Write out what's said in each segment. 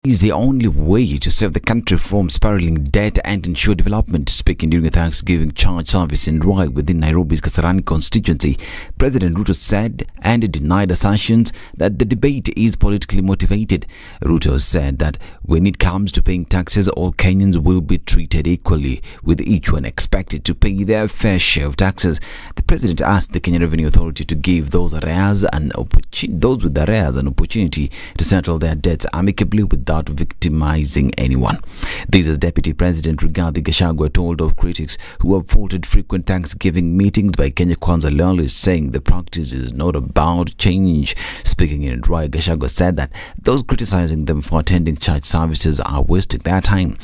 is the only way to save the country from spiraling debt and ensure development. Speaking during a Thanksgiving church service in Ruai within Nairobi's Kasarani constituency, President Ruto said and denied assertions that the debate is politically motivated. Ruto said that when it comes to paying taxes, all Kenyans will be treated equally, with each one expected to pay their fair share of taxes. The president asked the Kenya Revenue Authority to give those with arrears an opportunity to settle their debts amicably without victimizing anyone. This is Deputy President Rigathi Gachagua told of critics who have faulted frequent Thanksgiving meetings by Kenya Kwanza loyalists, saying the practice is not about change. Speaking in Ruai, Gachagua said that those criticizing them for attending church services are wasting their time.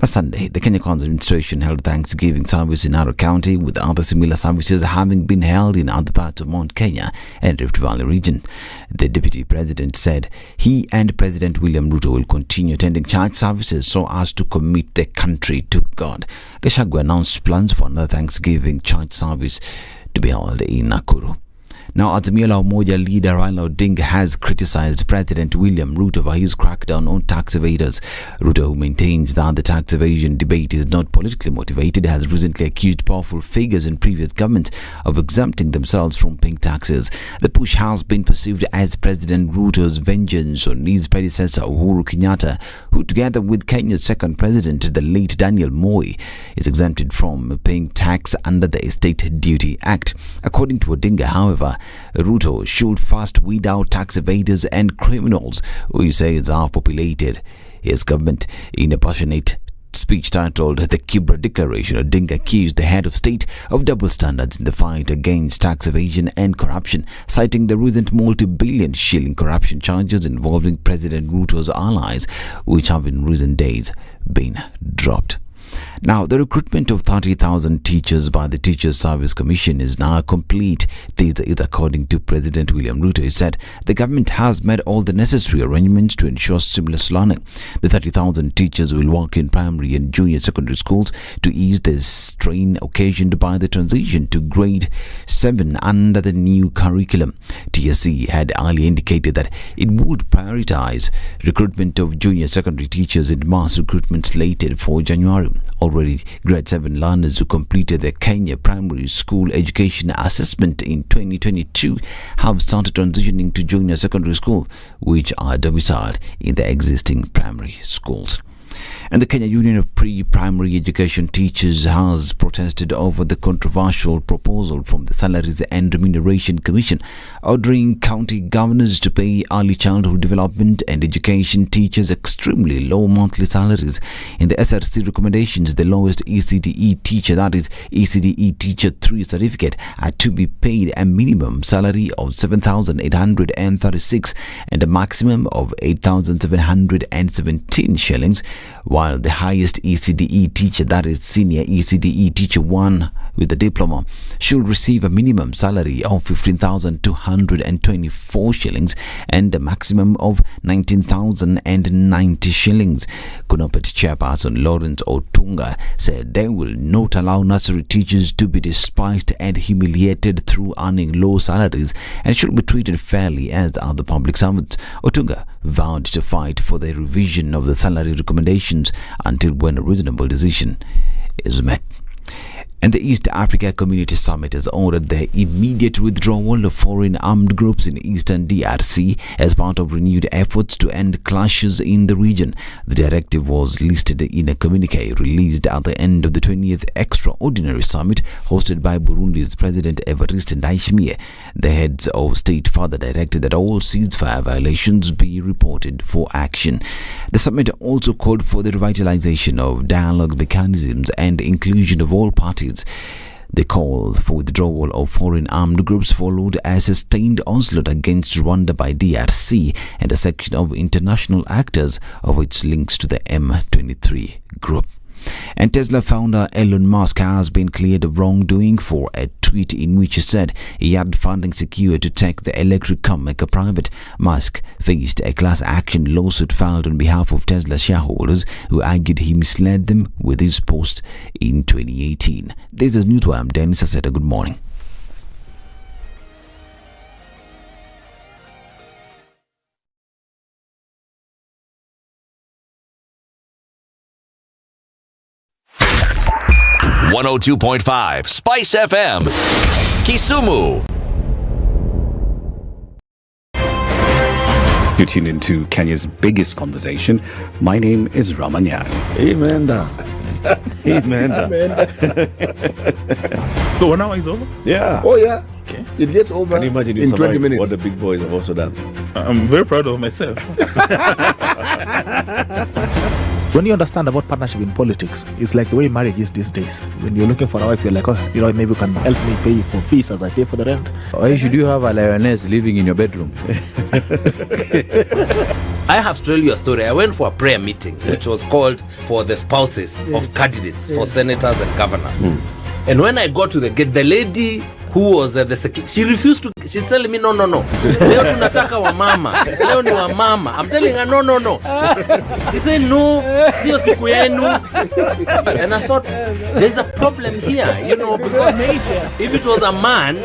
Last Sunday, the Kenya Kwanza administration held Thanksgiving service in Narok County, with other similar services having been held in other parts of Mount Kenya and Rift Valley region. The Deputy President said he and President William Ruto will continue attending church services so as to commit the country to God. Gachagua announced plans for another Thanksgiving church service to be held in Nakuru. Now, Azimio la Umoja leader Raila Odinga has criticized President William Ruto for his crackdown on tax evaders. Ruto, who maintains that the tax evasion debate is not politically motivated, has recently accused powerful figures in previous governments of exempting themselves from paying taxes. The push has been perceived as President Ruto's vengeance on his predecessor Uhuru Kenyatta, who, together with Kenya's second president, the late Daniel Moi, is exempted from paying tax under the Estate Duty Act. According to Odinga, however, Ruto should first weed out tax evaders and criminals who he says are populated his government. In a passionate speech titled The Kibra Declaration, Odinga accused the head of state of double standards in the fight against tax evasion and corruption, citing the recent multi-billion shilling corruption charges involving President Ruto's allies, which have in recent days been dropped. Now, the recruitment of 30,000 teachers by the Teachers Service Commission is now complete. This is according to President William Ruto. He said the government has made all the necessary arrangements to ensure seamless learning. The 30,000 teachers will work in primary and junior secondary schools to ease the strain occasioned by the transition to grade 7 under the new curriculum. TSC had earlier indicated that it would prioritize recruitment of junior secondary teachers in mass recruitment slated for January. Already, grade 7 learners who completed the Kenya Primary School Education Assessment in 2022 have started transitioning to junior secondary school, which are domiciled in the existing primary schools. And the Kenya Union of Pre-Primary Education Teachers has protested over the controversial proposal from the Salaries and Remuneration Commission, ordering county governors to pay early childhood development and education teachers extremely low monthly salaries. In the SRC recommendations, the lowest ECDE teacher, that is ECDE Teacher 3 certificate, are to be paid a minimum salary of 7,836 and a maximum of 8,717 shillings, while the highest ECDE teacher, that is Senior ECDE Teacher 1 with a diploma, should receive a minimum salary of 15,224 shillings and a maximum of 19,090 shillings. Kunopet chairperson Lawrence Otunga said they will not allow nursery teachers to be despised and humiliated through earning low salaries and should be treated fairly as other public servants. Otunga vowed to fight for the revision of the salary recommendations until when a reasonable decision is met. And the East Africa Community Summit has ordered the immediate withdrawal of foreign armed groups in eastern DRC as part of renewed efforts to end clashes in the region. The directive was listed in a communique released at the end of the 20th Extraordinary Summit hosted by Burundi's President Evariste Ndayishimiye. The heads of state further directed that all ceasefire violations be reported for action. The summit also called for the revitalization of dialogue mechanisms and inclusion of all parties. The call for withdrawal of foreign armed groups followed a sustained onslaught against Rwanda by DRC and a section of international actors over its links to the M23 group. And Tesla founder Elon Musk has been cleared of wrongdoing for a tweet in which he said he had funding secured to take the electric car maker private. Musk faced a class action lawsuit filed on behalf of Tesla shareholders who argued he misled them with his post in 2018. This is Newswire. I'm Dennis Aseta. Good morning. 102.5 SpiceFM, Kisumu. You tune into Kenya's biggest conversation. My name is Ramanya. Amen. Amen. So 1 hour is over? Yeah. Oh yeah. Okay. It gets over Can you imagine in 20 minutes. what the big boys have also done? I'm very proud of myself. When you understand about partnership in politics, it's like the way marriage is these days. When you're looking for a wife, you're like, oh, maybe you can help me pay for fees as I pay for the rent. Why should you have a lioness living in your bedroom? I have to tell you a story. I went for a prayer meeting, which was called for the spouses of candidates for senators and governors. And when I got to the gate, the lady who was the secretary, she refused to. She's telling me, no. Leo tunataka wa mama. Leo ni wa mama. I'm telling her, no. She said, no, sio siku yenu. And I thought, there's a problem here, because if it was a man,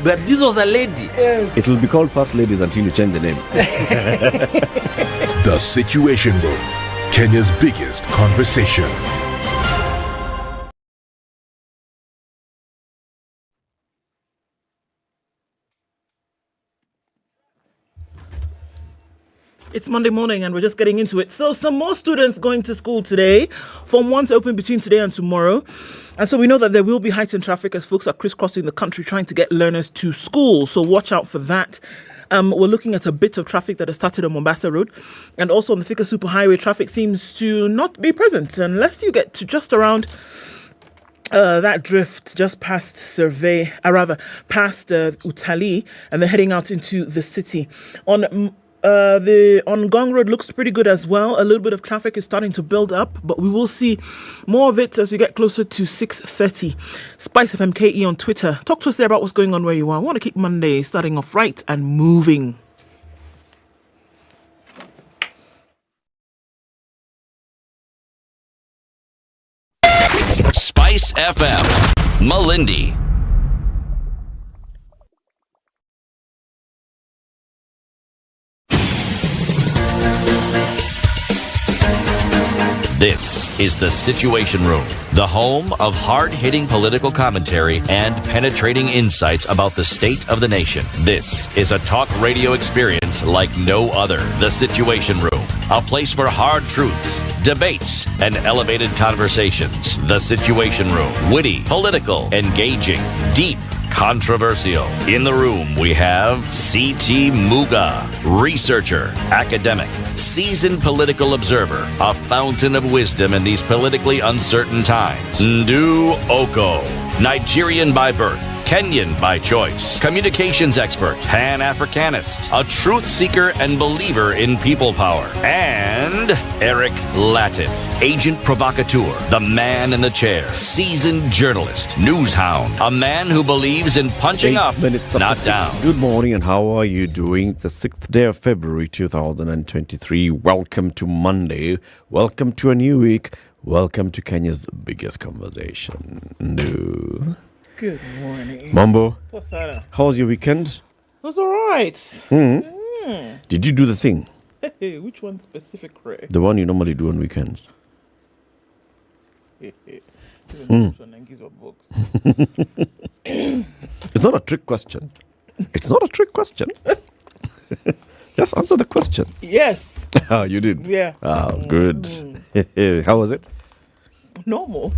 but this was a lady. It will be called First Ladies until you change the name. The Situation Room, Kenya's biggest conversation. It's Monday morning and we're just getting into it. So some more students going to school today. Form 1's open between today and tomorrow. And so we know that there will be heightened traffic as folks are crisscrossing the country trying to get learners to school. So watch out for that. We're looking at a bit of traffic that has started on Mombasa Road. And also on the Thika Superhighway, traffic seems to not be present unless you get to just around that drift just past past Utali, and they're heading out into the city. On Gong Road looks pretty good as well. A little bit of traffic is starting to build up, but we will see more of it as we get closer to 6:30. SpiceFM KE on Twitter. Talk to us there about what's going on where you are. I want to keep Monday starting off right and moving. Spice FM, Malindi. This is the Situation Room, the home of hard-hitting political commentary and penetrating insights about the state of the nation. This is a talk radio experience like no other. The Situation Room, a place for hard truths, debates, and elevated conversations. The Situation Room, witty, political, engaging, deep, controversial. In the room, we have C.T. Muga, researcher, academic, seasoned political observer, a fountain of wisdom in these politically uncertain times. Ndu Oko, Nigerian by birth, Kenyan by choice, communications expert, Pan-Africanist, a truth seeker and believer in people power, and Eric Latif, agent provocateur, the man in the chair, seasoned journalist, news hound, a man who believes in punching up, not down. Good morning, and how are you doing? It's the 6th day of February 2023. Welcome to Monday. Welcome to a new week. Welcome to Kenya's biggest conversation. No. Good morning. Mambo, Posada. how was your weekend? It was all right. Did you do the thing? Hey, which one specific, Ray? The one you normally do on weekends? It's not a trick question. It's not a trick question. Just answer the question. Yes. Oh, you did? Yeah. Oh, good. How was it? Normal.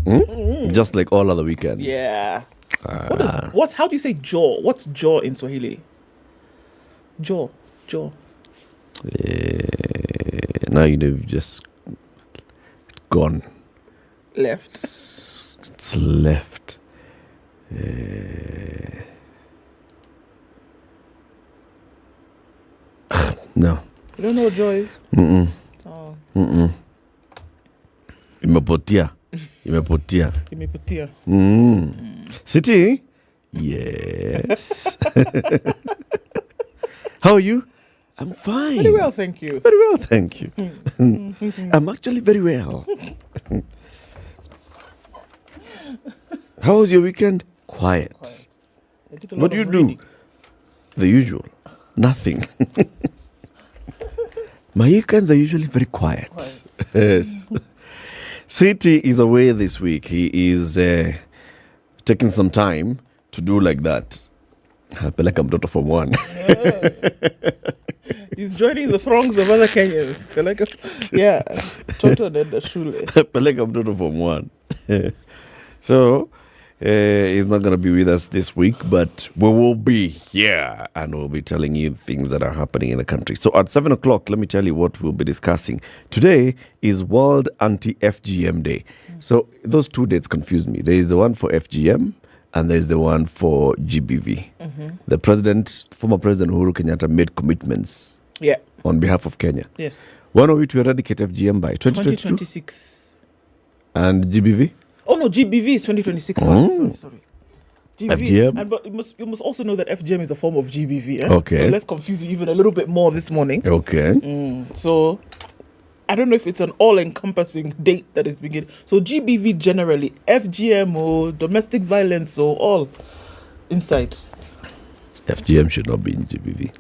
Just like all other weekends. Yeah. How do you say jaw? What's jaw in Swahili? Jaw. Now you've just gone. Left. It's left. No. You don't know what jaw is? Oh. Imepotia. City? Yes. How are you? I'm fine. Very well, thank you. Very well, thank you. I'm actually very well. How was your weekend? Quiet. What do you do? The usual. Nothing. My weekends are usually very quiet. Yes. City is away this week. He is taking some time to do like that. Peleka mtoto form 1. He's joining the throngs of other Kenyans. Yeah, Toto nenda shule. Peleka mtoto form 1. So, he's not going to be with us this week, but we will be here and we'll be telling you things that are happening in the country. So at 7 o'clock, let me tell you what we'll be discussing. Today is World Anti-FGM Day. So those 2 dates confuse me. There is the one for FGM and there is the one for GBV. The former President Uhuru Kenyatta made commitments on behalf of Kenya. Yes. When are we to eradicate FGM by? 2026. And GBV? Oh no, GBV is 2026. Sorry. FGM? But you must also know that FGM is a form of GBV. Okay. So let's confuse you even a little bit more this morning. Okay. So I don't know if it's an all-encompassing date that is beginning. So GBV generally, FGM or domestic violence or all inside. FGM should not be in GBV.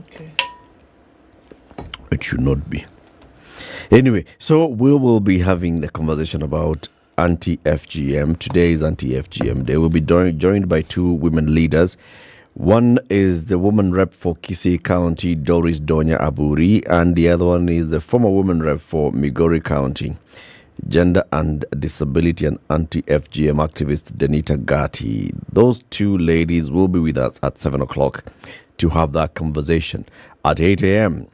Okay. It should not be. Anyway, so we will be having the conversation about anti-FGM. Today is Anti-FGM Day. We'll be joined by 2 women leaders. One is the woman rep for Kisii County, Doris Donya Aburi, and the other one is the former woman rep for Migori County, gender and disability and anti-FGM activist Denita Gatti. Those 2 ladies will be with us at 7 o'clock to have that conversation at 8 a.m.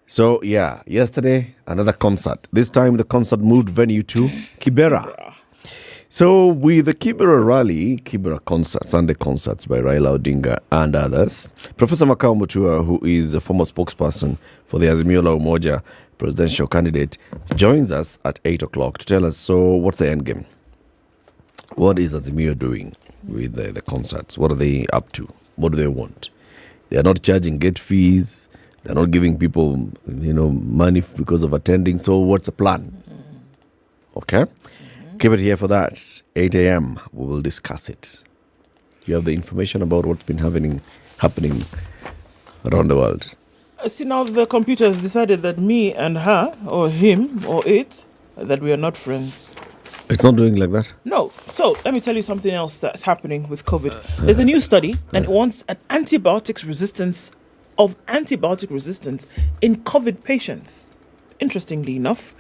So, yesterday, another concert. This time, the concert moved venue to Kibera. So, with the Kibera rally, Kibera concert, Sunday concerts by Raila Odinga and others, Professor Makao Mutua, who is a former spokesperson for the Azimio la Umoja presidential candidate, joins us at 8 o'clock to tell us, so what's the end game? What is Azimio doing with the concerts? What are they up to? What do they want? They are not charging gate fees. They're not giving people, money because of attending. So what's the plan? Okay? Keep it here for that. 8 a.m. We will discuss it. You have the information about what's been happening around the world. See, now the computer has decided that me and her, or him, or it, that we are not friends. It's not doing like that? No. So, let me tell you something else that's happening with COVID. There's a new study, and it wants an antibiotic resistance in COVID patients. Interestingly enough,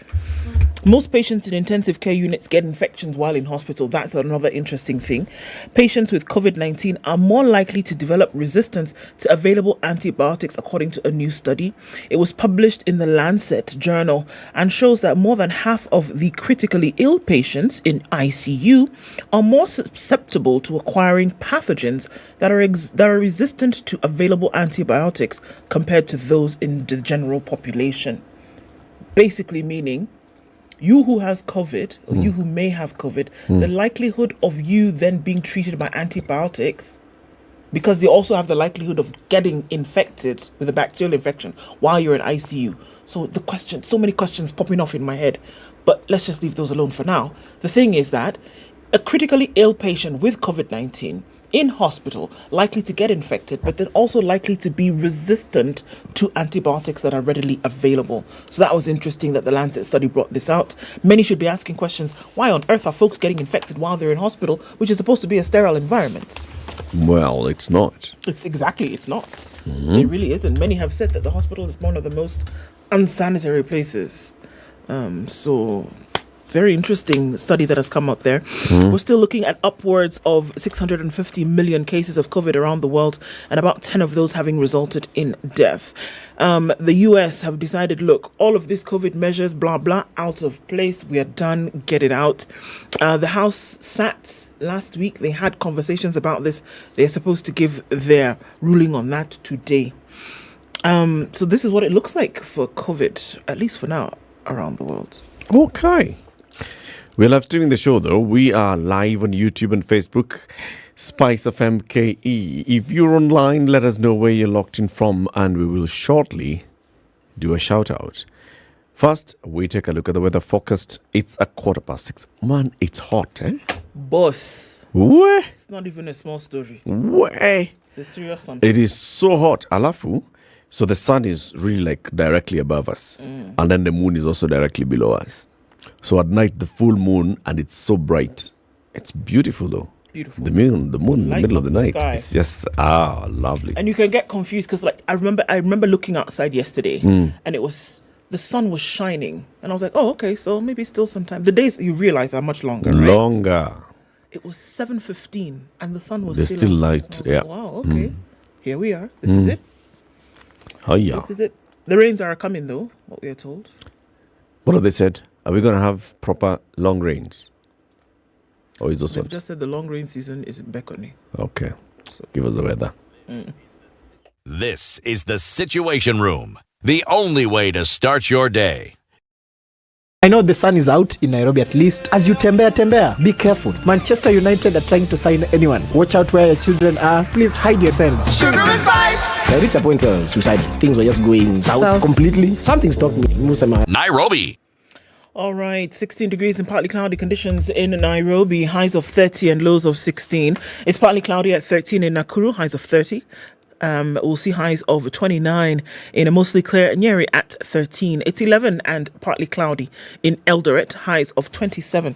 most patients in intensive care units get infections while in hospital. That's another interesting thing. Patients with COVID-19 are more likely to develop resistance to available antibiotics, according to a new study. It was published in the Lancet journal and shows that more than half of the critically ill patients in ICU are more susceptible to acquiring pathogens that are resistant to available antibiotics compared to those in the general population. Basically meaning, you who has COVID, or you who may have COVID, the likelihood of you then being treated by antibiotics, because they also have the likelihood of getting infected with a bacterial infection while you're in ICU. So so many questions popping off in my head, but let's just leave those alone for now. The thing is that a critically ill patient with COVID-19 in hospital, likely to get infected, but then also likely to be resistant to antibiotics that are readily available. So that was interesting that the Lancet study brought this out. Many should be asking questions, why on earth are folks getting infected while they're in hospital, which is supposed to be a sterile environment? Well, it's not. It's not. It really isn't. Many have said that the hospital is one of the most unsanitary places. So very interesting study that has come out there. We're still looking at upwards of 650 million cases of COVID around the world, and about 10 of those having resulted in death. The US have decided, look, all of these COVID measures, blah, blah, out of place. We are done. Get it out. The House sat last week. They had conversations about this. They're supposed to give their ruling on that today. So this is what it looks like for COVID, at least for now, around the world. Okay. We'll have streaming the show, though. We are live on YouTube and Facebook, SpiceFM KE. If you're online, let us know where you're locked in from, and we will shortly do a shout-out. First, we take a look at the weather forecast. It's 6:15. Man, it's hot, eh? Boss. Where? It's not even a small story. Where? It's a serious something. It is so hot. Alafu. So the sun is really like directly above us. And then the moon is also directly below us. So at night, the full moon, and it's so bright. It's beautiful, though. Beautiful. The moon in the middle of the night. Sky. It's just lovely. And you can get confused because, like, I remember looking outside yesterday, and the sun was shining, and I was like, oh, okay, so maybe still some time. The days you realize are much longer. Longer. It was 7:15, and the sun was They're still light. Yeah. Like, wow. Okay. Here we are. This is it. Oh yeah. This is it. The rains are coming, though. What we are told. What have they said? Are we going to have proper long rains? Or is this They've one? just said the long rain season is beckoning. Okay. So give us the weather. This is the Situation Room, the only way to start your day. I know the sun is out in Nairobi at least. As you tembea, be careful. Manchester United are trying to sign anyone. Watch out where your children are. Please hide yourselves. Sugar and spice! I reached a point where suicide things were just going south completely. Something stopped me. Nairobi. All right, 16 degrees and partly cloudy conditions in Nairobi, highs of 30 and lows of 16. It's partly cloudy at 13 in Nakuru, highs of 30. We'll see highs of 29 in a mostly clear Nyeri at 13. It's 11 and partly cloudy in Eldoret, highs of 27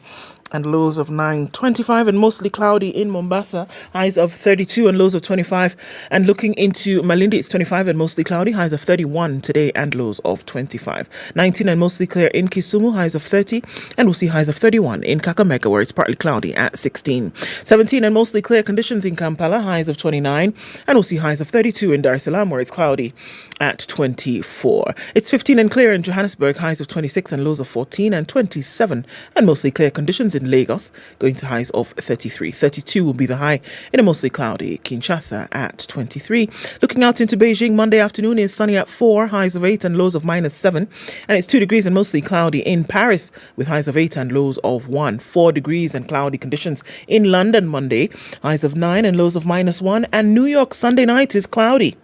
and lows of 9. 25 and mostly cloudy in Mombasa, highs of 32 and lows of 25. And looking into Malindi, it's 25 and mostly cloudy, highs of 31 today and lows of 25. 19 and mostly clear in Kisumu, highs of 30. And we'll see highs of 31 in Kakamega, where it's partly cloudy at 16. 17 and mostly clear conditions in Kampala, highs of 29. And we'll see highs of 32 in Dar es Salaam, where it's cloudy at 24. It's 15 and clear in Johannesburg, highs of 26 and lows of 14. And 27 and mostly clear conditions in Lagos, going to highs of 33. 32 will be the high in a mostly cloudy Kinshasa at 23. Looking out into Beijing, Monday afternoon is sunny at 4, highs of 8 and lows of -7. And it's 2 degrees and mostly cloudy in Paris with highs of 8 and lows of 1. 4 degrees and cloudy conditions in London Monday, highs of 9 and lows of -1. And New York Sunday night is cloudy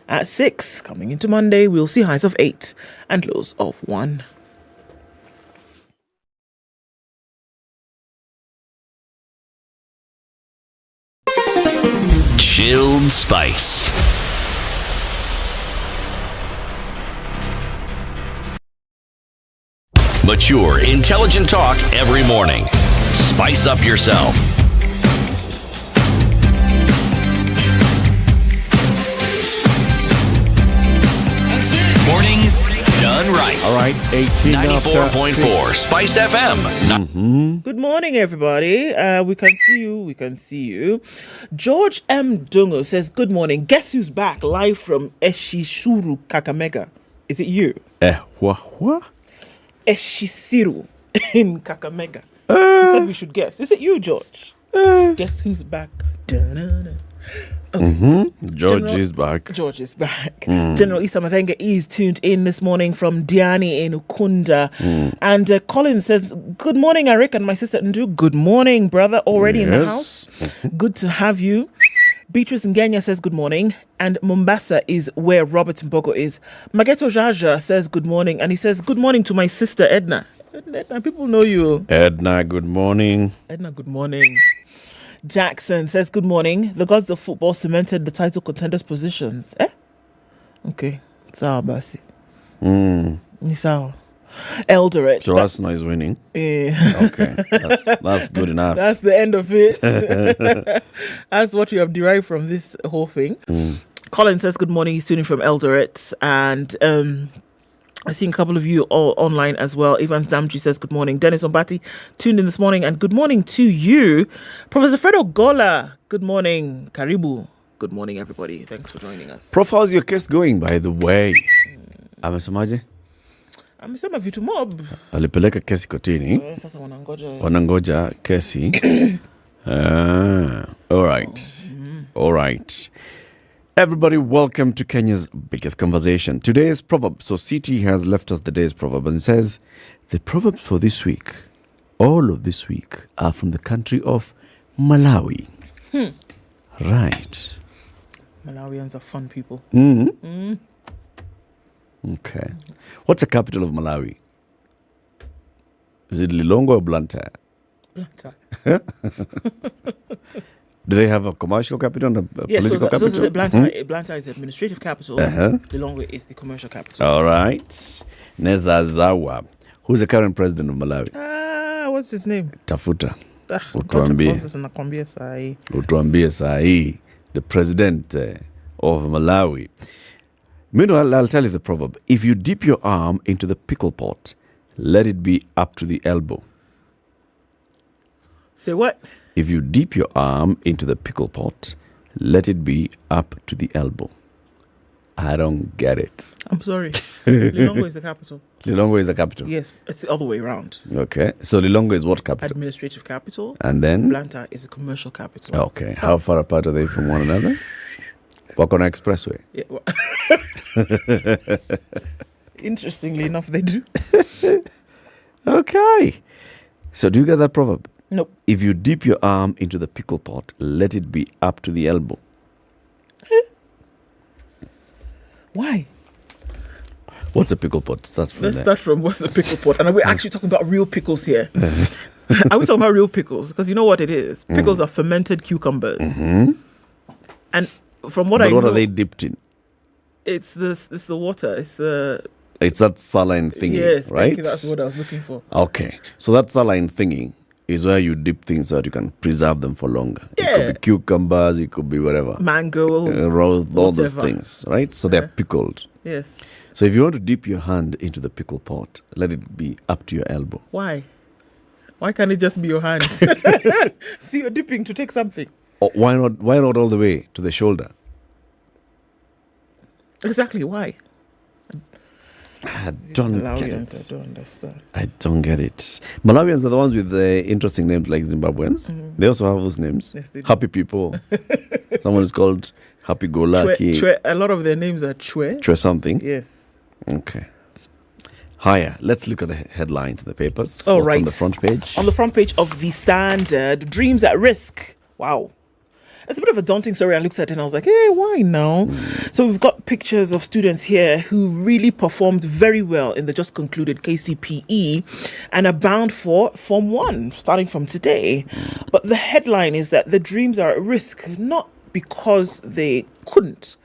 at 6. Coming into Monday, we'll see highs of 8 and lows of 1. Chilled Spice. Mature, intelligent talk every morning. Spice up yourself. Mornings done right. All right, 18 94.4 Spice FM. Good morning, everybody. We can see you. George M. Dungo says, good morning. Guess who's back live from Eshishuru, Kakamega? Is it you? What? Eshishiru in Kakamega. He said we should guess. Is it you, George? Guess who's back? Da-na-na. Okay. George is back. George is back. General Isa Mathenga is tuned in this morning from Diani in Ukunda. And Colin says, good morning, Eric and my sister Ndu. Good morning, brother. Already in the house. Good to have you. Beatrice Ngenya says good morning. And Mombasa is where Robert Mbogo is. Mageto Jaja says good morning. And he says good morning to my sister Edna. Edna, people know you. Edna, good morning. Edna, good morning. Jackson says, good morning. The gods of football cemented the title contenders' positions. Okay. Sawa basi. Ni sawa. Eldoret. So Arsenal is winning? Yeah. Okay. That's good enough. That's the end of it. That's what you have derived from this whole thing. Colin says, good morning. He's tuning from Eldoret. And I've seen a couple of you all online as well. Evans Damji says good morning. Dennis Ombati tuned in this morning, and good morning to you. Professor Fredo Gola, good morning. Karibu. Good morning, everybody. Thanks for joining us. Prof, how's your case going, by the way? Amesemaje? Amesema vitu mob. Alipeleka kesi kotini. Sasa wanangoja kesi. All right. Everybody, welcome to Kenya's biggest conversation. Today's proverb. So CT has left us the day's proverb and says, the proverbs for this week, all of this week, are from the country of Malawi. Right. Malawians are fun people. Okay. What's the capital of Malawi? Is it Lilongwe or Blantyre? Blantyre. Do they have a commercial capital and a political capital? So the Blantyre is the administrative capital. Lilongwe is the commercial capital. All right. Nezazawa. Who's the current president of Malawi? What's his name? Tafuta. Utuambie sahi. The president of Malawi. Meanwhile, I'll tell you the proverb. If you dip your arm into the pickle pot, let it be up to the elbow. Say what? If you dip your arm into the pickle pot, let it be up to the elbow. I don't get it. I'm sorry. Lilongwe is the capital. Lilongwe is the capital? Yes, it's the other way around. Okay. So Lilongwe is what capital? Administrative capital. And then? Blantyre is a commercial capital. Okay. How far apart are they from one another? Wakona Expressway. Yeah. Interestingly enough, they do. Okay. So do you get that proverb? Nope. If you dip your arm into the pickle pot, let it be up to the elbow. Why? What's a pickle pot? Let's start from what's the pickle pot. And are we actually talking about real pickles here? Are we talking about real pickles? Because you know what it is. Pickles are fermented cucumbers. Mm-hmm. And from what I know... what are they dipped in? It's the water. It's that saline thingy, yes, right? Thank you, that's what I was looking for. Okay. So that saline thingy is where you dip things so that you can preserve them for longer. Yeah. It could be cucumbers, it could be whatever. Mango. Rose, all those things, right? So they're pickled. Yes. So if you want to dip your hand into the pickle pot, let it be up to your elbow. Why? Why can't it just be your hand? See, you're dipping to take something. Or why not all the way to the shoulder? Exactly, why? I don't get Malawians, it. I don't understand. I don't get it. Malawians are the ones with the interesting names like Zimbabweans. Mm-hmm. They also have those names. Yes, they do. Happy people. Someone is called Happy Go Lucky. Chwe. A lot of their names are Chwe. Chwe something. Yes. Okay. Higher. Let's look at the headlines in the papers. Oh, What's right. on the front page? On the front page of the Standard, dreams at risk. Wow. It's a bit of a daunting story. I looked at it and I was like, hey, why now? So we've got pictures of students here who really performed very well in the just concluded KCPE and are bound for Form 1 starting from today. But the headline is that the dreams are at risk, not because they couldn't,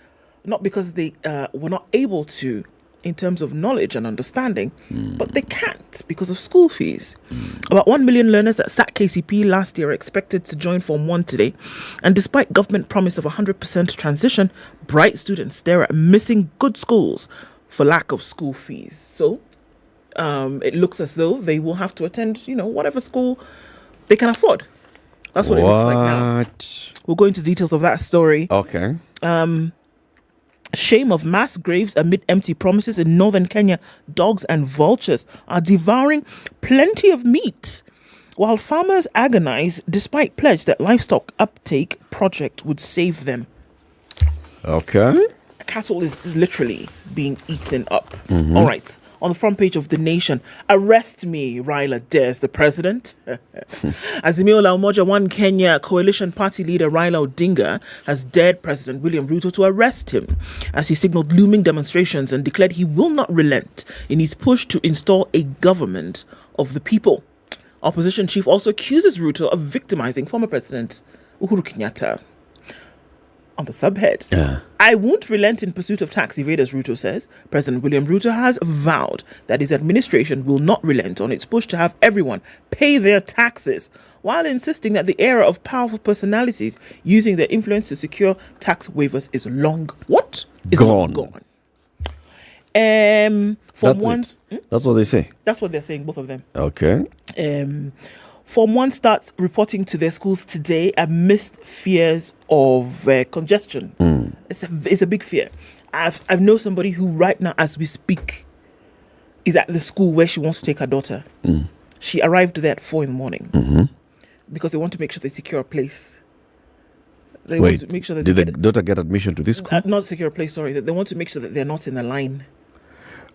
not because they were not able to in terms of knowledge and understanding, but they can't because of school fees. About 1 million learners that sat KCP last year are expected to join Form 1 today. And despite government promise of 100% transition, bright students stare at missing good schools for lack of school fees. So it looks as though they will have to attend, whatever school they can afford. That's what it looks like now. We'll go into details of that story. Okay. Shame of mass graves amid empty promises in northern Kenya. Dogs and vultures are devouring plenty of meat, while farmers agonize despite pledge that livestock uptake project would save them. Okay. Cattle is literally being eaten up. Mm-hmm. All right. On the front page of The Nation, arrest me, Raila dares the president. Azimio la Umoja One Kenya coalition party leader Raila Odinga has dared President William Ruto to arrest him as he signaled looming demonstrations and declared he will not relent in his push to install a government of the people. Opposition chief also accuses Ruto of victimizing former President Uhuru Kenyatta. On the subhead, I won't relent in pursuit of tax evaders, Ruto says. President William Ruto has vowed that his administration will not relent on its push to have everyone pay their taxes, while insisting that the era of powerful personalities using their influence to secure tax waivers is long. What? Is gone. Gone. That's what they say. That's what they're saying, both of them. Okay. Form 1 starts reporting to their schools today amidst fears of congestion. It's a big fear. I've known somebody who right now, as we speak, is at the school where she wants to take her daughter. She arrived there at 4 a.m. Because they want to make sure they secure a place. They want to make sure that did the daughter get admission to this school? Not secure a place, sorry. They want to make sure that they're not in a line.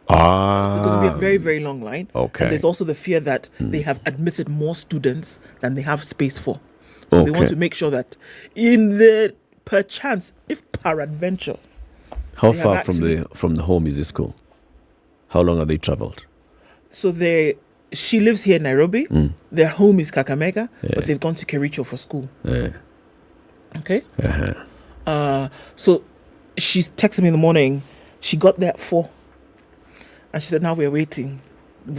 It's going to be a very, very long line. Okay. And there's also the fear that they have admitted more students than they have space for. So they want to make sure that in the perchance, if peradventure. How far from the home is this school? How long have they traveled? So she lives here in Nairobi. Their home is Kakamega, but they've gone to Kericho for school. Okay? So she texted me in the morning. She got there at 4. And she said, now we're waiting.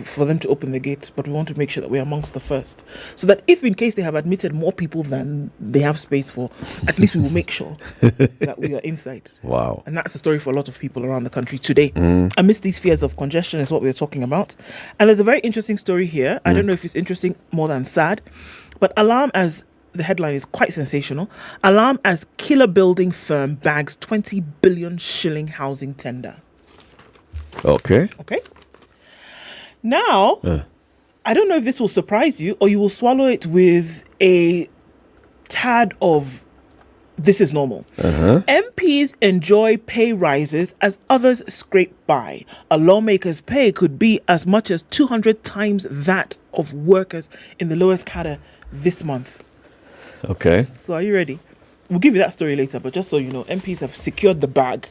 for them to open the gate, but we want to make sure that we're amongst the first, so that if in case they have admitted more people than they have space for, at least we will make sure that we are inside. Wow. And that's the story for a lot of people around the country today. Amidst these fears of congestion is what we're talking about. And there's a very interesting story here. I don't know if it's interesting more than sad, but alarm as the headline is quite sensational. Alarm as killer building firm bags 20 billion shilling housing tender. Okay. Now, I don't know if this will surprise you or you will swallow it with a tad of this is normal. MPs enjoy pay rises as others scrape by. A lawmaker's pay could be as much as 200 times that of workers in the lowest cadre this month. Okay. So are you ready? We'll give you that story later, but just so you know, MPs have secured the bag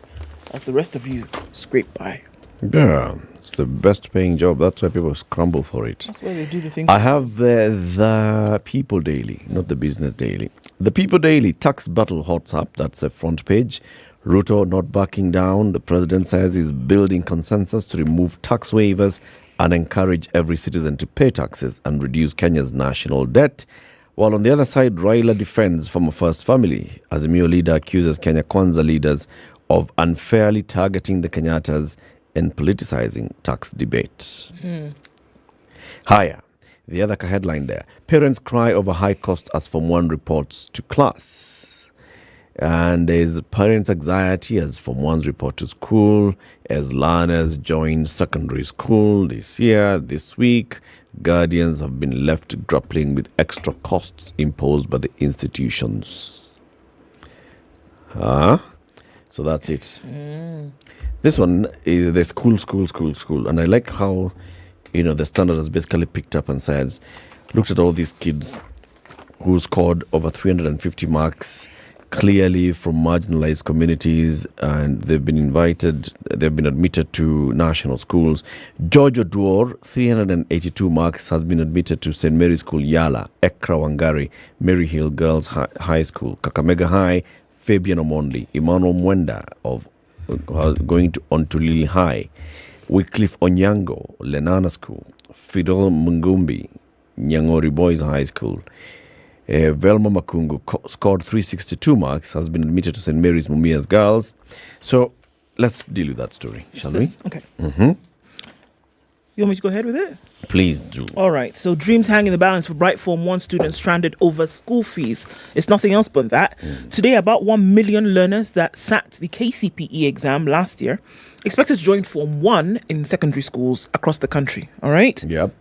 as the rest of you scrape by. Yeah, it's the best paying job. That's why people scramble for it. That's why they do the thing. I have the People Daily, not the Business Daily. The People Daily tax battle hots up. That's the front page. Ruto not backing down. The president says he's building consensus to remove tax waivers and encourage every citizen to pay taxes and reduce Kenya's national debt. While on the other side, Raila defends former First Family. Azimio leader accuses Kenya Kwanza leaders of unfairly targeting the Kenyattas and politicizing tax debate. Higher. The other headline there. Parents cry over high costs as Form 1 reports to class. And there's parents' anxiety as Form 1's report to school, as learners join secondary school this year, this week. Guardians have been left grappling with extra costs imposed by the institutions. So that's it. This one is the school. And I like how, the Standard has basically picked up and said, looked at all these kids who scored over 350 marks, clearly from marginalized communities, and they've been admitted to national schools. George Oduor, 382 marks, has been admitted to St. Mary's School, Yala, Ekra Wangari, Maryhill Girls High School, Kakamega High, Fabian Omondi, Emmanuel Mwenda of going on to Lily High, Wycliffe Onyango, Lenana School, Fidel Mungumbi, Nyangori Boys High School. Velma Makungu scored 362 marks, has been admitted to St. Mary's Mumias Girls. So let's deal with that story, shall we? Okay. You want me to go ahead with it? Please do. All right. So dreams hang in the balance for bright Form 1 students stranded over school fees. It's nothing else but that. Today, about 1 million learners that sat the KCPE exam last year expected to join Form 1 in secondary schools across the country. All right? Yep.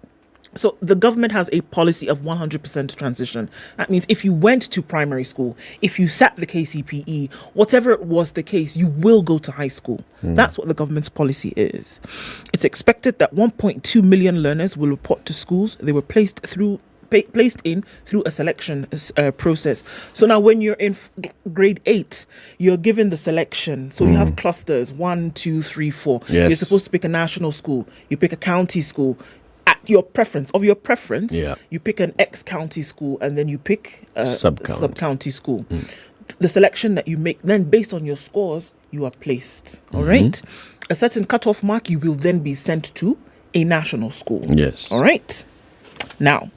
So the government has a policy of 100% transition. That means if you went to primary school, if you sat the KCPE, whatever was the case, you will go to high school. That's what the government's policy is. It's expected that 1.2 million learners will report to schools. They were placed in through a selection process. So now when you're in grade 8, you're given the selection. So you have clusters, 1, 2, 3, 4. Yes. You're supposed to pick a national school. You pick a county school. At your preference, you pick an ex-county school and then you pick a sub-county school. The selection that you make, then based on your scores, you are placed. All right? A certain cutoff mark, you will then be sent to a national school. Yes. All right? Now,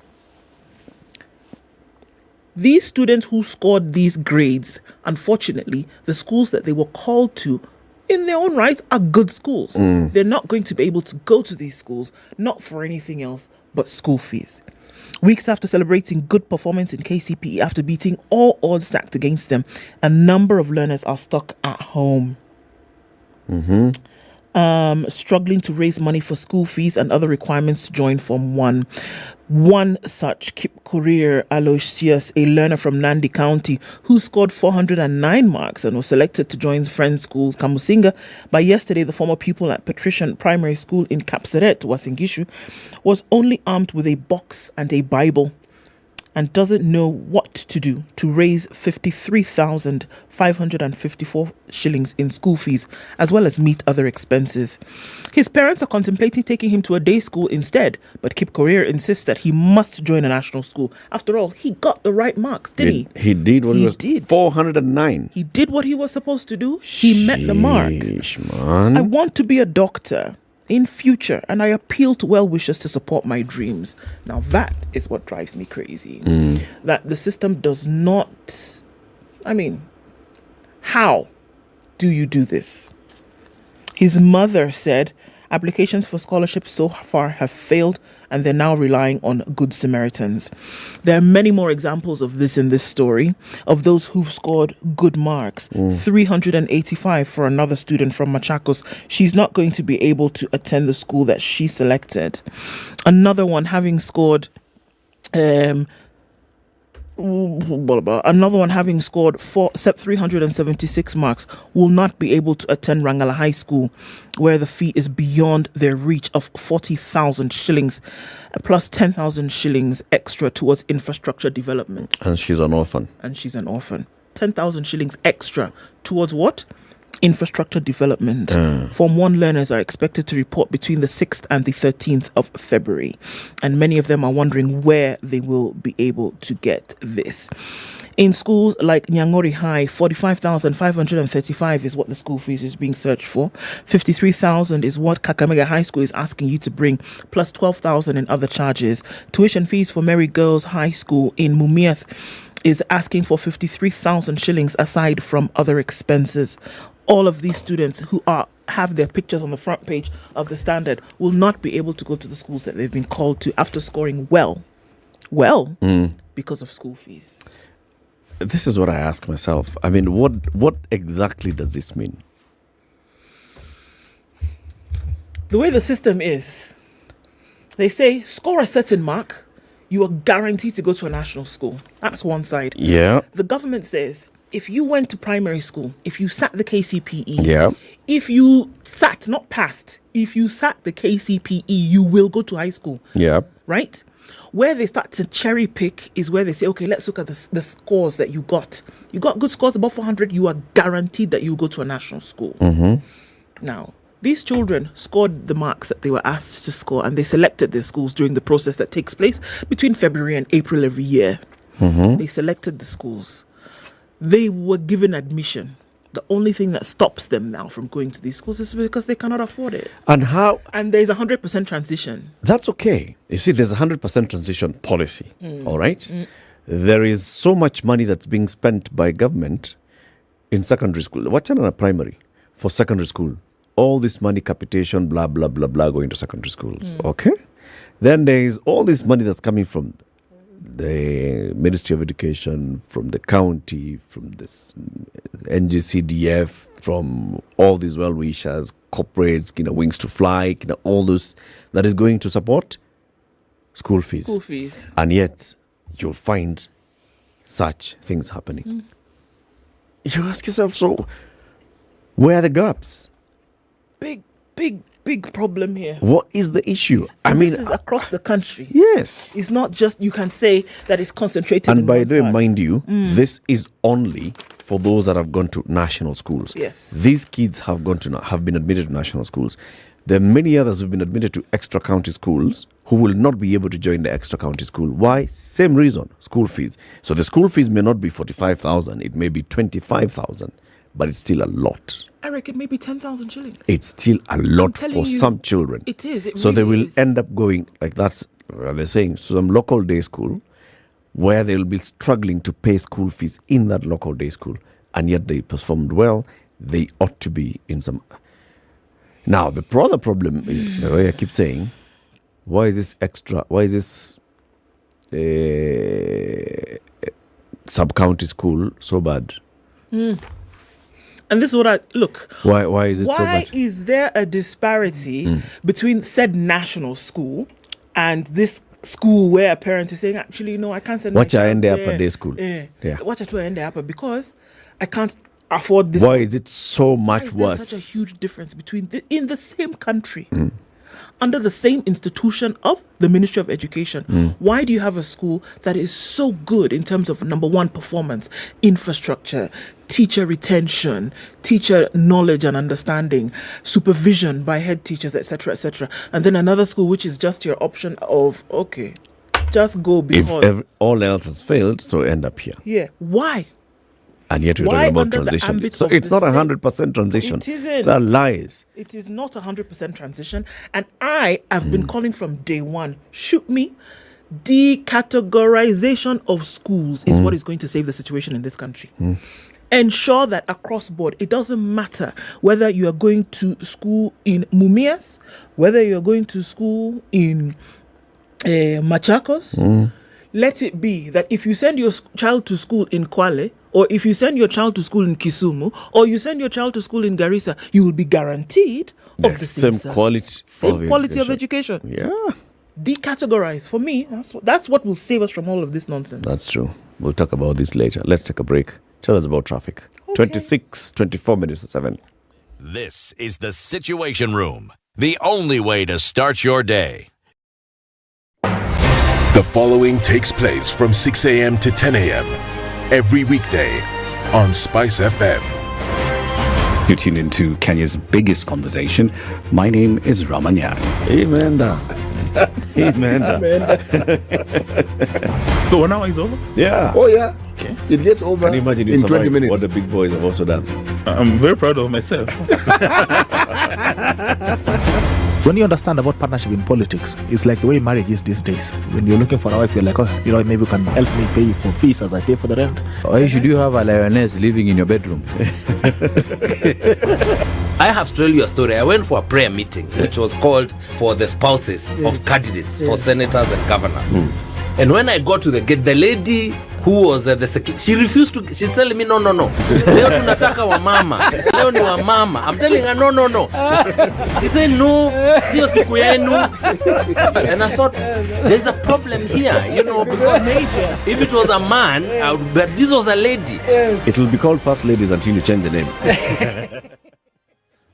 these students who scored these grades, unfortunately, the schools that they were called to in their own right are good schools. They're not going to be able to go to these schools, not for anything else but school fees. Weeks after celebrating good performance in KCPE after beating all odds stacked against them, a number of learners are stuck at home. Struggling to raise money for school fees and other requirements to join Form 1. One such, Kip Courier Aloysius, a learner from Nandi County, who scored 409 marks and was selected to join Friends School Kamusinga. By yesterday, the former pupil at Patrician Primary School in Kapseret, Wasingishu, was only armed with a box and a Bible and doesn't know what to do to raise 53,554 shillings in school fees, as well as meet other expenses. His parents are contemplating taking him to a day school instead, but Kip Courier insists that he must join a national school. After all, he got the right marks, didn't he? He did what he was did. 409. He did what he was supposed to do. He met the mark. Man. I want to be a doctor. in future, and I appeal to well-wishers to support my dreams. Now that is what drives me crazy. That the system does not, how do you do this? His mother said applications for scholarships so far have failed and they're now relying on Good Samaritans. There are many more examples of this in this story, of those who've scored good marks. 385 for another student from Machakos. She's not going to be able to attend the school that she selected. Another one having scored 376 marks will not be able to attend Rangala High School, where the fee is beyond their reach of 40,000 shillings plus 10,000 shillings extra towards infrastructure development. And she's an orphan. 10,000 shillings extra towards what? Infrastructure development. Form 1 learners are expected to report between the 6th and the 13th of February. And many of them are wondering where they will be able to get this. In schools like Nyeri High, 45,535 is what the school fees is being searched for. 53,000 is what Kakamega High School is asking you to bring, plus 12,000 in other charges. Tuition fees for Mary Girls High School in Mumias is asking for 53,000 shillings aside from other expenses. All of these students who have their pictures on the front page of the Standard will not be able to go to the schools that they've been called to after scoring well, because of school fees. This is what I ask myself. What exactly does this mean? The way the system is, they say score a certain mark, you are guaranteed to go to a national school. That's one side. Yeah. The government says, if you went to primary school, if you sat the KCPE, if you sat, not passed, if you sat the KCPE, you will go to high school. Yeah. Right? Where they start to cherry pick is where they say, okay, let's look at the scores that you got. You got good scores above 400, you are guaranteed that you will go to a national school. Now, these children scored the marks that they were asked to score, and they selected their schools during the process that takes place between February and April every year. They selected the schools. They were given admission. The only thing that stops them now from going to these schools is because they cannot afford it. And how? And there's 100% transition. That's okay. You see, there's 100% transition policy. All right? There is so much money that's being spent by government in secondary school. What's in a primary for secondary school? All this money, capitation, blah, blah, blah, blah, going to secondary schools. Okay? Then there is all this money that's coming from the Ministry of Education, from the county, from this NGCDF, from all these well-wishers, corporates, Wings to Fly, all those that is going to support school fees. And yet, you'll find such things happening. You ask yourself, so where are the gaps? Big problem here. What is the issue? This is across the country. Yes. It's not just, you can say that it's concentrated and in by one the way, part. mind you, this is only for those that have gone to national schools. Yes. These kids have been admitted to national schools. There are many others who've been admitted to extra county schools who will not be able to join the extra county school. Why? Same reason, school fees. So the school fees may not be 45,000, it may be 25,000, but it's still a lot. I reckon maybe 10,000 shillings. It's still a lot for some children. It is. So really they will is. end up going, like that's what they're saying, some local day school where they'll be struggling to pay school fees in that local day school. And yet they performed well. They ought to be in some. Now, the other problem is, the way I keep saying, why is this sub-county school so bad? And this is what Why is it so bad? Why is there a disparity between said national school and this school where a parent is saying, actually, no, I can't send Watch my I child end up there. at day school. Watch it where I end up because I can't afford this. Why is it so much Why worse? is there such a huge difference between in the same country, under the same institution of the Ministry of Education? Why do you have a school that is so good in terms of, number one, performance, infrastructure, teacher retention, teacher knowledge and understanding, supervision by head teachers, etc., and then another school which is just your option of, okay, just go because If all else has failed, so end up here. yeah. Why? And yet we're Why talking about under the transition. ambit So of it's the not same- 100% transition. It isn't. They're lies. It is not 100% transition. And I have been calling from day one, shoot me. Decategorization of schools is what is going to save the situation in this country. Ensure that across board, it doesn't matter whether you are going to school in Mumias, whether you're going to school in Machakos. Let it be that if you send your child to school in Kwale, or if you send your child to school in Kisumu, or you send your child to school in Garissa, you will be guaranteed of the same quality of education. Yeah. Decategorize. For me, that's what will save us from all of this nonsense. That's true. We'll talk about this later. Let's take a break. Tell us about traffic. 24 minutes to 7. This is the Situation Room, the only way to start your day. The following takes place from 6 a.m. to 10 a.m. every weekday on SpiceFM. You tuned into Kenya's biggest conversation. My name is Ramanya. Amen. Amen. So 1 hour is over? Yeah. Oh, yeah. It gets over Can you imagine in 20 minutes. what the big boys have also done? I'm very proud of myself. When you understand about partnership in politics, it's like the way marriage is these days. When you're looking for a wife, you're like, oh, maybe you can help me pay for fees as I pay for the rent. Why should you have a lioness living in your bedroom? I have to tell you a story. I went for a prayer meeting, which was called for the spouses of candidates for senators and governors. And when I got to the gate, the lady who was the secretary, she refused to. She's telling me, no. Leo tunataka wa mama. Leo ni wa mama. I'm telling her, no. She said, no, sio siku yenu. And I thought, there's a problem here, because if it was a man, but this was a lady. It will be called First Ladies until you change the name.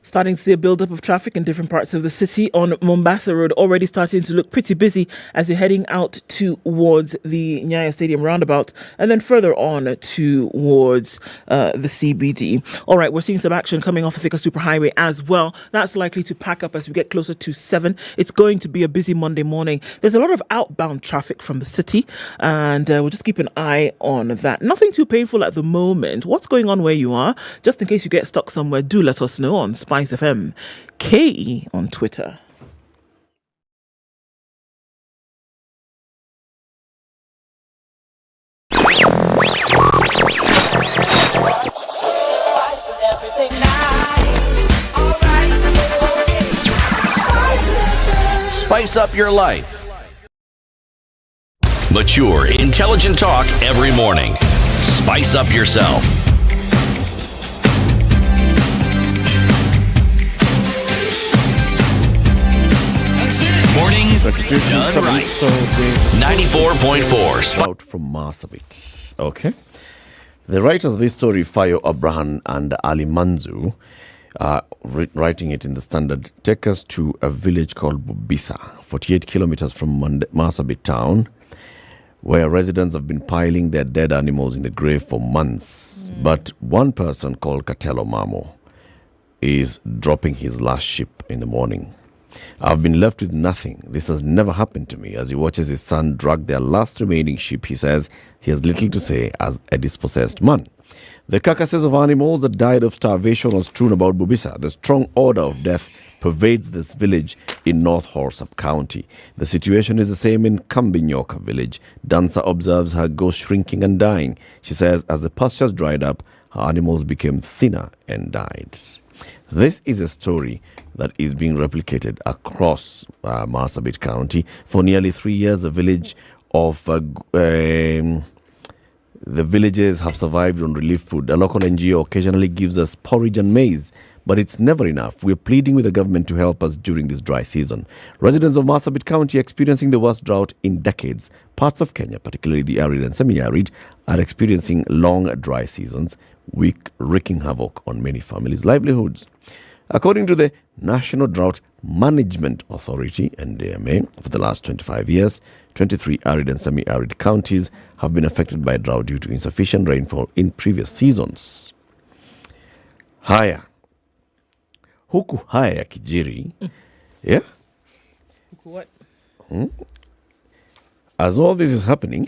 Starting to see a build-up of traffic in different parts of the city on Mombasa Road, already starting to look pretty busy as you're heading out towards the Nyeri Stadium roundabout and then further on towards the CBD. All right, we're seeing some action coming off the Thika Superhighway as well. That's likely to pack up as we get closer to 7. It's going to be a busy Monday morning. There's a lot of outbound traffic from the city, and we'll just keep an eye on that. Nothing too painful at the moment. What's going on where you are? Just in case you get stuck somewhere, do let us know on SpiceFM KE on Twitter. Spice up your life. Mature, intelligent talk every morning. Spice up yourself. Mornings done right. 94.4. Out from Marsabit. Okay. The writers of this story, Fayo Abraham and Ali Manzu, writing it in the Standard, take us to a village called Bubisa, 48 kilometers from Marsabit town, where residents have been piling their dead animals in the grave for months. But one person called Katelo Mamo is dropping his last sheep in the morning. I've been left with nothing. This has never happened to me. As he watches his son drag their last remaining sheep, he says he has little to say as a dispossessed man. The carcasses of animals that died of starvation are strewn about Bubisa. The strong odor of death pervades this village in North Horsham County. The situation is the same in Kambinyoka village. Dansa observes her ghost shrinking and dying. She says as the pastures dried up, her animals became thinner and died. This is a story that is being replicated across Marsabit County. For nearly 3 years, the villages have survived on relief food. A local NGO occasionally gives us porridge and maize, but it's never enough. We're pleading with the government to help us during this dry season. Residents of Marsabit County are experiencing the worst drought in decades. Parts of Kenya, particularly the arid and semi-arid, are experiencing long dry seasons, wreaking havoc on many families' livelihoods. According to the National Drought Management Authority, NDMA, for the last 25 years, 23 arid and semi-arid counties have been affected by drought due to insufficient rainfall in previous seasons. Haya. Huku haya ya kijiri. Yeah? Huku what? As all this is happening,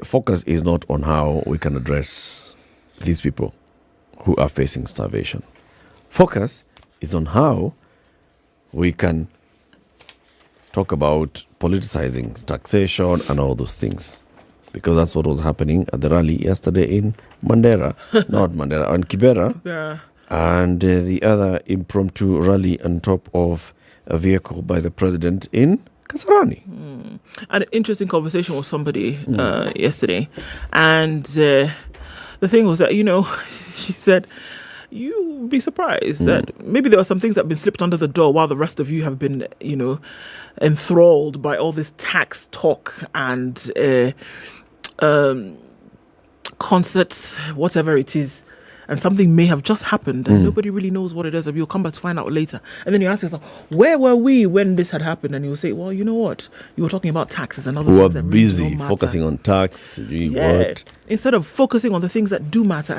focus is not on how we can address these people who are facing starvation. Focus is on how we can talk about politicizing taxation and all those things. Because that's what was happening at the rally yesterday in Mandera. Not Mandera, on Kibera. Yeah. And the other impromptu rally on top of a vehicle by the president in Kasarani. I had an interesting conversation with somebody yesterday. And the thing was that, she said, you'd be surprised that maybe there are some things that have been slipped under the door while the rest of you have been, enthralled by all this tax talk and concerts, whatever it is. And something may have just happened and nobody really knows what it is. And you'll come back to find out later. And then you ask yourself, where were we when this had happened? And you'll say, well, you know what? You were talking about taxes and other Who things are that really busy don't matter. focusing on tax, doing what? Instead of focusing on the things that do matter.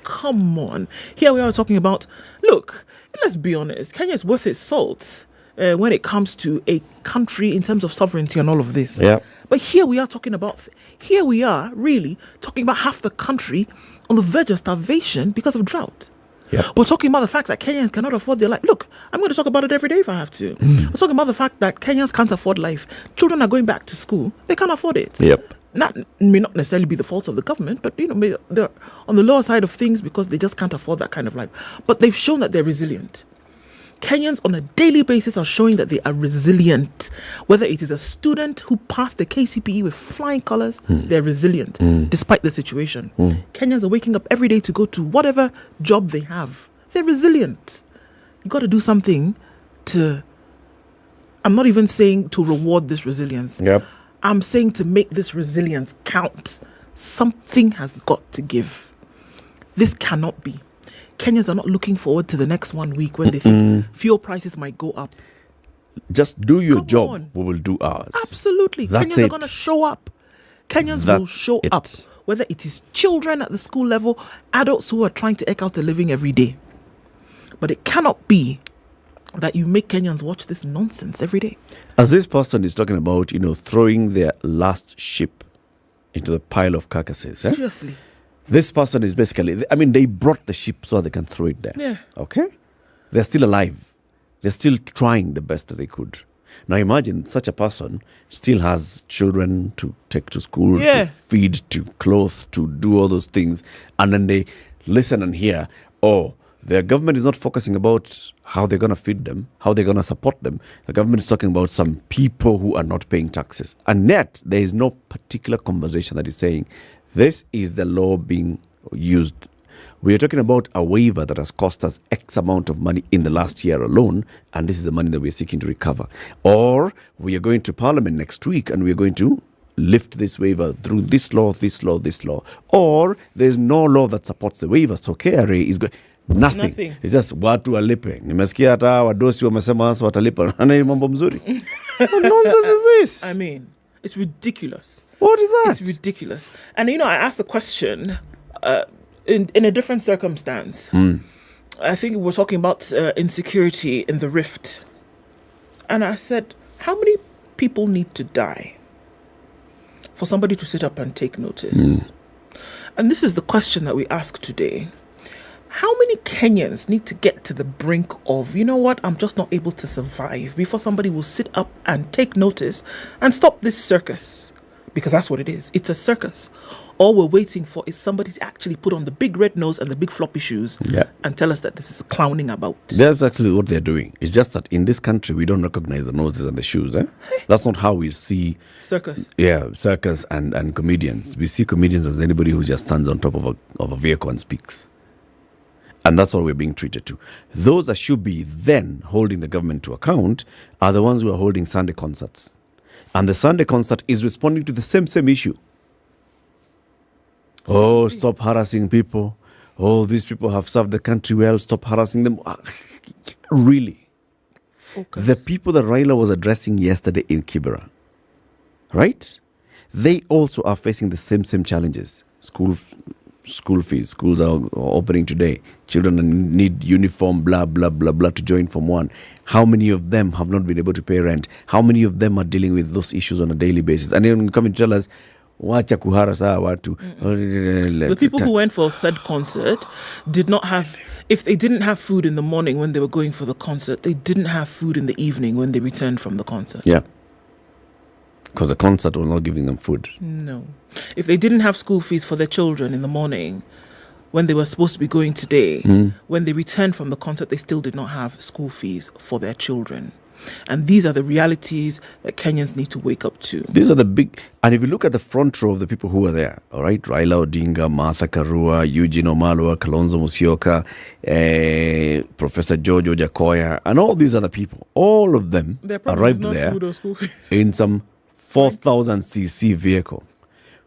Come on. Here we are talking about, look, let's be honest. Kenya is worth its salt when it comes to a country in terms of sovereignty and all of this. Yeah. But here we are really talking about half the country on the verge of starvation because of drought. Yep. We're talking about the fact that Kenyans cannot afford their life. Look, I'm going to talk about it every day if I have to. We're talking about the fact that Kenyans can't afford life. Children are going back to school. They can't afford it. Yep. That may not necessarily be the fault of the government, but they're on the lower side of things because they just can't afford that kind of life. But they've shown that they're resilient. Kenyans on a daily basis are showing that they are resilient. Whether it is a student who passed the KCPE with flying colors, they're resilient despite the situation. Kenyans are waking up every day to go to whatever job they have. They're resilient. You got to do something to, I'm not even saying to reward this resilience. Yep. I'm saying to make this resilience count. Something has got to give. This cannot be. Kenyans are not looking forward to the next 1 week when they think fuel prices might go up. Just do your Come job. on. We will do ours. Absolutely. That's Kenyans are it. going to show up. Kenyans will show up. Whether it is children at the school level, adults who are trying to eke out a living every day. But it cannot be that you make Kenyans watch this nonsense every day. As this person is talking about, throwing their last ship into the pile of carcasses. Seriously. This person is basically, they brought the ship so they can throw it there. Yeah. Okay? They're still alive. They're still trying the best that they could. Now imagine such a person still has children to take to school, to feed, to clothe, to do all those things. And then they listen and hear, their government is not focusing about how they're going to feed them, how they're going to support them. The government is talking about some people who are not paying taxes. And yet, there is no particular conversation that is saying, this is the law being used. We are talking about a waiver that has cost us X amount of money in the last year alone, and this is the money that we are seeking to recover. Or we are going to Parliament next week and we are going to lift this waiver through this law, this law, this law. Or there's no law that supports the waiver, so KRA is going... Nothing. It's just watu walipe. Nimesikia hata wadosi wamesema sasa watalipa. Ana mambo mzuri. What nonsense is this? It's ridiculous. What is that? It's ridiculous. And I asked the question in a different circumstance. I think we're talking about insecurity in the rift. And I said, how many people need to die for somebody to sit up and take notice? And this is the question that we ask today. How many Kenyans need to get to the brink of, I'm just not able to survive before somebody will sit up and take notice and stop this circus? Because that's what it is. It's a circus. All we're waiting for is somebody to actually put on the big red nose and the big floppy shoes and tell us that this is clowning about. That's actually what they're doing. It's just that in this country, we don't recognize the noses and the shoes. That's not how we see... Circus. Yeah, circus and comedians. We see comedians as anybody who just stands on top of a vehicle and speaks. And that's what we're being treated to. Those that should be then holding the government to account are the ones who are holding Sunday concerts. And the Sunday concert is responding to the same issue. Stop harassing people. These people have served the country well. Stop harassing them. Really? Focus. The people that Raila was addressing yesterday in Kibera, right? They also are facing the same challenges. School fees. Schools are opening today. Children need uniform, blah, blah, blah, blah, to join Form 1. How many of them have not been able to pay rent? How many of them are dealing with those issues on a daily basis? And then come and tell us, wacha kuhara saa watu. The people who went for said concert did not have, if they didn't have food in the morning when they were going for the concert, they didn't have food in the evening when they returned from the concert. Yeah. Because the concert was not giving them food. No. If they didn't have school fees for their children in the morning when they were supposed to be going today, when they returned from the concert, they still did not have school fees for their children. And these are the realities that Kenyans need to wake up to. These are the big, and if you look at the front row of the people who are there, all right, Raila Odinga, Martha Karua, Eugene Omalwa, Kalonzo Musyoka, Professor George Ojakoya, and all these other people, all of them arrived there in some 4,000 cc vehicle.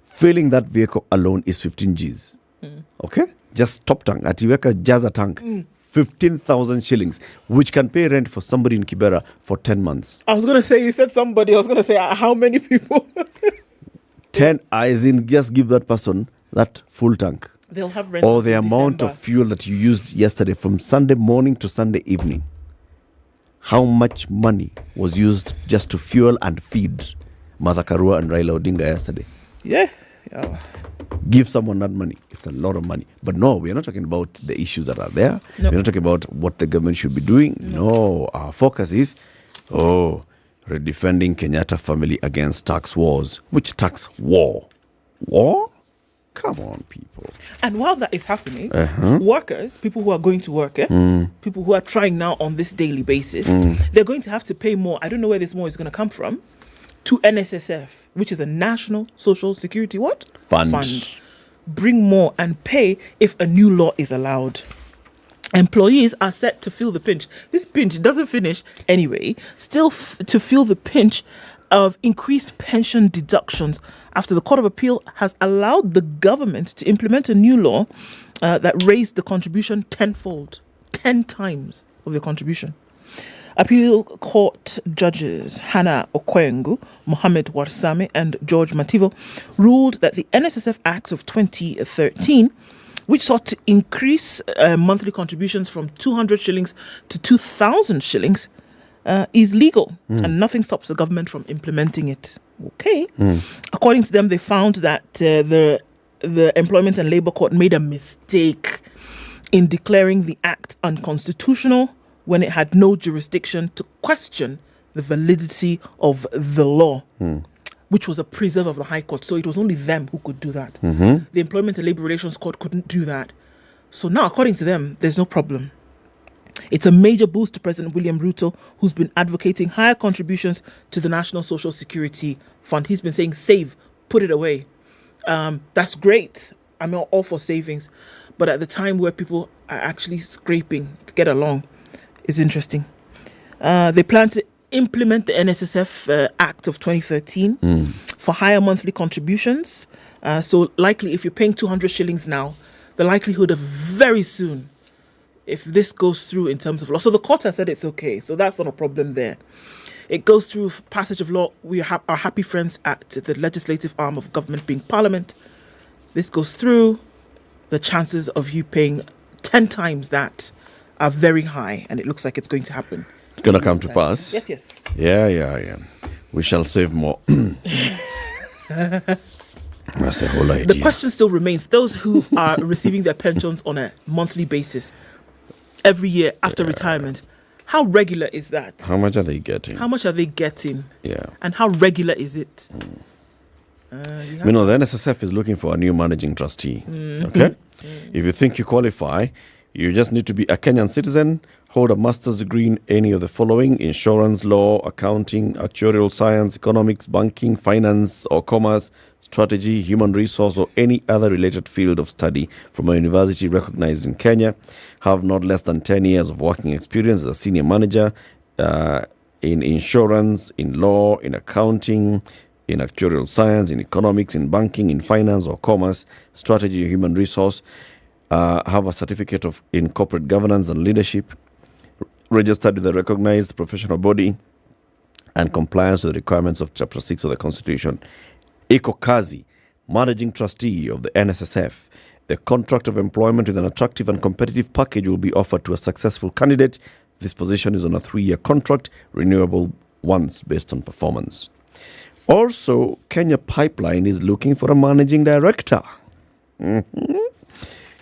Filling that vehicle alone is 15 Gs. Okay? Just top tank. Atiweka jaza tank. 15,000 shillings, which can pay rent for somebody in Kibera for 10 months. I was going to say, you said somebody. I was going to say, how many people? 10, as in just give that person that full tank. They'll have rent. Or the amount of fuel that you used yesterday from Sunday morning to Sunday evening. How much money was used just to fuel and feed Martha Karua and Raila Odinga yesterday? Yeah. Give someone that money. It's a lot of money. But no, we're not talking about the issues that are there. Nope. We're not talking about what the government should be doing. No, our focus is, defending Kenyatta family against tax wars. Which tax war? War? Come on, people. And while that is happening, workers, people who are going to work, people who are trying now on this daily basis, they're going to have to pay more. I don't know where this more is going to come from. To NSSF, which is a National Social Security Fund. Bring more and pay if a new law is allowed. Employees are set to feel the pinch. This pinch doesn't finish anyway. Still to feel the pinch of increased pension deductions after the Court of Appeal has allowed the government to implement a new law that raised the contribution tenfold, 10 times of your contribution. Appeal Court judges Hannah Okwengu, Mohammed Warsame, and George Mativo ruled that the NSSF Act of 2013, which sought to increase monthly contributions from 200 shillings to 2,000 shillings, is legal, and nothing stops the government from implementing it. Okay. According to them, they found that the Employment and Labour Court made a mistake in declaring the act unconstitutional when it had no jurisdiction to question the validity of the law, which was a preserve of the High Court. So it was only them who could do that. The Employment and Labour Relations Court couldn't do that. So now, according to them, there's no problem. It's a major boost to President William Ruto, who's been advocating higher contributions to the National Social Security Fund. He's been saying, save, put it away. That's great. I'm all for savings. But at the time where people are actually scraping to get along, is interesting. They plan to implement the NSSF Act of 2013 for higher monthly contributions. So likely if you're paying 200 shillings now, the likelihood of very soon, if this goes through in terms of law. So the court has said it's okay. So that's not a problem there. It goes through passage of law. We are happy friends at the legislative arm of government being Parliament. This goes through. The chances of you paying 10 times that are very high, and it looks like it's going to happen. It's going to come to pass. Yes. Yeah. We shall save more. That's the whole idea. The question still remains, those who are receiving their pensions on a monthly basis every year after retirement, how regular is that? How much are they getting? Yeah. And how regular is it? The NSSF is looking for a new managing trustee. Okay? If you think you qualify, you just need to be a Kenyan citizen, hold a master's degree in any of the following: insurance, law, accounting, actuarial science, economics, banking, finance or commerce, strategy, human resource, or any other related field of study from a university recognized in Kenya, have not less than 10 years of working experience as a senior manager in insurance, in law, in accounting, in actuarial science, in economics, in banking, in finance or commerce, strategy or human resource, have a certificate in corporate governance and leadership, registered with a recognized professional body, and compliance with the requirements of Chapter 6 of the Constitution. Iko Kazi, Managing Trustee of the NSSF. The contract of employment with an attractive and competitive package will be offered to a successful candidate. This position is on a 3-year contract, renewable once based on performance. Also, Kenya Pipeline is looking for a managing director.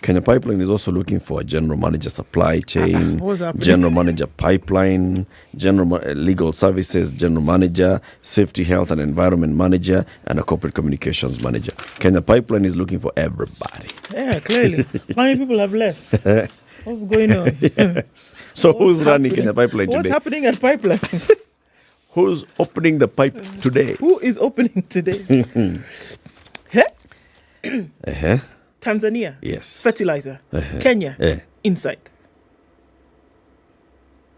Kenya Pipeline is also looking for a general manager supply chain, What's happening? general manager pipeline, legal services, general manager, safety, health and environment manager, and a corporate communications manager. Kenya Pipeline is looking for everybody. Yeah, clearly. How many people have left? What's going on? Yes. So who's running happening? Kenya Pipeline What's today? happening at pipelines? Who's opening the pipe today? Who is opening today? Uh-huh. Tanzania. Yes. Fertilizer. Kenya. Inside.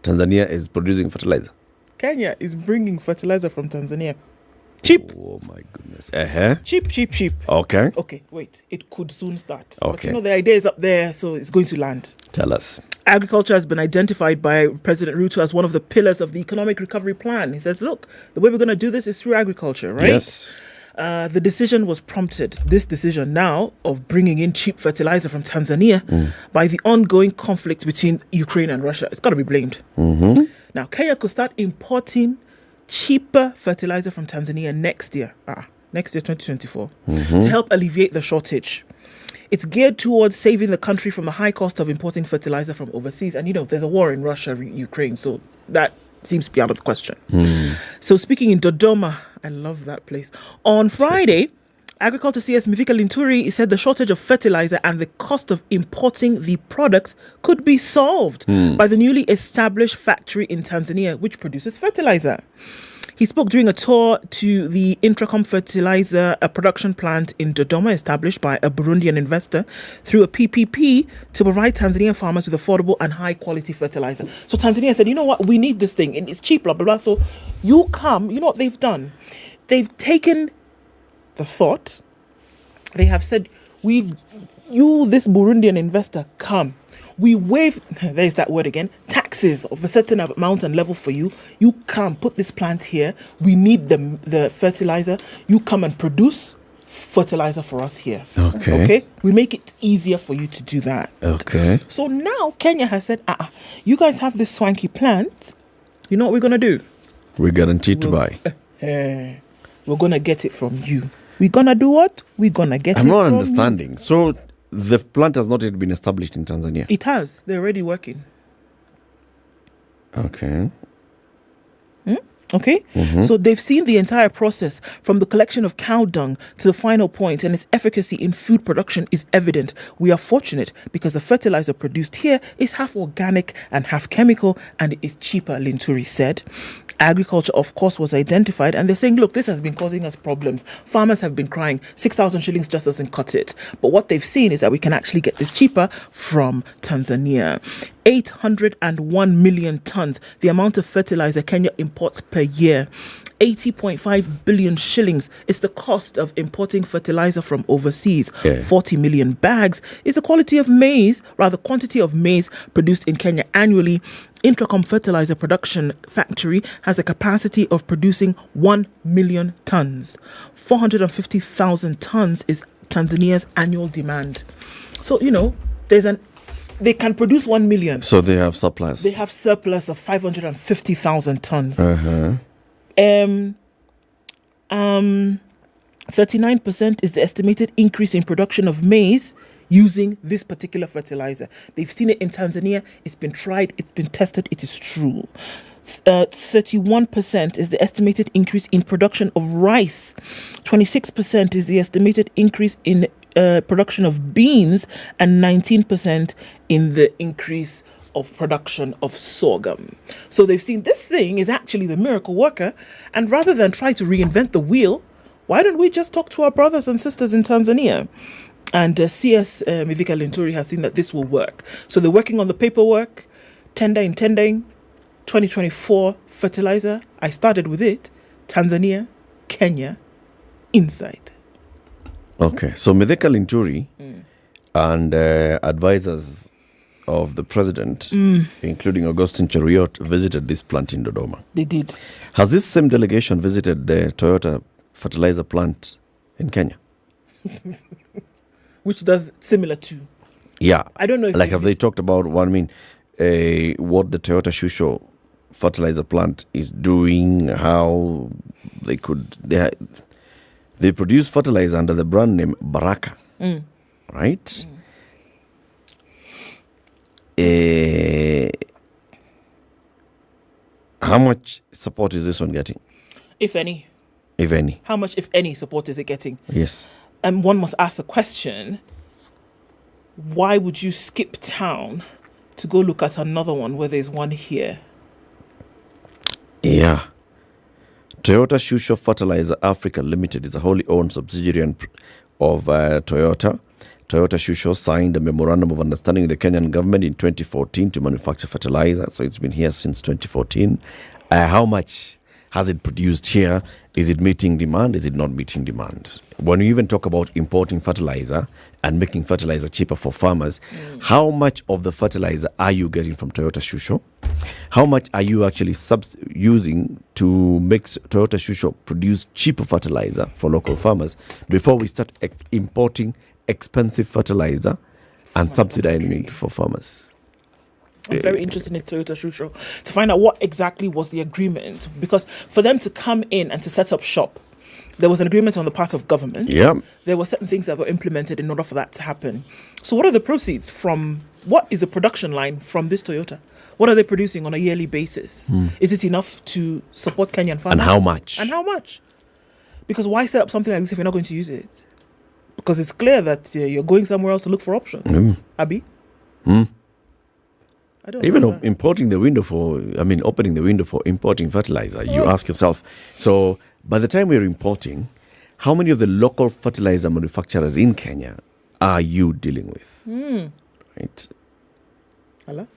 Tanzania is producing fertilizer. Kenya is bringing fertilizer from Tanzania. Cheap. Oh my goodness. Uh-huh. Cheap. Okay. Okay, wait. It could soon start. But Okay. the idea is up there, so it's going to land. Tell us. Agriculture has been identified by President Ruto as one of the pillars of the economic recovery plan. He says, look, the way we're going to do this is through agriculture, right? Yes. The decision was prompted, this decision now of bringing in cheap fertilizer from Tanzania by the ongoing conflict between Ukraine and Russia. It's got to be blamed. Now, Kenya could start importing cheaper fertilizer from Tanzania next year, 2024, to help alleviate the shortage. It's geared towards saving the country from the high cost of importing fertilizer from overseas. And, there's a war in Russia, Ukraine, so that seems to be out of the question. So speaking in Dodoma, I love that place. On Friday, Agriculture CS Mithika Linturi said the shortage of fertilizer and the cost of importing the product could be solved by the newly established factory in Tanzania, which produces fertilizer. He spoke during a tour to the Intracom Fertilizer, a production plant in Dodoma established by a Burundian investor through a PPP to provide Tanzanian farmers with affordable and high quality fertilizer. So Tanzania said, you know what, we need this thing and it's cheap, blah, blah, blah. So you come, you know what they've done? They've taken the thought, they have said, this Burundian investor, come. We waive, there's that word again, taxes of a certain amount and level for you. You come, put this plant here. We need the fertilizer. You come and produce fertilizer for us here. Okay. We make it easier for you to do that. Okay. So now Kenya has said, you guys have this swanky plant. You know what we're going to do? We're guaranteed to buy. We're going to get it from you. We're going to do what? We're going to get it from you. I'm not understanding. So the plant has not yet been established in Tanzania? It has. They're already working. Okay. Okay? So they've seen the entire process from the collection of cow dung to the final point, and its efficacy in food production is evident. We are fortunate because the fertilizer produced here is half organic and half chemical, and it is cheaper, Linturi said. Agriculture, of course, was identified, and they're saying, look, this has been causing us problems. Farmers have been crying, 6,000 shillings just doesn't cut it. But what they've seen is that we can actually get this cheaper from Tanzania. 801 million tons, the amount of fertilizer Kenya imports per year. 80.5 billion shillings is the cost of importing fertilizer from overseas. 40 million bags is the quantity of maize produced in Kenya annually. Intracom Fertilizer Production Factory has a capacity of producing 1 million tons. 450,000 tons is Tanzania's annual demand. So, they can produce 1 million. So they have surplus. They have surplus of 550,000 tons. 39% is the estimated increase in production of maize using this particular fertilizer. They've seen it in Tanzania. It's been tried. It's been tested. It is true. 31% is the estimated increase in production of rice. 26% is the estimated increase in production of beans, and 19% in the increase of production of sorghum. So they've seen this thing is actually the miracle worker, and rather than try to reinvent the wheel, why don't we just talk to our brothers and sisters in Tanzania? And CS Mithika Linturi has seen that this will work. So they're working on the paperwork, tendering, 2024 fertilizer. I started with it. Tanzania, Kenya, inside. Okay, so Mithika Linturi and advisors of the president, including Augustine Cheruiyot, visited this plant in Dodoma. They did. Has this same delegation visited the Toyota fertilizer plant in Kenya? Which does similar to? Yeah. I don't know if have they talked about what the Toyota Shusho fertilizer plant is doing, how They produce fertilizer under the brand name Baraka, right? How much support is this one getting? If any. If any. How much, if any, support is it getting? Yes. And one must ask the question, why would you skip town to go look at another one where there's one here? Yeah. Toyota Shusho Fertilizer Africa Limited is a wholly owned subsidiary of Toyota. Toyota Shusho signed a memorandum of understanding with the Kenyan government in 2014 to manufacture fertilizer. So it's been here since 2014. How much has it produced here? Is it meeting demand? Is it not meeting demand? When you even talk about importing fertilizer and making fertilizer cheaper for farmers, how much of the fertilizer are you getting from Toyota Shusho? How much are you actually using to make Toyota Shusho produce cheaper fertilizer for local farmers before we start importing expensive fertilizer and subsidizing it for farmers? I'm very interested in Toyota Shusho to find out what exactly was the agreement, because for them to come in and to set up shop, there was an agreement on the part of government. Yeah. There were certain things that were implemented in order for that to happen. So what are the proceeds from, what is the production line from this Toyota? What are they producing on a yearly basis? Is it enough to support Kenyan farmers? And how much? And how much? Because why set up something like this if you're not going to use it? Because it's clear that you're going somewhere else to look for options. Abi? I don't Even understand. opening the window for importing fertilizer, you ask yourself, so by the time we're importing, how many of the local fertilizer manufacturers in Kenya are you dealing with? Right? Hello?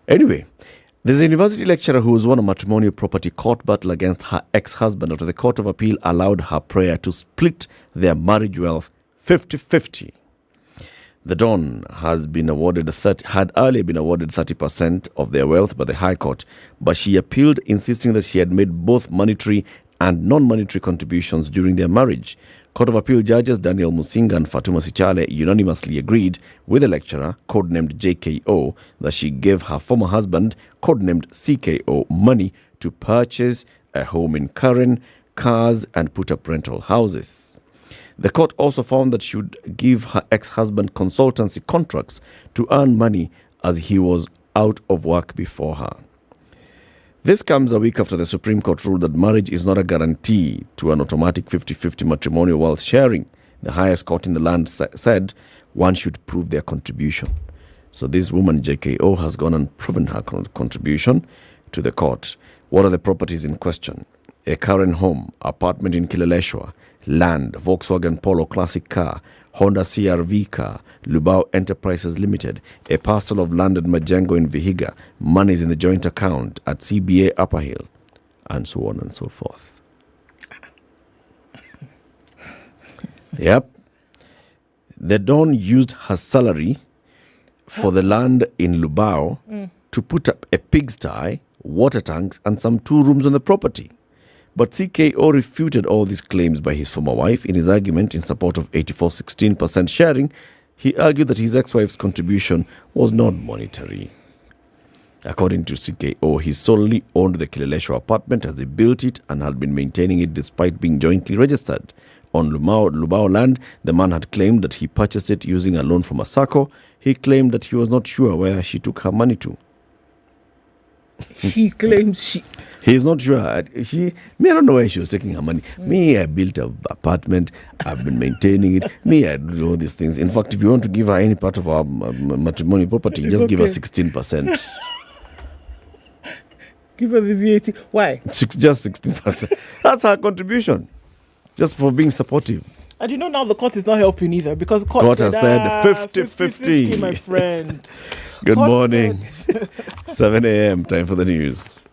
Anyway, there's a university lecturer who has won a matrimonial property court battle against her ex-husband after the Court of Appeal allowed her prayer to split their marriage wealth 50-50. The Don had earlier been awarded 30% of their wealth by the High Court, but she appealed, insisting that she had made both monetary and non-monetary contributions during their marriage. Court of Appeal judges Daniel Musinga and Fatuma Sichale unanimously agreed with the lecturer, codenamed JKO, that she gave her former husband, codenamed CKO, money to purchase a home in Karen, cars, and put up rental houses. The court also found that she would give her ex-husband consultancy contracts to earn money as he was out of work before her. This comes a week after the Supreme Court ruled that marriage is not a guarantee to an automatic 50-50 matrimonial wealth sharing. The highest court in the land said one should prove their contribution. So this woman, JKO, has gone and proven her contribution to the court. What are the properties in question? A Karen home, apartment in Kileleshwa, land, Volkswagen Polo classic car, Honda CR-V car, Lubao Enterprises Limited, a parcel of land at Majengo in Vihiga, monies in the joint account at CBA Upper Hill, and so on and so forth. Yep. The Don used her salary for the land in Lubao to put up a pigsty, water tanks, and some 2 rooms on the property. But CKO refuted all these claims by his former wife. In his argument in support of 84-16% sharing, he argued that his ex-wife's contribution was not monetary. According to CKO, he solely owned the Kileleshwa apartment as they built it and had been maintaining it despite being jointly registered. On Lubao land, the man had claimed that he purchased it using a loan from a SACCO. He claimed that he was not sure where she took her money to. He claims He's not sure. I don't know where she was taking her money. Me, I built an apartment. I've been maintaining it. I do all these things. In fact, if you want to give her any part of our matrimonial property, just give her 16%. Give her the VAT. Why? Just 16%. That's her contribution. Just for being supportive. And now the court is not helping either, because the court has said 50-50. my friend. Good Court morning. said- 7 a.m. Time for the news.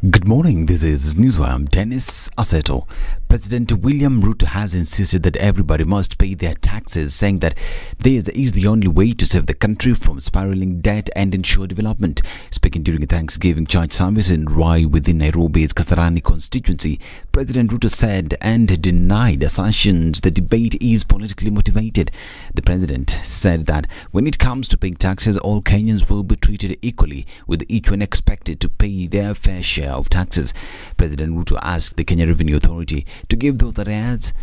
Good morning, this is Newswire. I'm Dennis Aseto. President William Ruto has insisted that everybody must pay their taxes, saying that this is the only way to save the country from spiraling debt and ensure development. Speaking during a Thanksgiving church service in Rai within Nairobi's Kasarani constituency, President Ruto said and denied assertions the debate is politically motivated. The president said that when it comes to paying taxes, all Kenyans will be treated equally, with each one expected to pay their fair share of taxes. President Ruto asked the Kenya Revenue Authority to give those arrears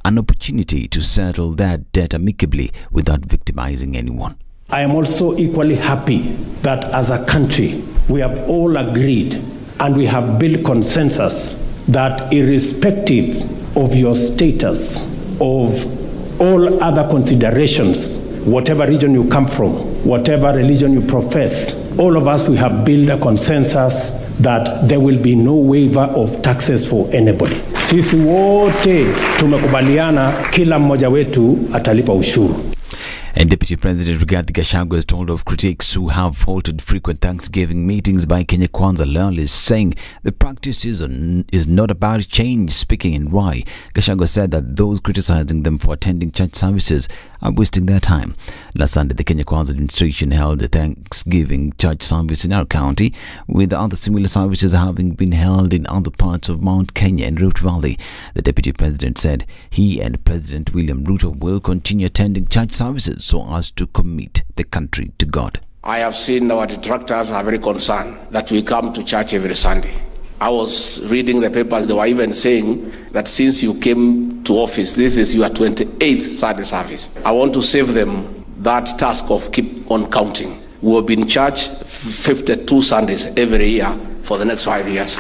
an opportunity to settle their debt amicably without victimizing anyone. I am also equally happy that as a country we have all agreed and we have built consensus that irrespective of your status, of all other considerations, whatever region you come from, whatever religion you profess, all of us, we have built a consensus that there will be no waiver of taxes for anybody. Sisi wote tumekubaliana kila mmoja wetu atalipa ushuru. And Deputy President Rigathi Gachagua has told of critics who have faulted frequent Thanksgiving meetings by Kenya Kwanza loyalists, saying the practice is not about change. Speaking in Rai, Gachagua said that those criticizing them for attending church services are wasting their time. Last Sunday, the Kenya Kwanza administration held a Thanksgiving church service in our county, with other similar services having been held in other parts of Mount Kenya and Rift Valley. The Deputy President said he and President William Ruto will continue attending church services so as to commit the country to God. I have seen our detractors are very concerned that we come to church every Sunday. I was reading the papers, they were even saying that since you came to office, this is your 28th Sunday service. I want to save them that task of keep on counting. We will be in church 52 Sundays every year for the next 5 years.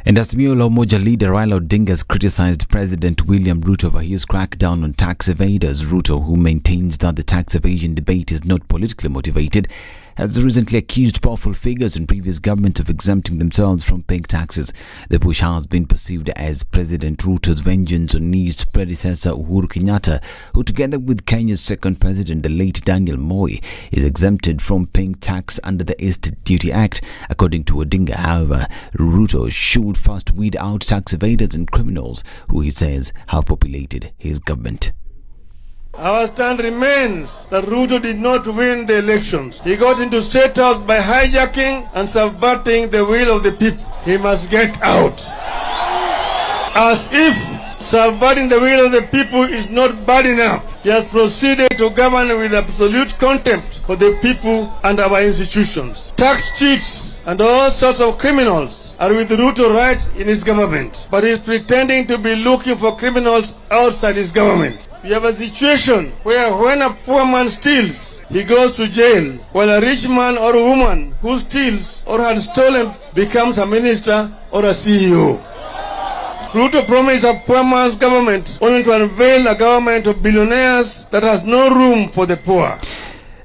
And Azimio la Umoja leader Raila Odinga has criticized President William Ruto for his crackdown on tax evaders. Ruto, who maintains that the tax evasion debate is not politically motivated, has recently accused powerful figures in previous governments of exempting themselves from paying taxes. The push has been perceived as President Ruto's vengeance on his predecessor Uhuru Kenyatta, who together with Kenya's second president, the late Daniel Moi, is exempted from paying tax under the Estate Duty Act. According to Odinga, however, Ruto should first weed out tax evaders and criminals who he says have populated his government. Our stand remains that Ruto did not win the elections. He got into State House by hijacking and subverting the will of the people. He must get out. As if subverting the will of the people is not bad enough, he has proceeded to govern with absolute contempt for the people and our institutions. Tax cheats and all sorts of criminals are with Ruto right in his government, but he is pretending to be looking for criminals outside his government. We have a situation where when a poor man steals, he goes to jail, while a rich man or a woman who steals or had stolen becomes a minister or a CEO. Ruto promised a poor man's government only to unveil a government of billionaires that has no room for the poor.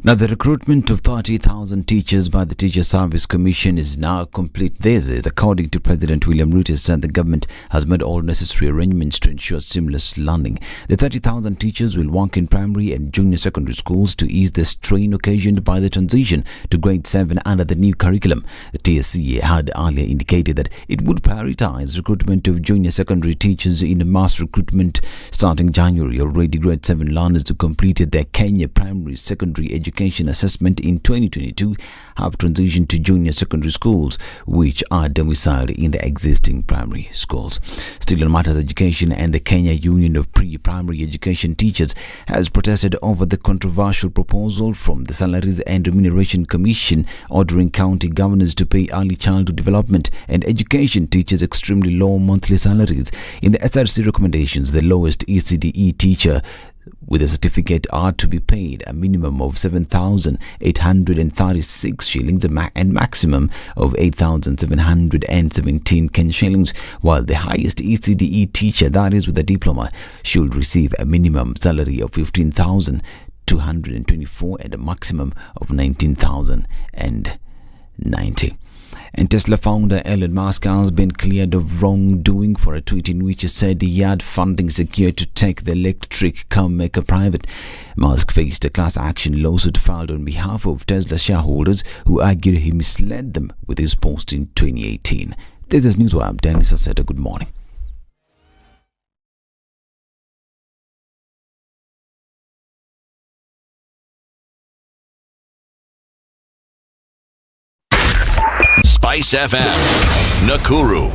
Now, the recruitment of 30,000 teachers by the Teacher Service Commission is now complete. This is according to President William Ruto, said the government has made all necessary arrangements to ensure seamless learning. The 30,000 teachers will work in primary and junior secondary schools to ease the strain occasioned by the transition to grade 7 under the new curriculum. The TSC had earlier indicated that it would prioritize recruitment of junior secondary teachers in mass recruitment starting January. Already grade 7 learners who completed their Kenya primary secondary education assessment in 2022 have transitioned to junior secondary schools, which are domiciled in the existing primary schools. Still on matters education, and the Kenya Union of Pre-Primary Education Teachers has protested over the controversial proposal from the Salaries and Remuneration Commission ordering county governors to pay early childhood development and education teachers extremely low monthly salaries. In the SRC recommendations, the lowest ECDE teacher with a certificate are to be paid a minimum of 7,836 shillings and maximum of 8,717 Kenya shillings, while the highest ECDE teacher, that is with a diploma, should receive a minimum salary of 15,224 and a maximum of 19,090. And Tesla founder Elon Musk has been cleared of wrongdoing for a tweet in which he said he had funding secured to take the electric car maker private. Musk faced a class action lawsuit filed on behalf of Tesla shareholders who argued he misled them with his post in 2018. This is Newswire. Dennis Aseta, good morning. SpiceFM, Nakuru.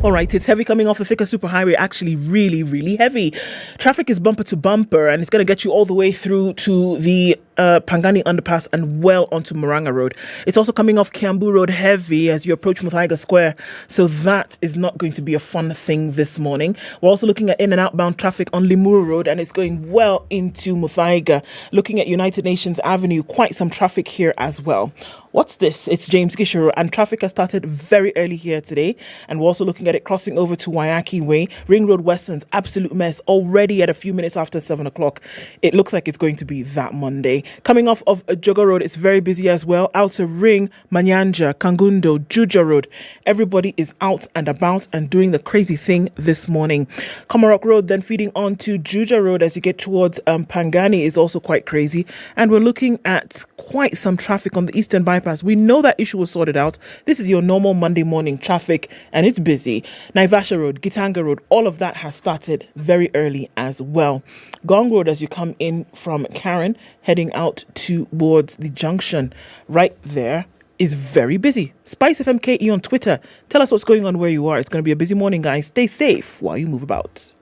All right, it's heavy coming off the Thika Superhighway, actually really, really heavy. Traffic is bumper to bumper, and it's going to get you all the way through to the Pangani Underpass and well onto Murang'a Road. It's also coming off Kiambu Road heavy as you approach Muthaiga Square, so that is not going to be a fun thing this morning. We're also looking at in and outbound traffic on Limuru Road, and it's going well into Muthaiga. Looking at United Nations Avenue, quite some traffic here as well. What's this? It's James Gishuru, and traffic has started very early here today. And we're also looking at it crossing over to Waiaki Way. Ring Road Western's absolute mess already at a few minutes after 7 o'clock. It looks like it's going to be that Monday. Coming off of Joga Road, it's very busy as well. Outer Ring, Manyanja, Kangundo, Juja Road. Everybody is out and about and doing the crazy thing this morning. Komarok Road, then feeding on to Juja Road as you get towards Pangani, is also quite crazy. And we're looking at quite some traffic on the Eastern Bypass. We know that issue was sorted out. This is your normal Monday morning traffic, and it's busy. Naivasha Road, Gitanga Road, all of that has started very early as well. Gong Road, as you come in from Karen, heading out towards the junction, right there is very busy. SpiceFM KE on Twitter. Tell us what's going on where you are. It's going to be a busy morning, guys. Stay safe while you move about.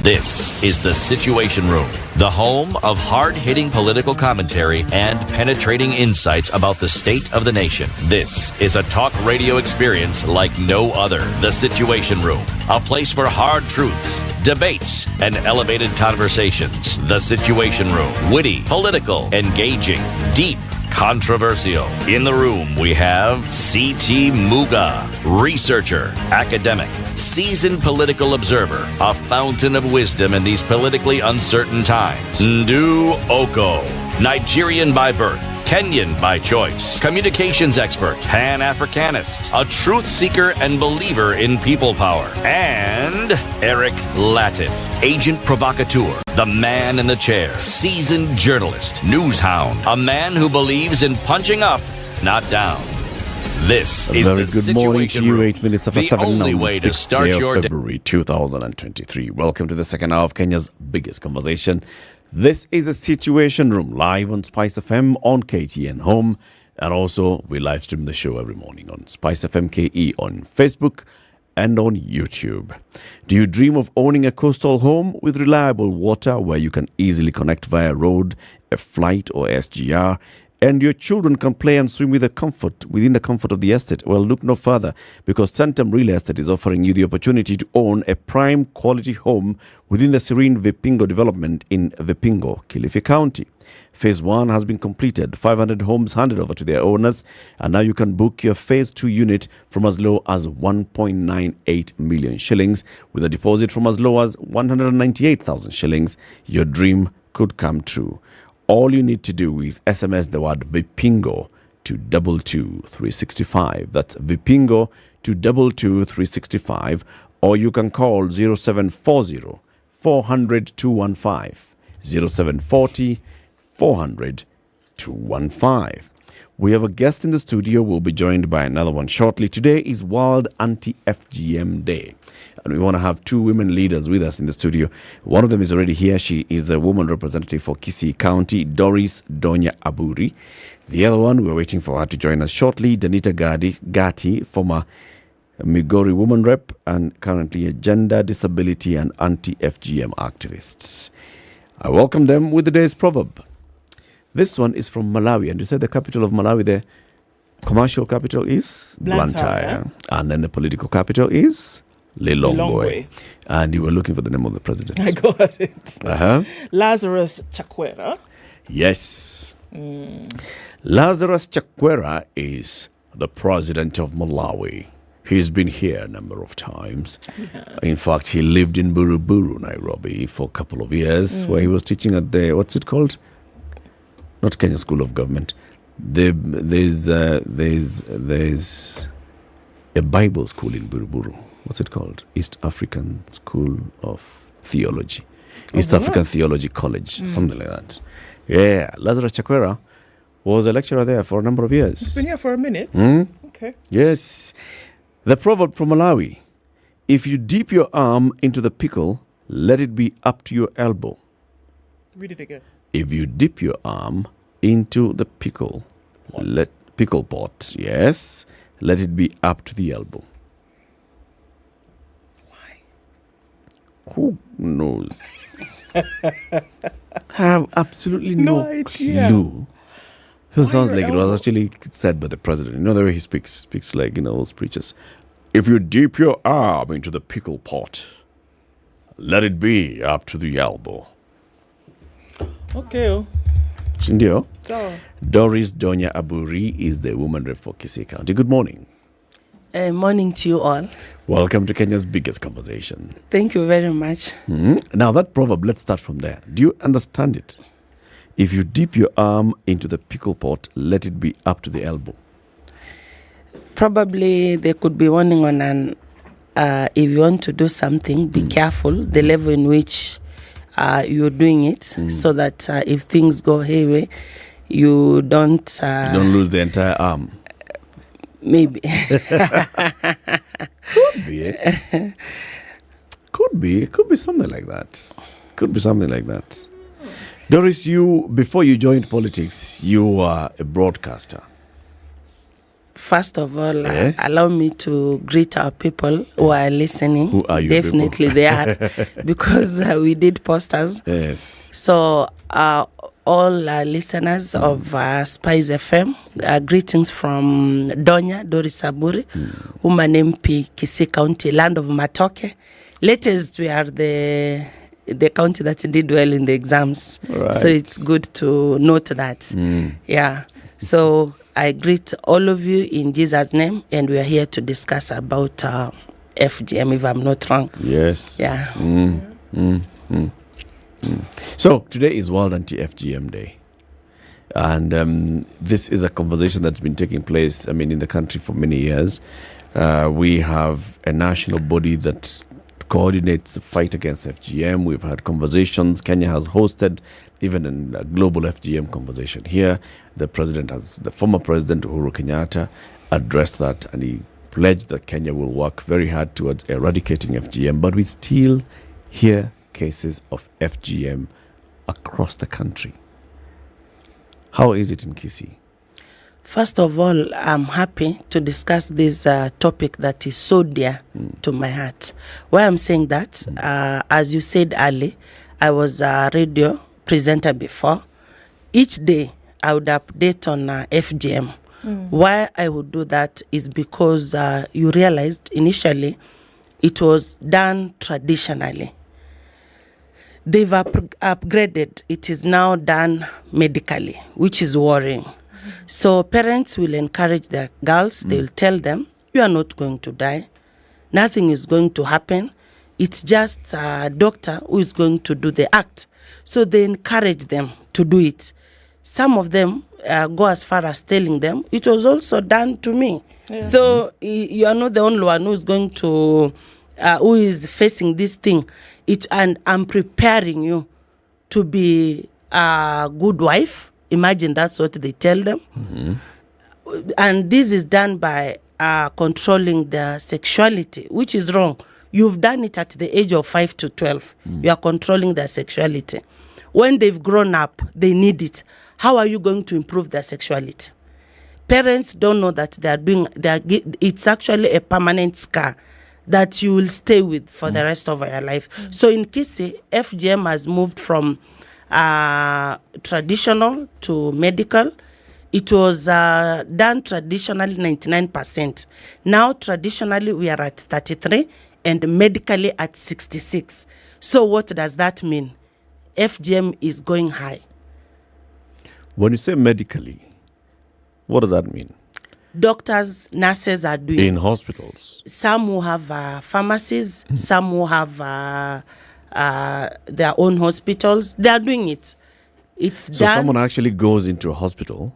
This is The Situation Room, the home of hard-hitting political commentary and penetrating insights about the state of the nation. This is a talk radio experience like no other. The Situation Room, a place for hard truths, debates, and elevated conversations. The Situation Room, witty, political, engaging, deep, controversial. In the room, we have C.T. Muga, researcher, academic, seasoned political observer, a fountain of wisdom in these politically uncertain times. Ndu Oko, Nigerian by birth, Kenyan by choice, communications expert, Pan-Africanist, a truth seeker and believer in people power, and Eric Latif, agent provocateur, the man in the chair, seasoned journalist, news hound, a man who believes in punching up, not down. This is very the good morning to Situation you. Room, 8 minutes after the 7 only now, way to 6th start day of your day. February 2023. Welcome to the second hour of Kenya's biggest conversation. This is a Situation Room live on SpiceFM on KTN Home, and also we live stream the show every morning on SpiceFM KE on Facebook and on YouTube. Do you dream of owning a coastal home with reliable water where you can easily connect via road, a flight or SGR, and your children can play and swim within the comfort of the estate? Well, look no further, because Centum Real Estate is offering you the opportunity to own a prime quality home within the serene Vipingo development in Vipingo, Kilifi County. Phase 1 has been completed, 500 homes handed over to their owners, and now you can book your Phase 2 unit from as low as 1.98 million shillings with a deposit from as low as 198,000 shillings. Your dream could come true. All you need to do is SMS the word Vipingo to 22365. That's Vipingo to 22365. Or you can call 0740 400 215. 0740 400 215. We have a guest in the studio. We'll be joined by another one shortly. Today is World Anti-FGM Day, and we want to have two women leaders with us in the studio. One of them is already here. She is the woman representative for Kisii County, Doris Donya Aburi. The other one, we're waiting for her to join us shortly, Danita Gati, former Migori woman rep and currently a gender, disability and anti-FGM activist. I welcome them with the day's proverb. This one is from Malawi, and you said the capital of Malawi, the commercial capital is Blantyre, and then the political capital is Lilongwe. And you were looking for the name of the president. I got it. Lazarus Chakwera. Yes. Lazarus Chakwera is the president of Malawi. He's been here a number of times. In fact, he lived in Buruburu, Nairobi, for a couple of years, where he was teaching at the, what's it called? Not Kenya School of Government. There's a Bible school in Buruburu. What's it called? East African School of Theology. East African Theology College, something like that. Yeah, Lazarus Chakwera was a lecturer there for a number of years. He's been here for a minute. Okay. Yes. The proverb from Malawi: if you dip your arm into the pickle, let it be up to your elbow. Read it again. If you dip your arm into the pickle pot, yes, let it be up to the elbow. Why? Who knows? Have absolutely no idea. clue. It sounds like it was actually said by the president. You know the way he speaks like, those preachers. If you dip your arm into the pickle pot, let it be up to the elbow. Okay. Ndio. So. Doris Donya Aburi is the woman rep for Kisii County. Good morning. Morning to you all. Welcome to Kenya's biggest conversation. Thank you very much. Now that proverb, let's start from there. Do you understand it? If you dip your arm into the pickle pot, let it be up to the elbow. Probably they could be warning on an, if you want to do something, be careful the level in which you're doing it, so that if things go hayway, you don't lose the entire arm. Maybe. Could be. Could be something like that. Doris, before you joined politics, you were a broadcaster. First of all, allow me to greet our people who are listening. Who are you? Definitely they are, because we did posters. Yes. So all listeners of SpiceFM, greetings from Doris Aburi, woman MP, Kisii County, land of Matoke. Latest, we are the county that did well in the exams. Right. So it's good to note that. Yeah. So I greet all of you in Jesus' name, and we are here to discuss about FGM, if I'm not wrong. Yes. Yeah. So today is World Anti-FGM Day. And this is a conversation that's been taking place, in the country for many years. We have a national body that coordinates the fight against FGM. We've had conversations. Kenya has hosted even a global FGM conversation here. The former president Uhuru Kenyatta addressed that, and he pledged that Kenya will work very hard towards eradicating FGM. But we still hear cases of FGM across the country. How is it in Kisii? First of all, I'm happy to discuss this topic that is so dear to my heart. Why I'm saying that, as you said earlier, I was a radio presenter before. Each day, I would update on FGM. Why I would do that is because you realized initially it was done traditionally. They've upgraded. It is now done medically, which is worrying. So parents will encourage their girls. They will tell them, you are not going to die. Nothing is going to happen. It's just a doctor who is going to do the act. So they encourage them to do it. Some of them go as far as telling them, it was also done to me. Yeah. So you are not the only one who is going to, who is facing this thing. And I'm preparing you to be a good wife. Imagine that's what they tell them. And this is done by controlling their sexuality, which is wrong. You've done it at the age of 5 to 12. You are controlling their sexuality. When they've grown up, they need it. How are you going to improve their sexuality? Parents don't know that it's actually a permanent scar that you will stay with for the rest of your life. So in Kisii, FGM has moved from traditional to medical. It was done traditionally 99%. Now traditionally we are at 33 and medically at 66. So what does that mean? FGM is going high. When you say medically, what does that mean? Doctors, nurses are doing in hospitals. Some who have pharmacies, some who have their own hospitals. They are doing it. It's so done. Someone actually goes into a hospital,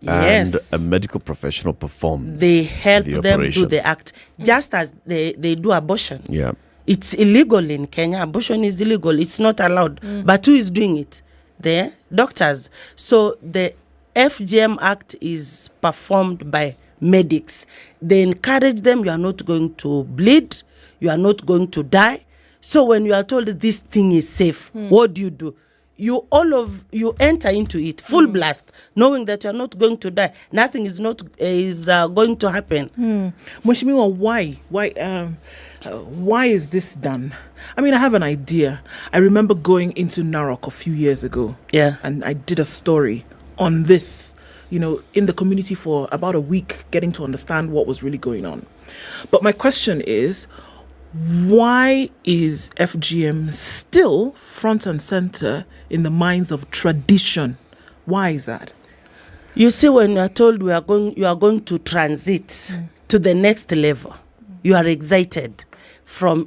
yes, and a medical professional performs. They help them operation. do the act, just as they do abortion. Yeah, it's illegal in Kenya. Abortion is illegal. It's not allowed. But who is doing it? The doctors. So the FGM Act is performed by medics. They encourage them, you are not going to bleed, you are not going to die. So when you are told this thing is safe, what do? you enter into it full blast, knowing that you're not going to die. Nothing is going to happen. Mheshimiwa, why is this done? I mean, I have an idea. I remember going into Narok a few years ago. Yeah. And I did a story on this, in the community for about a week, getting to understand what was really going on. But my question is, why is FGM still front and center in the minds of tradition? Why is that? You see, when you are told you are going to transit to the next level, you are excited.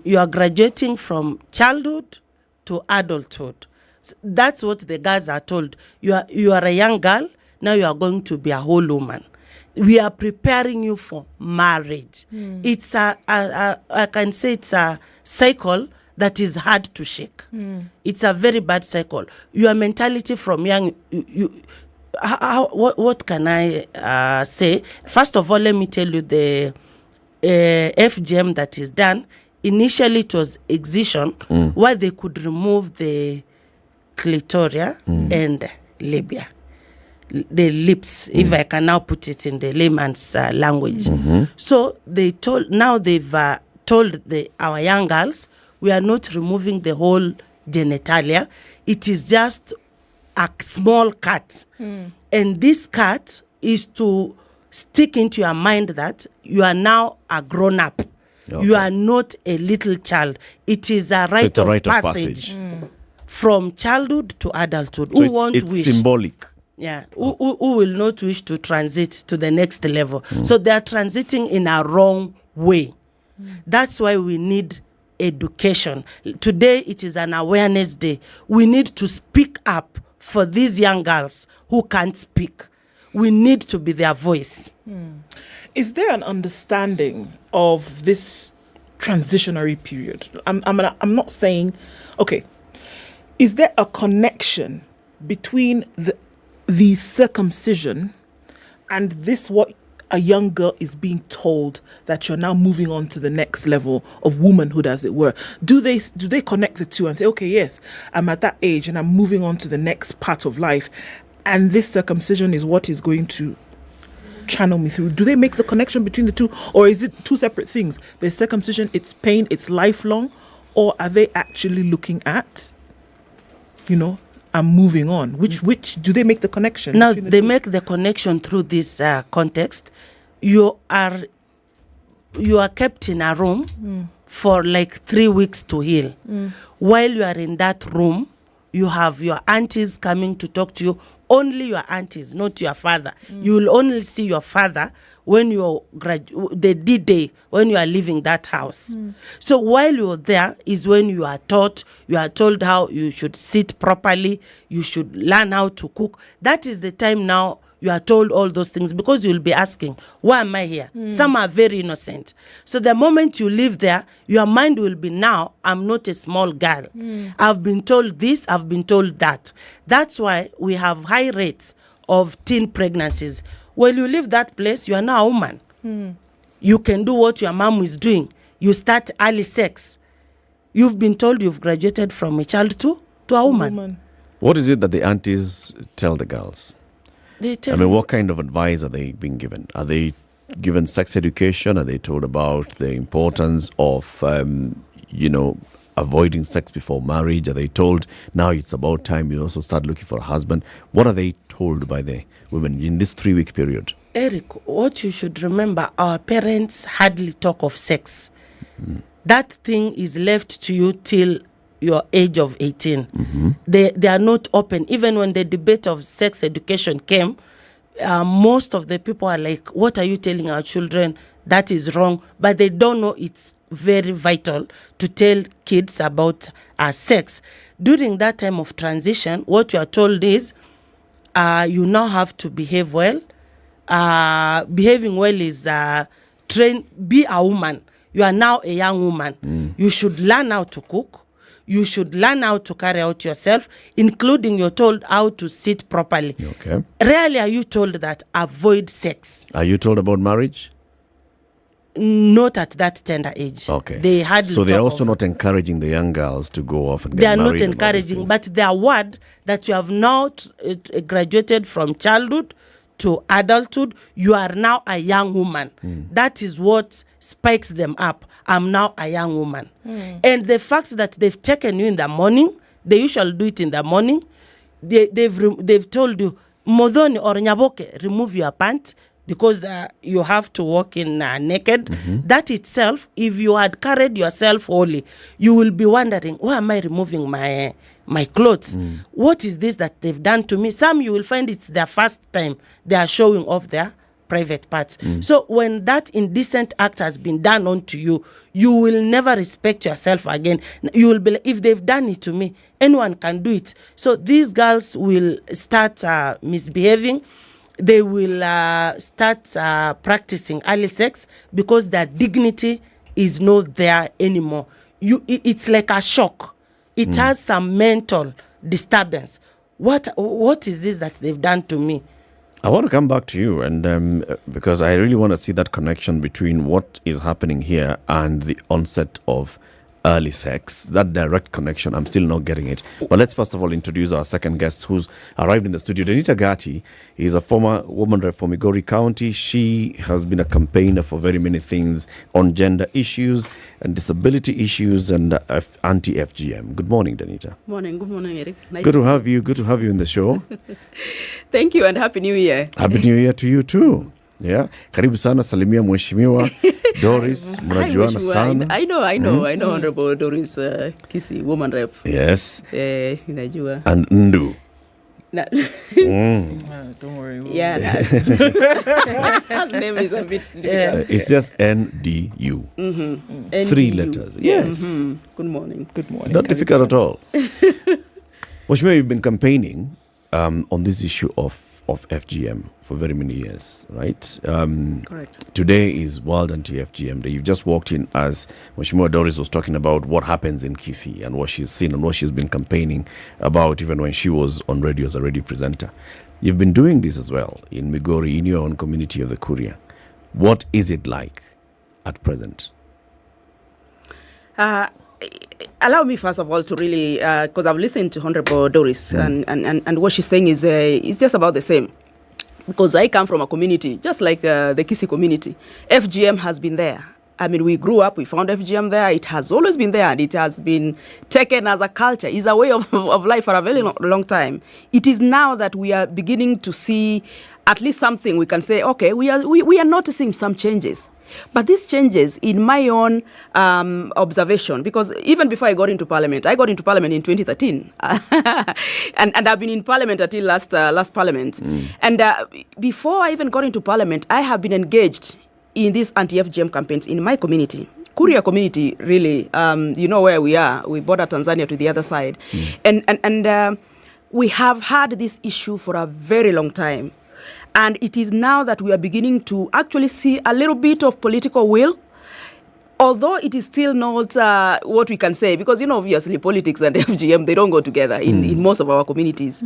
You are graduating from childhood to adulthood. So that's what the guys are told. You are a young girl, now you are going to be a whole woman. We are preparing you for marriage. It's I can say it's a cycle that is hard to shake. It's a very bad cycle. Your mentality from young, what can I say? First of all, let me tell you the FGM that is done. Initially, it was excision, where they could remove the clitoria and labia. The lips, if I can now put it in the layman's language. So they've told our young girls, we are not removing the whole genitalia. It is just a small cut. And this cut is to stick into your mind that you are now a grown-up. Okay. You are not a little child. It is a rite of passage. From childhood to adulthood. So it's symbolic. Yeah, who will not wish to transit to the next level. So they are transiting in a wrong way. That's why we need education. Today, it is an awareness day. We need to speak up for these young girls who can't speak. We need to be their voice. Is there an understanding of this transitionary period? I'm not saying, okay, is there a connection between the circumcision and this, what a young girl is being told, that you're now moving on to the next level of womanhood, as it were? Do they connect the two and say, okay, yes, I'm at that age and I'm moving on to the next part of life, and this circumcision is what is going to channel me through? Do they make the connection between the two, or is it two separate things? The circumcision, it's pain, it's lifelong, or are they actually looking at, I'm moving on? Which do they make the connection? Now they make the connection through this context. You are kept in a room for like 3 weeks to heal. While you are in that room, you have your aunties coming to talk to you. Only your aunties, not your father. You will only see your father when you the D-Day, when you are leaving that house. So while you're there is when you are told how you should sit properly, you should learn how to cook. That is the time now you are told all those things, because you'll be asking, why am I here? Some are very innocent. So the moment you leave there, your mind will be, now I'm not a small girl. I've been told this, I've been told that. That's why we have high rates of teen pregnancies. When you leave that place, you are now a woman. You can do what your mom is doing. You start early sex. You've been told you've graduated from a child to a woman. What is it that the aunties tell the girls? What kind of advice are they being given? Are they given sex education? Are they told about the importance of, avoiding sex before marriage? Are they told now it's about time you also start looking for a husband? What are they told by the women in this 3-week period? Eric, what you should remember, our parents hardly talk of sex. That thing is left to you till your age of 18. They are not open. Even when the debate of sex education came, most of the people are like, what are you telling our children? That is wrong. But they don't know it's very vital to tell kids about sex. During that time of transition, what you are told is, you now have to behave well. Behaving well is be a woman. You are now a young woman. You should learn how to cook. You should learn how to carry out yourself, including you're told how to sit properly. Okay. Rarely are you told that avoid sex. Are you told about marriage? not at that tender age. Okay. They had so they're talk also of- not encouraging the young girls to go off and They get are married. not and all these encouraging, things. but their word that you have now graduated from childhood to adulthood, you are now a young woman. That is what spikes them up. I'm now a young woman. And the fact that they've taken you in the morning, they usually do it in the morning, they've told you, Modoni or Nyaboke, remove your pants because you have to walk in naked. That itself, if you had carried yourself wholly, you will be wondering, why am I removing my clothes? What is this that they've done to me? Some you will find it's their first time they are showing off their private parts. So when that indecent act has been done onto you, you will never respect yourself again. You will be like, if they've done it to me, anyone can do it. So these girls will start misbehaving. They will start practicing early sex because their dignity is not there anymore. It's like a shock. It has some mental disturbance. What is this that they've done to me? I want to come back to you, and because I really want to see that connection between what is happening here and the onset of early sex, that direct connection. I'm still not getting it. But let's first of all introduce our second guest who's arrived in the studio. Denita Gati is a former woman rep for Migori County. She has been a campaigner for very many things on gender issues and disability issues and anti-FGM. Good morning, Denita. Morning. Good morning, Eric. Nice Good to have you. Good to have you in the show. Thank you and Happy New Year. Happy New Year to you too. Yeah. Karibu sana, salimia mheshimiwa Doris, mnajuana sana. I know, Honorable Doris Kisi, woman rep. Yes. Inajua. And Ndu. Don't worry. Yeah. His name is a bit difficult. It's just NDU. Three letters. Yes. Good morning. Good morning. Not difficult at all. Mheshimiwa, you've been campaigning on this issue of FGM for very many years, right? Correct. Today is World Anti-FGM Day. You've just walked in as Mheshimiwa Doris was talking about what happens in Kisii and what she's seen and what she's been campaigning about even when she was on radio as a radio presenter. You've been doing this as well in Migori, in your own community of the Kuria. What is it like at present? Allow me first of all to really, because I've listened to Honorable Doris and what she's saying is just about the same. Because I come from a community, just like the Kisii community. FGM has been there. I mean, we grew up, we found FGM there. It has always been there, and it has been taken as a culture. It's a way of life for a very long time. It is now that we are beginning to see at least something we can say, okay, we are noticing some changes. But these changes, in my own observation, because even before I got into Parliament in 2013, and I've been in Parliament until last Parliament. And before I even got into Parliament, I have been engaged in these anti-FGM campaigns in my community. Kuria community, really, you know where we are. We border Tanzania to the other side. And we have had this issue for a very long time. And it is now that we are beginning to actually see a little bit of political will, although it is still not what we can say, because, obviously politics and FGM, they don't go together in most of our communities.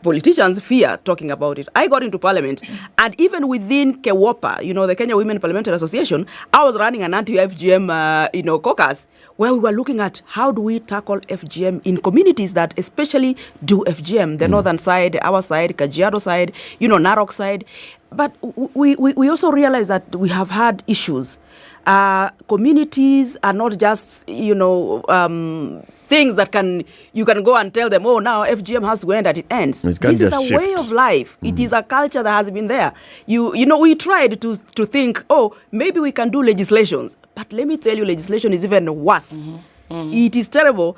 Politicians fear talking about it. I got into Parliament, and even within KEWOPA, the Kenya Women Parliamentary Association, I was running an anti-FGM, caucus, where we were looking at how do we tackle FGM in communities that especially do FGM, the northern side, our side, Kajiado side, Narok side. But we also realized that we have had issues. Communities are not just, things that you can go and tell them, oh, now FGM has to end at it ends. This is a way of life. It is a culture that has been there. We tried to think, oh, maybe we can do legislations. But let me tell you, legislation is even worse. It is terrible.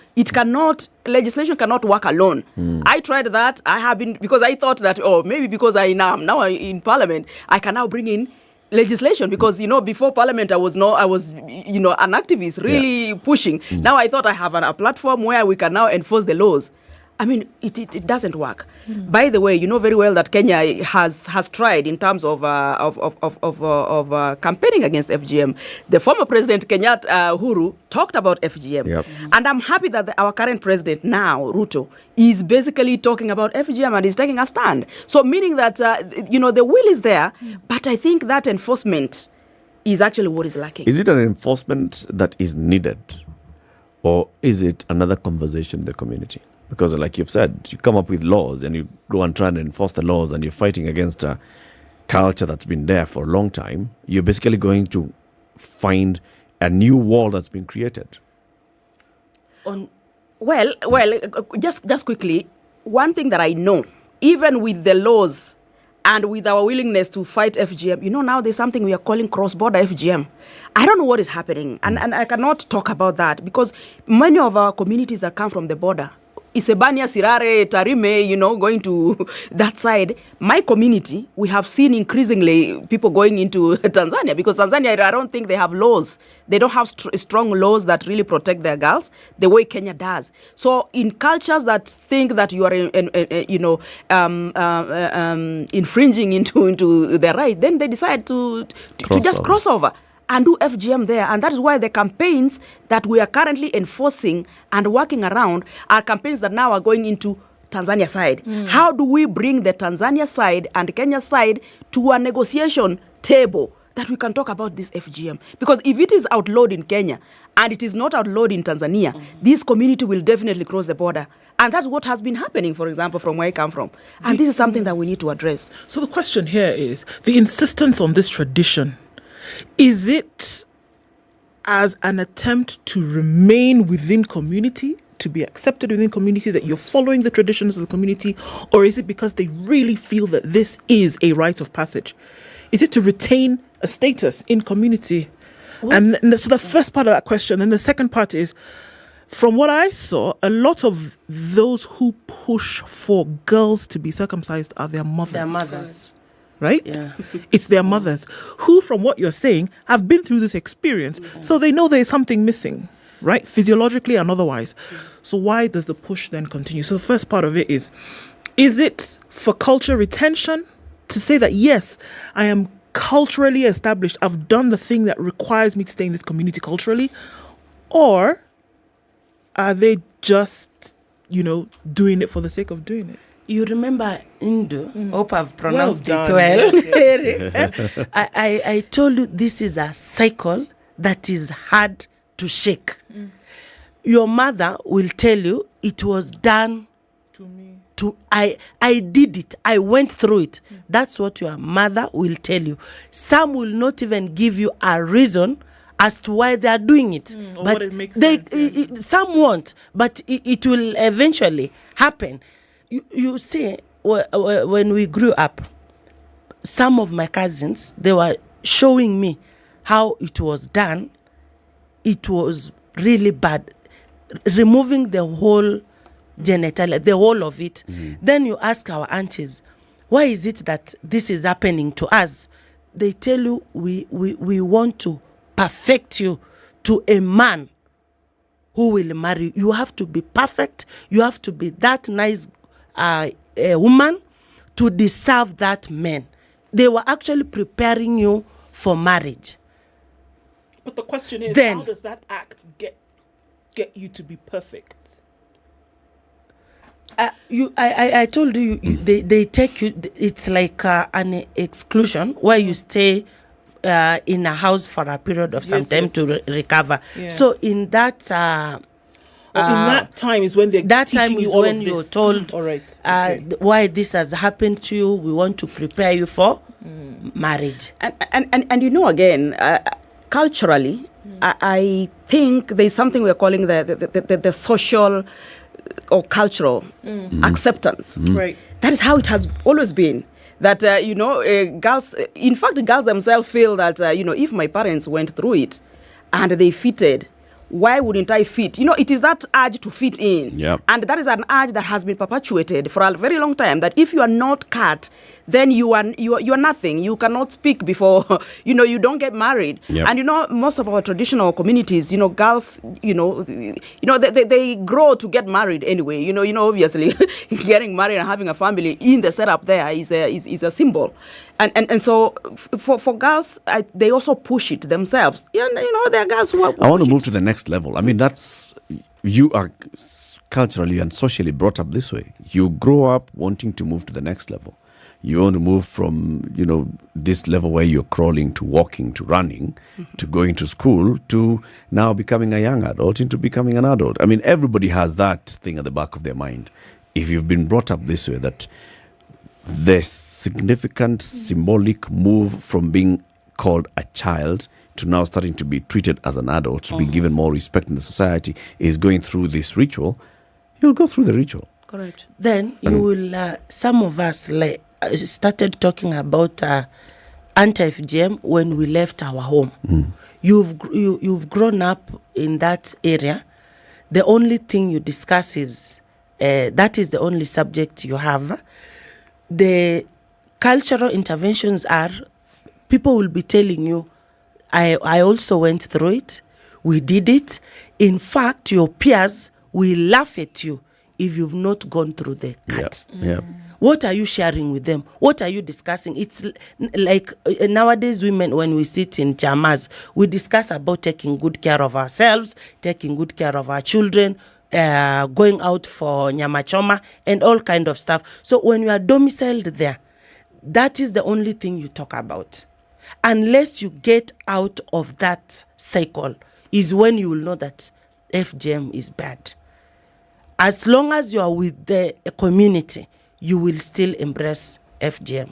Legislation cannot work alone. I tried that. I have been, because I thought that, maybe because I am now in Parliament, I can now bring in legislation, because before Parliament I was an activist really pushing. Now I thought I have a platform where we can now enforce the laws. I mean, it doesn't work. By the way, you know very well that Kenya has tried in terms of campaigning against FGM. The former president Kenyatta Uhuru talked about FGM, and I'm happy that our current president now, Ruto, is basically talking about FGM and is taking a stand. So meaning that the will is there, but I think that enforcement is actually what is lacking. Is it an enforcement that is needed, or is it another conversation in the community? Because like you've said, you come up with laws and you go and try and enforce the laws, and you're fighting against a culture that's been there for a long time. You're basically going to find a new wall that's been created. Well, just quickly, one thing that I know, even with the laws and with our willingness to fight FGM, now there's something we are calling cross-border FGM. I don't know what is happening, and I cannot talk about that because many of our communities that come from the border, Isebania, Sirare, Tarime, going to that side. My community, we have seen increasingly people going into Tanzania because Tanzania, I don't think they have laws. They don't have strong laws that really protect their girls the way Kenya does. So in cultures that think that you are, infringing into their right, then they decide to just cross over and do FGM there. And that is why the campaigns that we are currently enforcing and working around are campaigns that now are going into Tanzania side. How do we bring the Tanzania side and Kenya side to a negotiation table that we can talk about this FGM? Because if it is outlawed in Kenya and it is not outlawed in Tanzania, this community will definitely cross the border. And that's what has been happening, for example, from where I come from. And this is something that we need to address. So the question here is the insistence on this tradition. Is it as an attempt to remain within community, to be accepted within community, that you're following the traditions of the community, or is it because they really feel that this is a rite of passage? Is it to retain a status in community? And so the first part of that question. And the second part is, from what I saw, a lot of those who push for girls to be circumcised are their mothers. Their mothers. Right? Yeah. It's their mothers who, from what you're saying, have been through this experience. So they know there's something missing, right? Physiologically and otherwise. So why does the push then continue? So the first part of it is it for culture retention to say that, yes, I am culturally established. I've done the thing that requires me to stay in this community culturally. Or are they just, doing it for the sake of doing it? You remember Indu? Hope I've pronounced Well it done. well. I told you this is a cycle that is hard to shake. Your mother will tell you it was done to me. I did it. I went through it. That's what your mother will tell you. Some will not even give you a reason as to why they are doing it. Or but what it makes sense. Some won't, but it will eventually happen. You see, when we grew up, some of my cousins, they were showing me how it was done. It was really bad. Removing the whole genitalia, the whole of it. Then you ask our aunties, why is it that this is happening to us? They tell you, we want to perfect you to a man who will marry you. You have to be perfect. You have to be that nice a woman to deserve that man. They were actually preparing you for marriage. But the question is, Then, how does that act get you to be perfect? I told you, they take you. It's like an exclusion where you stay in a house for a period of some time to recover. Yeah. So in that. In that time is when they're that teaching time is you all when of you're this. told All right. Okay. Why this has happened to you. We want to prepare you for marriage. And again, culturally, I think there's something we're calling the social or cultural acceptance. Right. That is how it has always been. That, girls, in fact, girls themselves feel that, if my parents went through it and they fitted, why wouldn't I fit? It is that urge to fit in. Yep. And that is an urge that has been perpetuated for a very long time, that if you are not cut, then you are nothing. You cannot speak before, you don't get married. Yep. And, most of our traditional communities, girls, they grow to get married anyway. Obviously, getting married and having a family in the setup there is a symbol. And so for girls, they also push it themselves. There are girls who are I want to move to the next level. I mean, you are culturally and socially brought up this way. You grow up wanting to move to the next level. You want to move from, this level where you're crawling to walking to running to going to school to now becoming a young adult into becoming an adult. I mean, everybody has that thing at the back of their mind. If you've been brought up this way, that the significant symbolic move from being called a child to now starting to be treated as an adult, to be given more respect in the society, is going through this ritual, you'll go through the ritual. Correct. Then you will, some of us started talking about anti-FGM when we left our home. You've grown up in that area. The only thing you discuss is, that is the only subject you have. The cultural interventions are, people will be telling you, I also went through it. We did it. In fact, your peers will laugh at you if you've not gone through the cut. Yeah. What are you sharing with them? What are you discussing? It's like nowadays women, when we sit in chamas, we discuss about taking good care of ourselves, taking good care of our children, going out for nyama choma and all kind of stuff. So when you are domiciled there, that is the only thing you talk about. Unless you get out of that cycle is when you will know that FGM is bad. As long as you are with the community, you will still embrace FGM.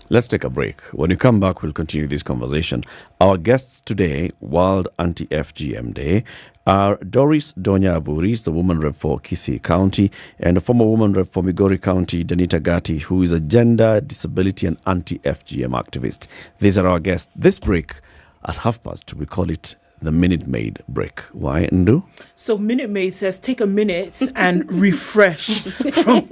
Let's take a break. When we come back, we'll continue this conversation. Our guests today, World Anti-FGM Day, are Doris Donya Aburis, the woman rep for Kisii County, and a former woman rep for Migori County, Danita Gatti, who is a gender, disability, and anti-FGM activist. These are our guests. This break at 2:30, we call it the Minute Maid break. Why, Ndu? So Minute Maid says take a minute and refresh from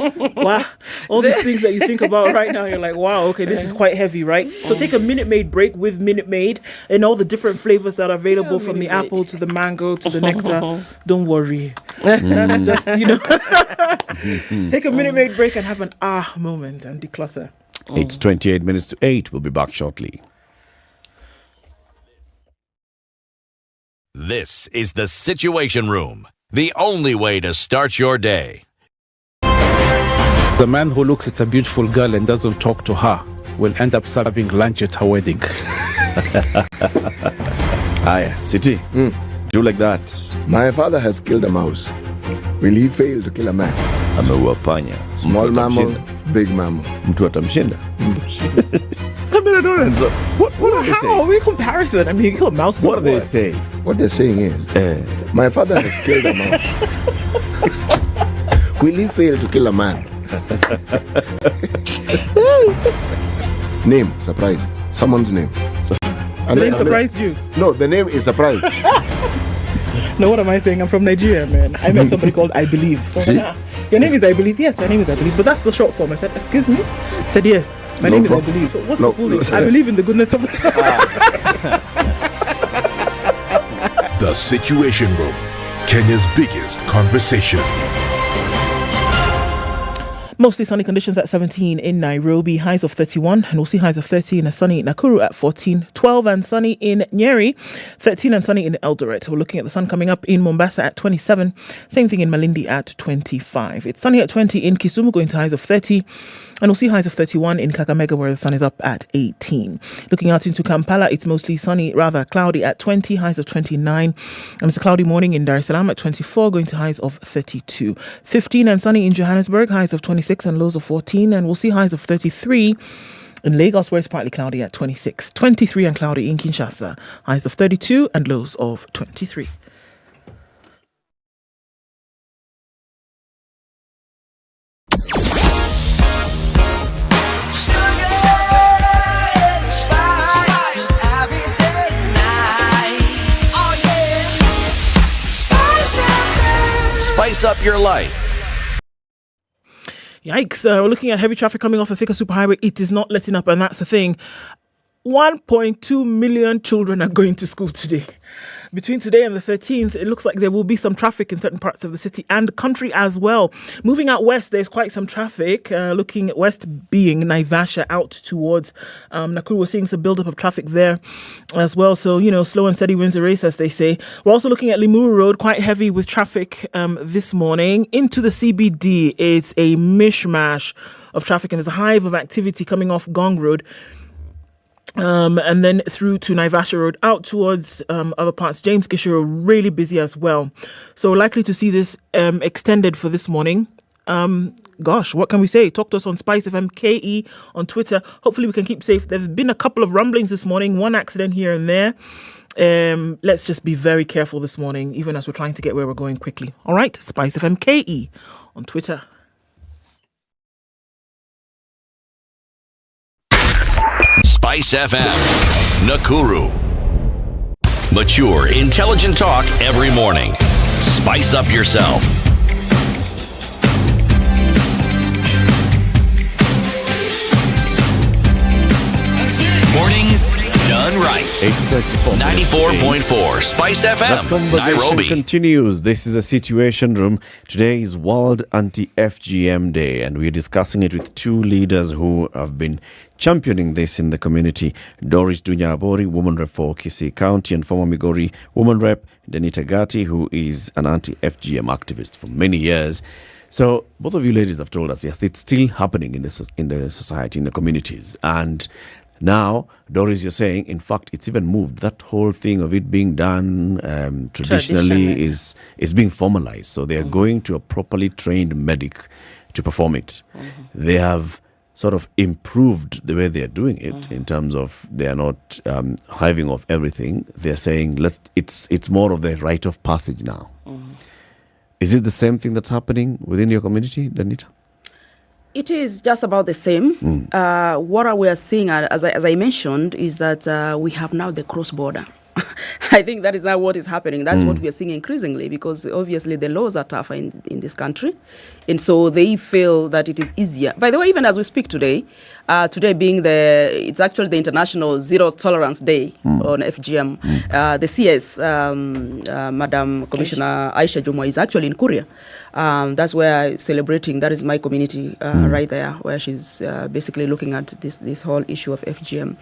all these things that you think about right now. You're like, wow, okay, this is quite heavy, right? So take a Minute Maid break with Minute Maid and all the different flavors that are available, from the apple to the mango to the nectar. Don't worry. That's just, take a Minute Maid break and have an moment and declutter. It's 28 minutes to 8. We'll be back shortly. This is the Situation Room, the only way to start your day. The man who looks at a beautiful girl and doesn't talk to her will end up serving lunch at her wedding. Aye, City. Do like that. My father has killed a mouse. Will he fail to kill a man? Ameua panya. Small mammal, big mammal. Mtu atamshinda. I mean, I don't know. What are they saying? How are we comparison? I mean, you kill a mouse. What are they saying? What they're saying is, my father has killed a mouse. Will he fail to kill a man? Name, surprise. Someone's name. The name surprised you? No, the name is surprise. No, what am I saying? I'm from Nigeria, man. I met somebody called I Believe. So I said, your name is I Believe? Yes, my name is I Believe. But that's the short form. I said, excuse me? I said, yes, my name is I Believe. So what's the full name? I believe in the goodness of The Situation Room, Kenya's biggest conversation. Mostly sunny conditions at 17 in Nairobi, highs of 31, and we'll see highs of 30 in a sunny Nakuru at 14, 12 and sunny in Nyeri, 13 and sunny in Eldoret. We're looking at the sun coming up in Mombasa at 27, same thing in Malindi at 25. It's sunny at 20 in Kisumu, going to highs of 30, and we'll see highs of 31 in Kakamega, where the sun is up at 18. Looking out into Kampala, it's mostly sunny, rather cloudy at 20, highs of 29, and it's a cloudy morning in Dar es Salaam at 24, going to highs of 32. 15 and sunny in Johannesburg, highs of 26 and lows of 14, and we'll see highs of 33 in Lagos, where it's partly cloudy at 26. 23 and cloudy in Kinshasa, highs of 32 and lows of 23. Spice up your life. Yikes. We're looking at heavy traffic coming off the Thika Superhighway. It is not letting up, and that's the thing. 1.2 million children are going to school today. Between today and the 13th, it looks like there will be some traffic in certain parts of the city and country as well. Moving out west, there's quite some traffic. Looking at west being Naivasha out towards Nakuru, we're seeing some buildup of traffic there as well. So, slow and steady wins the race, as they say. We're also looking at Limuru Road, quite heavy with traffic this morning. Into the CBD, it's a mishmash of traffic and there's a hive of activity coming off Gong Road. And then through to Naivasha Road out towards other parts. James Gishero really busy as well. So we're likely to see this extended for this morning. What can we say? Talk to us on SpiceFM KE on Twitter. Hopefully we can keep safe. There's been a couple of rumblings this morning, one accident here and there. Let's just be very careful this morning, even as we're trying to get where we're going quickly. All right, SpiceFM KE on Twitter. Spice FM, Nakuru. Mature, intelligent talk every morning. Spice up yourself. Mornings done right. 94.4 Spice FM, The conversation Nairobi. continues. This is a Situation Room. Today is World Anti-FGM Day, and we're discussing it with two leaders who have been championing this in the community. Doris Dunyabori, woman rep for Kisii County, and former Migori woman rep Denita Gatti, who is an anti-FGM activist for many years. So both of you ladies have told us, yes, it's still happening in the society, in the communities. And now, Doris, you're saying, in fact, it's even moved. That whole thing of it being done traditionally is being formalized. So they are going to a properly trained medic to perform it. They have sort of improved the way they are doing it in terms of they are not hiving off everything. They're saying it's more of the rite of passage now. Is it the same thing that's happening within your community, Danita? It is just about the same. What we are seeing, as I mentioned, is that we have now the cross-border. I think that is now what is happening. That's what we are seeing increasingly, because obviously the laws are tougher in this country. And so they feel that it is easier. By the way, even as we speak today, today being it's actually the International Zero Tolerance Day on FGM. The CS, Madam Commissioner Aisha Jumwa, is actually in Korea. That's where celebrating, that is my community right there, where she's basically looking at this whole issue of FGM.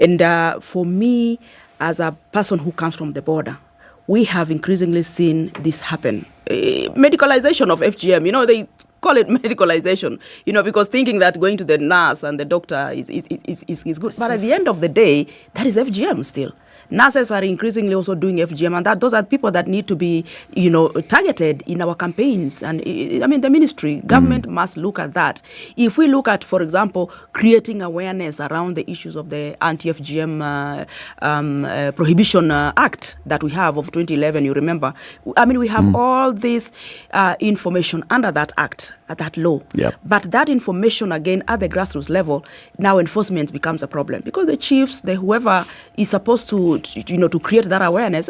And for me, as a person who comes from the border, we have increasingly seen this happen. Medicalization of FGM, they call it medicalization, because thinking that going to the nurse and the doctor is good. But at the end of the day, that is FGM still. Nurses are increasingly also doing FGM, and those are people that need to be, targeted in our campaigns. And the ministry, government must look at that. If we look at, for example, creating awareness around the issues of the Anti-FGM Prohibition Act that we have of 2011, you remember, we have all this information under that act, that law. Yep. But that information, again, at the grassroots level, now enforcement becomes a problem, because the chiefs, whoever is supposed to create that awareness,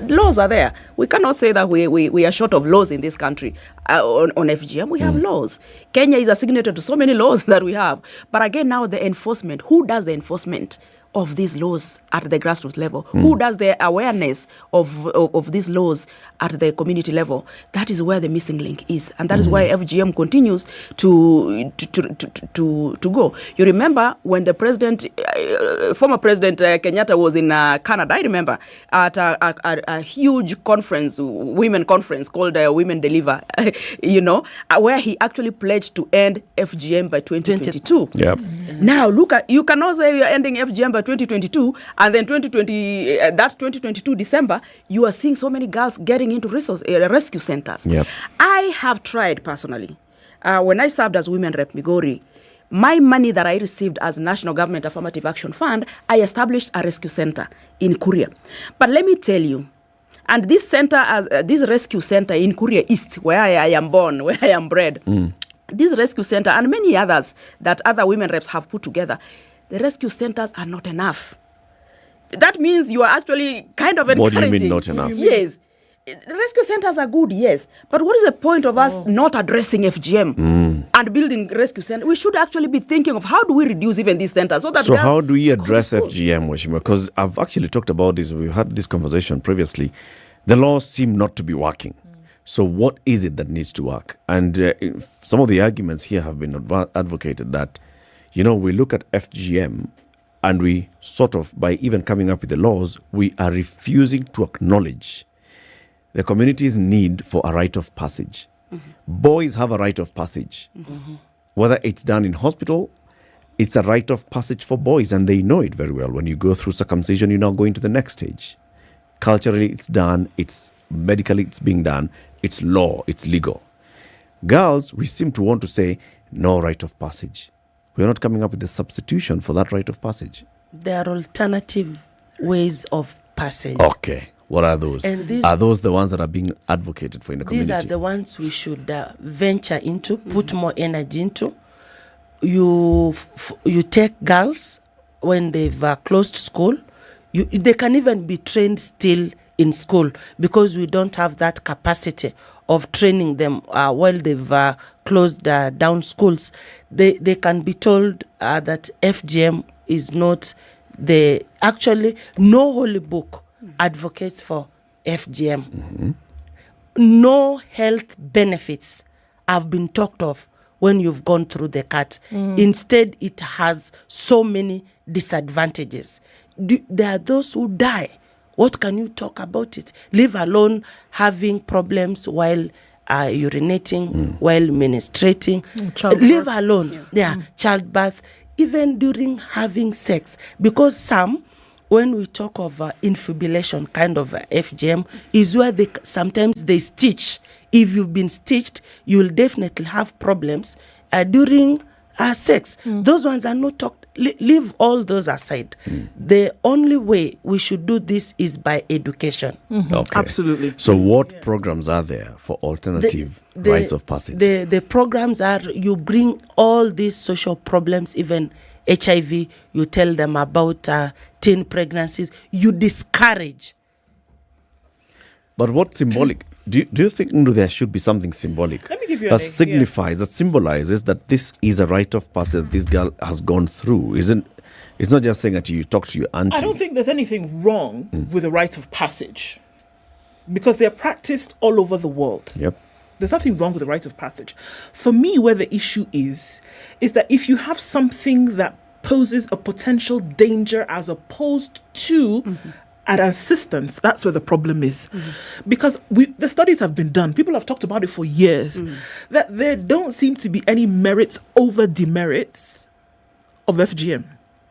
laws are there. We cannot say that we are short of laws in this country. On FGM, we have laws. Kenya is a signatory to so many laws that we have. But again, now the enforcement, who does the enforcement of these laws at the grassroots level? Who does the awareness of these laws at the community level? That is where the missing link is, and that is why FGM continues to go. You remember when the former president Kenyatta was in Canada? I remember at a huge conference, women conference called Women Deliver, where he actually pledged to end FGM by 2022. Yep. Now you cannot say you are ending FGM by 2022, and then 2022 December, you are seeing so many girls getting into rescue centers. Yep. I have tried personally. When I served as women rep Migori, my money that I received as National Government Affirmative Action Fund, I established a rescue center in Korea. But let me tell you, and this rescue center in Korea East, where I am born, where I am bred, this rescue center and many others that other women reps have put together, the rescue centers are not enough. That means you are actually kind of encouraging. What do you mean not enough? Yes. Rescue centers are good, yes. But what is the point of us not addressing FGM? and building rescue centers, we should actually be thinking of how do we reduce even these centers so that. So how do we address FGM, Washima? Because I've actually talked about this. We've had this conversation previously. The laws seem not to be working. So what is it that needs to work? And some of the arguments here have been advocated that, we look at FGM and we sort of, by even coming up with the laws, we are refusing to acknowledge the community's need for a rite of passage. Boys have a rite of passage. Whether it's done in hospital, it's a rite of passage for boys, and they know it very well. When you go through circumcision, you're now going to the next stage. Culturally, it's done. It's medically, it's being done. It's law. It's legal. Girls, we seem to want to say, no rite of passage. We're not coming up with a substitution for that rite of passage. There are alternative ways of passage. Okay. What are those? And are those the ones that are being advocated for in the community? These are the ones we should venture into, put more energy into. You take girls when they've closed school. They can even be trained still in school because we don't have that capacity of training them while they've closed down schools. They can be told that FGM is not actually no holy book advocates for FGM. No health benefits have been talked of when you've gone through the cut. Instead, it has so many disadvantages. There are those who die. What can you talk about it? Leave alone having problems while urinating, while menstruating. Leave alone, childbirth, even during having sex. Because when we talk of infibulation, kind of FGM, is where sometimes they stitch. If you've been stitched, you will definitely have problems during sex. Those ones are not talked. Leave all those aside. The only way we should do this is by education. Okay. Absolutely. So what programs are there for alternative rites of passage? The programs are, you bring all these social problems, even HIV, you tell them about teen pregnancies, you discourage. But what symbolic? Do you think there should be something symbolic Let me give you that signifies, that symbolizes that this is a rite of passage this girl has gone through? It's not just saying that you talk to your auntie. I don't think there's anything wrong with a rite of passage because they're practiced all over the world. Yep. There's nothing wrong with the rite of passage. For me, where the issue is that if you have something that poses a potential danger as opposed to an assistance, that's where the problem is. Because the studies have been done. People have talked about it for years. That there don't seem to be any merits over demerits of FGM.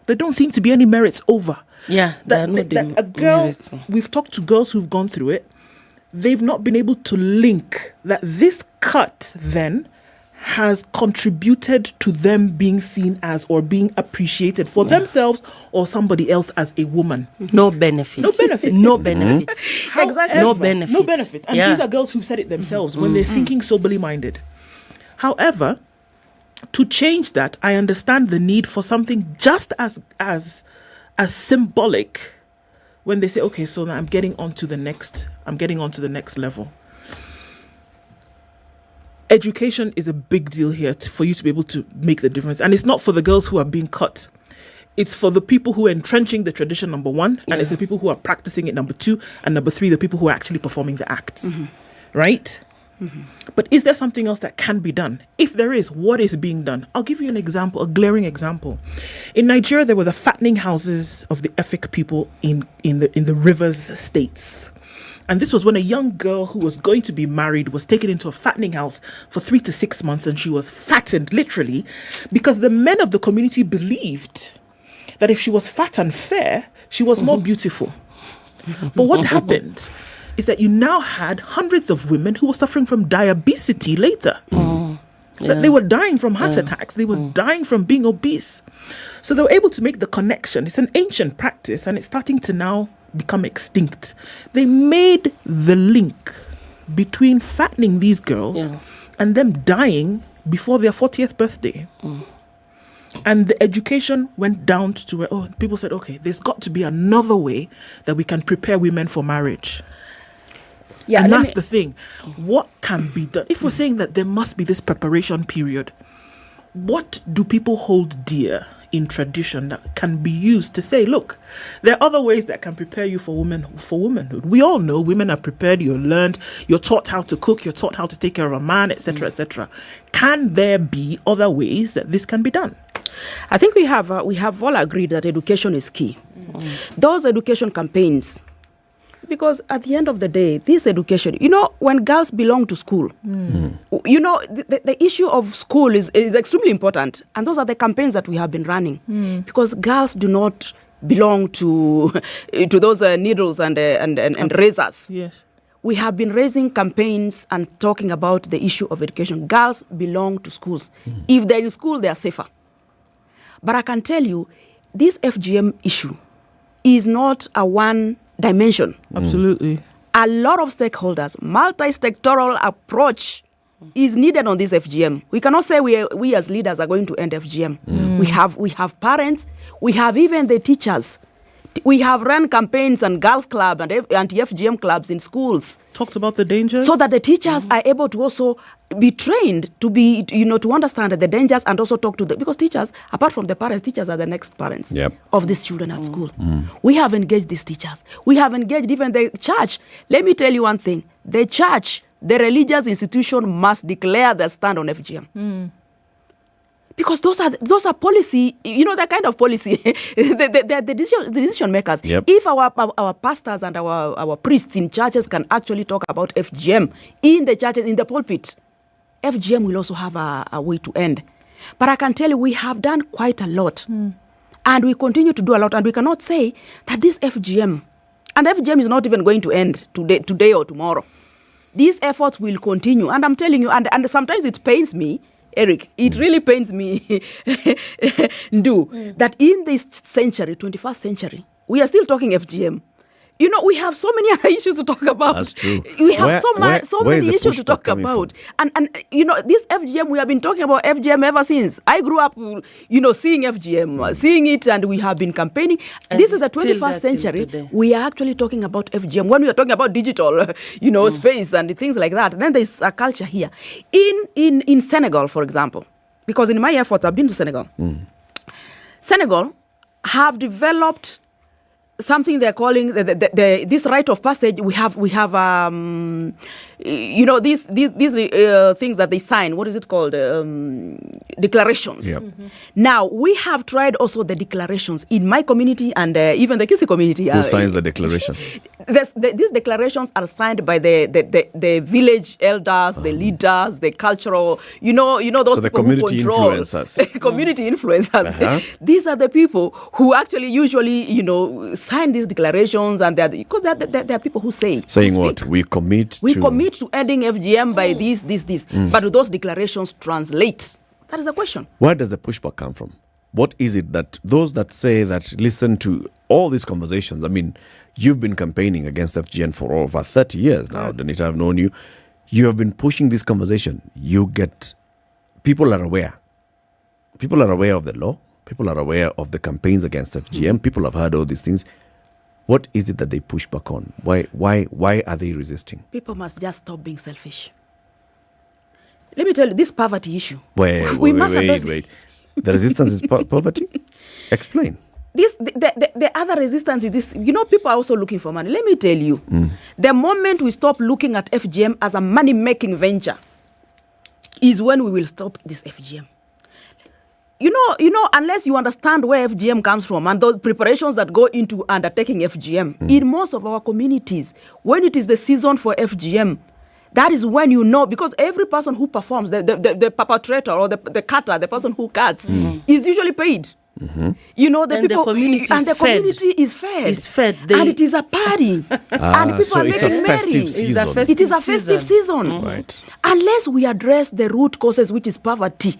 There don't seem to be any merits over. Yeah, that a girl, we've talked to girls who've gone through it. They've not been able to link that this cut then has contributed to them being seen as or being appreciated for themselves or somebody else as a woman. No benefit. No benefit. No benefit. Exactly. No benefit. No benefit. And these are girls who've said it themselves when they're thinking soberly minded. However, to change that, I understand the need for something just as symbolic when they say, okay, so now I'm getting on to the next level. Education is a big deal here for you to be able to make the difference. And it's not for the girls who are being cut. It's for the people who are entrenching the tradition, number one, and it's the people who are practicing it, number two, and number three, the people who are actually performing the acts. Right? But is there something else that can be done? If there is, what is being done? I'll give you an example, a glaring example. In Nigeria, there were the fattening houses of the Efik people in the rivers states. And this was when a young girl who was going to be married was taken into a fattening house for 3 to 6 months, and she was fattened, literally, because the men of the community believed that if she was fat and fair, she was more beautiful. But what happened is that you now had hundreds of women who were suffering from diabetes later. That they were dying from heart attacks. They were dying from being obese. So they were able to make the connection. It's an ancient practice, and it's starting to now become extinct. They made the link between fattening these girls and them dying before their 40th birthday. And the education went down to where people said, okay, there's got to be another way that we can prepare women for marriage. Yeah, and that's the thing. What can be done? If we're saying that there must be this preparation period, what do people hold dear in tradition that can be used to say, look, there are other ways that can prepare you for womanhood? We all know women are prepared, you're learned, you're taught how to cook, you're taught how to take care of a man, etc., etc. Can there be other ways that this can be done? I think we have all agreed that education is key. Those education campaigns, because at the end of the day, this education, when girls belong to school, the issue of school is extremely important. And those are the campaigns that we have been running. Because girls do not belong to those needles and razors. Yes. We have been raising campaigns and talking about the issue of education. Girls belong to schools. If they're in school, they are safer. But I can tell you, this FGM issue is not a one dimension. Absolutely. A lot of stakeholders, multi-sectoral approach is needed on this FGM. We cannot say we as leaders are going to end FGM. We have parents, we have even the teachers. We have run campaigns and girls club and anti-FGM clubs in schools. Talked about the dangers. So that the teachers are able to also be trained to be, to understand the dangers and also talk to them. Because teachers, apart from the parents, teachers are the next parents of these children at school. We have engaged these teachers. We have engaged even the church. Let me tell you one thing. The church, the religious institution must declare their stand on FGM. Because those are policy, that kind of policy, the decision makers. If our pastors and our priests in churches can actually talk about FGM in the churches, in the pulpit, FGM will also have a way to end. But I can tell you, we have done quite a lot. And we continue to do a lot. And we cannot say that this FGM, and FGM is not even going to end today or tomorrow. These efforts will continue. And I'm telling you, and sometimes it pains me, Eric, it really pains me, that in this century, 21st century, we are still talking FGM. We have so many other issues to talk about. That's true. We have so many issues to talk about. And this FGM, we have been talking about FGM ever since. I grew up, seeing FGM, seeing it, and we have been campaigning. And this is the 21st century. We are actually talking about FGM. When we are talking about digital, space and things like that, then there's a culture here. In Senegal, for example, because in my efforts, I've been to Senegal. Senegal have developed something they're calling this rite of passage. We have these things that they sign. What is it called? Declarations. Now we have tried also the declarations in my community and even the Kisi community. Who signs the declaration? These declarations are signed by the village elders, the leaders, the cultural. Those so the people community who control influencers. Community influencers. These are the people who actually usually sign these declarations, and because there are people who saying what we commit to ending FGM by this. But do those declarations translate? That is the question. Where does the pushback come from? What is it that those that say that listen to all these conversations? I mean, you've been campaigning against FGM for over 30 years now, Danita. I've known you. You have been pushing this conversation. People are aware. People are aware of the law. People are aware of the campaigns against FGM. People have heard all these things. What is it that they push back on? Why are they resisting? People must just stop being selfish. Let me tell you, this poverty issue. Wait. The resistance is poverty? Explain. The other resistance is this. People are also looking for money. Let me tell you, the moment we stop looking at FGM as a money-making venture is when we will stop this FGM. Unless you understand where FGM comes from and those preparations that go into undertaking FGM, in most of our communities, when it is the season for FGM, that is when because every person who performs, the perpetrator or the cutter, the person who cuts, is usually paid. The community is fed. And it is a party. And people are making merry. It is a festive season. Right. Unless we address the root causes, which is poverty,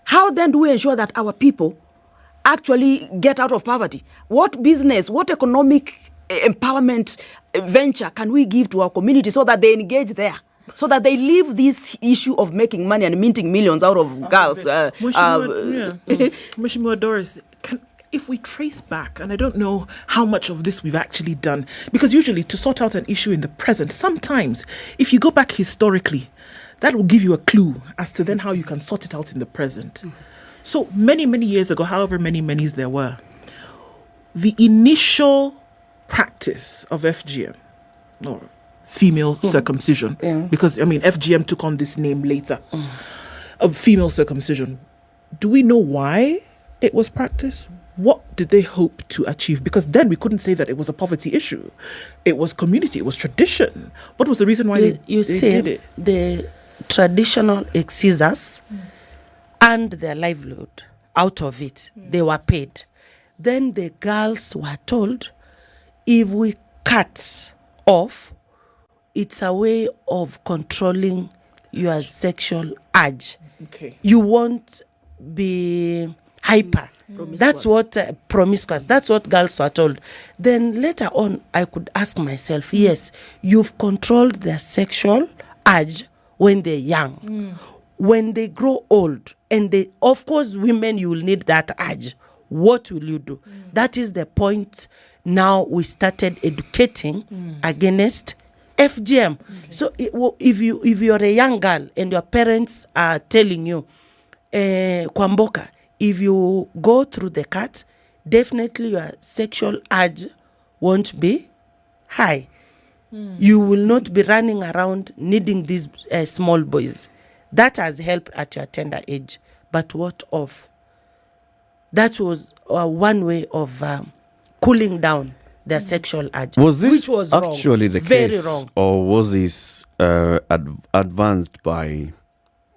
how then do we ensure that our people actually get out of poverty? What business, what economic empowerment venture can we give to our community so that they engage there? So that they leave this issue of making money and minting millions out of girls. Mheshimiwa Doris, if we trace back, and I don't know how much of this we've actually done, because usually to sort out an issue in the present, sometimes if you go back historically, that will give you a clue as to then how you can sort it out in the present. So many, many years ago, however many's there were, the initial practice of FGM, or female circumcision, because, I mean, FGM took on this name later, of female circumcision. Do we know why it was practiced? What did they hope to achieve? Because then we couldn't say that it was a poverty issue. It was community, it was tradition. What was the reason why they did it? The traditional excisors and their livelihood out of it. They were paid. Then the girls were told, if we cut off, it's a way of controlling your sexual urge. Okay. You won't be hyper. That's what promiscuous. That's what girls were told. Then later on, I could ask myself, yes, you've controlled their sexual urge when they're young. When they grow old, and they, of course, women, you will need that urge. What will you do? That is the point. Now we started educating against FGM. So if you're a young girl and your parents are telling you, Kwamboka, if you go through the cut, definitely your sexual urge won't be high. You will not be running around needing these small boys. That has helped at your tender age. But what of? That was one way of cooling down their sexual urge. Was this which was actually wrong. the Very case? wrong. Or was this advanced by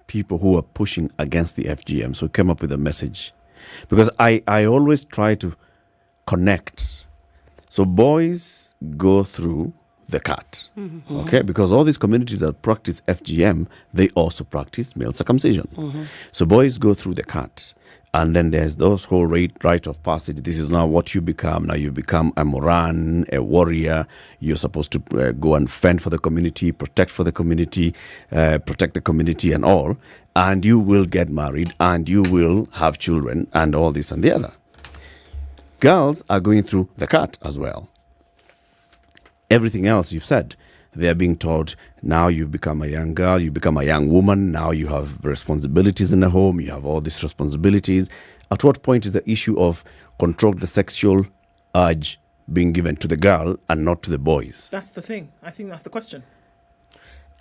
people who were pushing against the FGM, so came up with a message? Because I always try to connect. So boys go through the cut, okay? Because all these communities that practice FGM, they also practice male circumcision. So boys go through the cut. And then there's those whole rite of passage. This is now what you become. Now you become a Moran, a warrior. You're supposed to go and fend for the community, protect for the community, protect the community and all. And you will get married and you will have children and all this and the other. Girls are going through the cut as well. Everything else you've said. They're being taught, now you've become a young girl, you become a young woman, now you have responsibilities in the home, you have all these responsibilities. At what point is the issue of control the sexual urge being given to the girl and not to the boys? That's the thing. I think that's the question.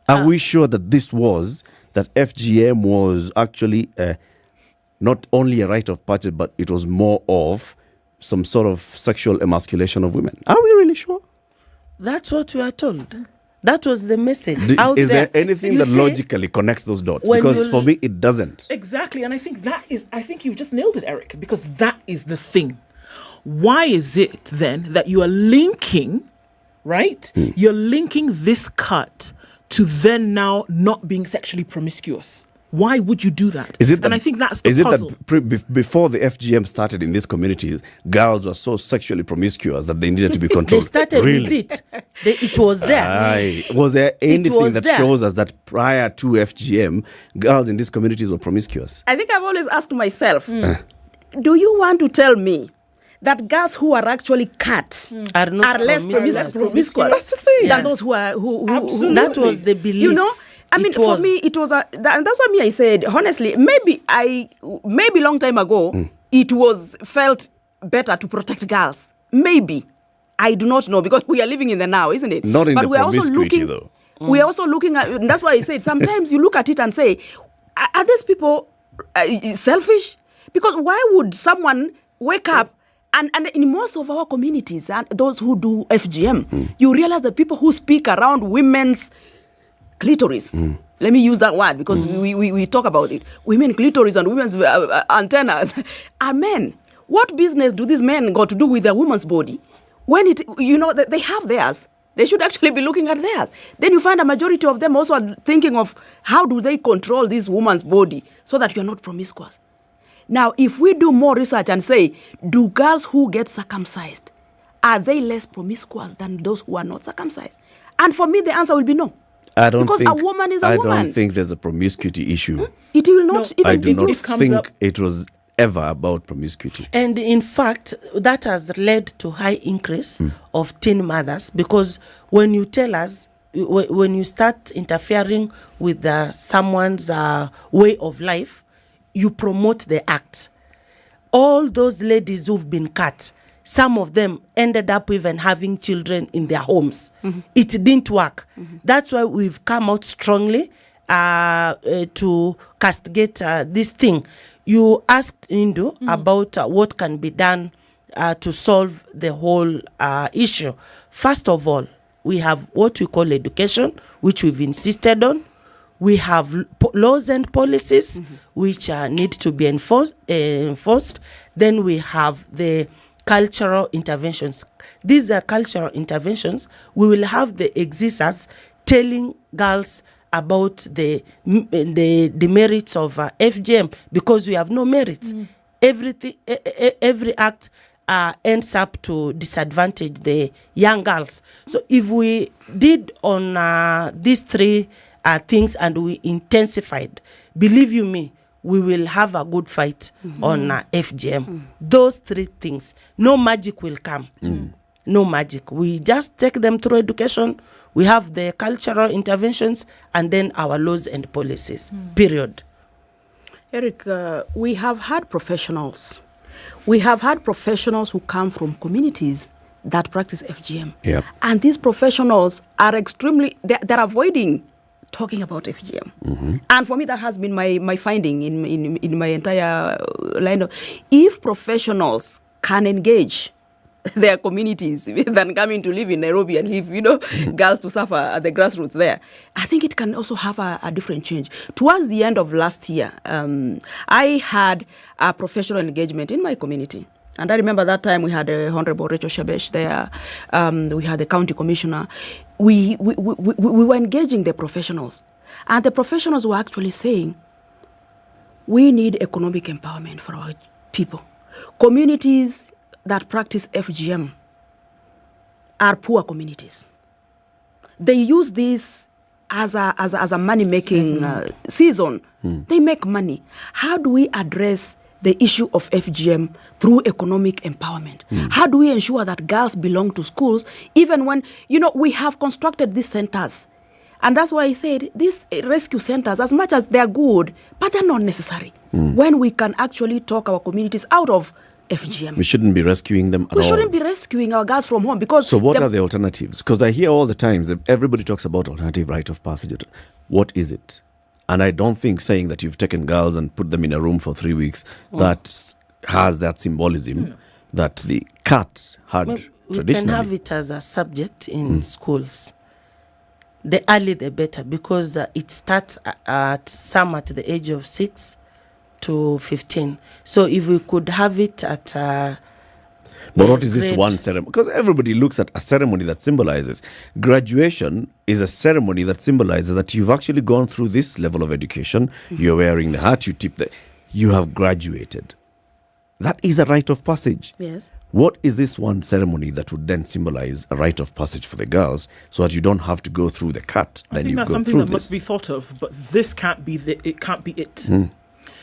Are we sure that that FGM was actually not only a rite of passage, but it was more of some sort of sexual emasculation of women? Are we really sure? That's what we are told. That was the message. Is there anything that logically connects those dots? Because for me, it doesn't. Exactly. And I think you've just nailed it, Eric, because that is the thing. Why is it then that you are linking, right? You're linking this cut to then now not being sexually promiscuous? Why would you do that? I think that's the puzzle. That before the FGM started in these communities, girls were so sexually promiscuous that they needed to be controlled? They started with it. It was there. Was there anything that shows us that prior to FGM, girls in these communities were promiscuous? I think I've always asked myself, do you want to tell me that girls who are actually cut are less promiscuous That's the thing. than those who are who That was the belief. You know? I mean, for me, it was and that's what I said. Honestly, maybe long time ago, it was felt better to protect girls. Maybe. I do not know, because we are living in the now, isn't it? Not in the promiscuity, though. We are also looking at, and that's why I said, sometimes you look at it and say, are these people selfish? Because why would someone wake up, and in most of our communities, and those who do FGM, you realize the people who speak around women's clitoris. Let me use that word, because we talk about it. Women clitoris and women's antennas are men. What business do these men got to do with a woman's body? When they have theirs. They should actually be looking at theirs. Then you find a majority of them also are thinking of how do they control this woman's body so that you're not promiscuous. Now, if we do more research and say, do girls who get circumcised, are they less promiscuous than those who are not circumcised? And for me, the answer will be no. Because a woman is a woman. I don't think there's a promiscuity issue. It will not even I do not think it was ever about promiscuity. And in fact, that has led to high increase of teen mothers, because when you tell us, when you start interfering with someone's way of life, you promote the act. All those ladies who've been cut, some of them ended up even having children in their homes. It didn't work. That's why we've come out strongly to castigate this thing. You asked Indu about what can be done to solve the whole issue. First of all, we have what we call education, which we've insisted on. We have laws and policies which need to be enforced. Then we have the cultural interventions. These are cultural interventions. We will have the exercises telling girls about the merits of FGM, because we have no merits. Every act ends up to disadvantage the young girls. So if we did on these three things and we intensified, believe you me, we will have a good fight on FGM. Those three things. No magic will come. No magic. We just take them through education. We have the cultural interventions and then our laws and policies. Period. Eric, we have had professionals. We have had professionals who come from communities that practice FGM. Yep. And these professionals are they're avoiding talking about FGM. And for me, that has been my finding in my entire line of, if professionals can engage their communities than coming to live in Nairobi and leave, girls to suffer at the grassroots there, I think it can also have a different change. Towards the end of last year, I had a professional engagement in my community. And I remember that time we had Honorable Rachel Shabesh there. We had the county commissioner. We were engaging the professionals. And the professionals were actually saying, we need economic empowerment for our people. Communities that practice FGM are poor communities. They use this as a money-making season. They make money. How do we address the issue of FGM through economic empowerment? How do we ensure that girls belong to schools, even when, we have constructed these centers? And that's why I said these rescue centers, as much as they're good, but they're not necessary. When we can actually talk our communities out of FGM. We shouldn't be rescuing them at all. We shouldn't be rescuing our girls from home, because... So what are the alternatives? Because I hear all the time that everybody talks about alternative rite of passage. What is it? And I don't think saying that you've taken girls and put them in a room for 3 weeks, that has that symbolism that the cat had traditionally. We can have it as a subject in schools. The early the better, because it starts at the age of 6 to 15. So if we could have it at but what is this one ceremony? Because everybody looks at a ceremony that symbolizes. Graduation is a ceremony that symbolizes that you've actually gone through this level of education. You're wearing the hat, you have graduated. That is a rite of passage. Yes. What is this one ceremony that would then symbolize a rite of passage for the girls, so that you don't have to go through the cut? I think that's something that must be thought of, but this can't be it can't be it.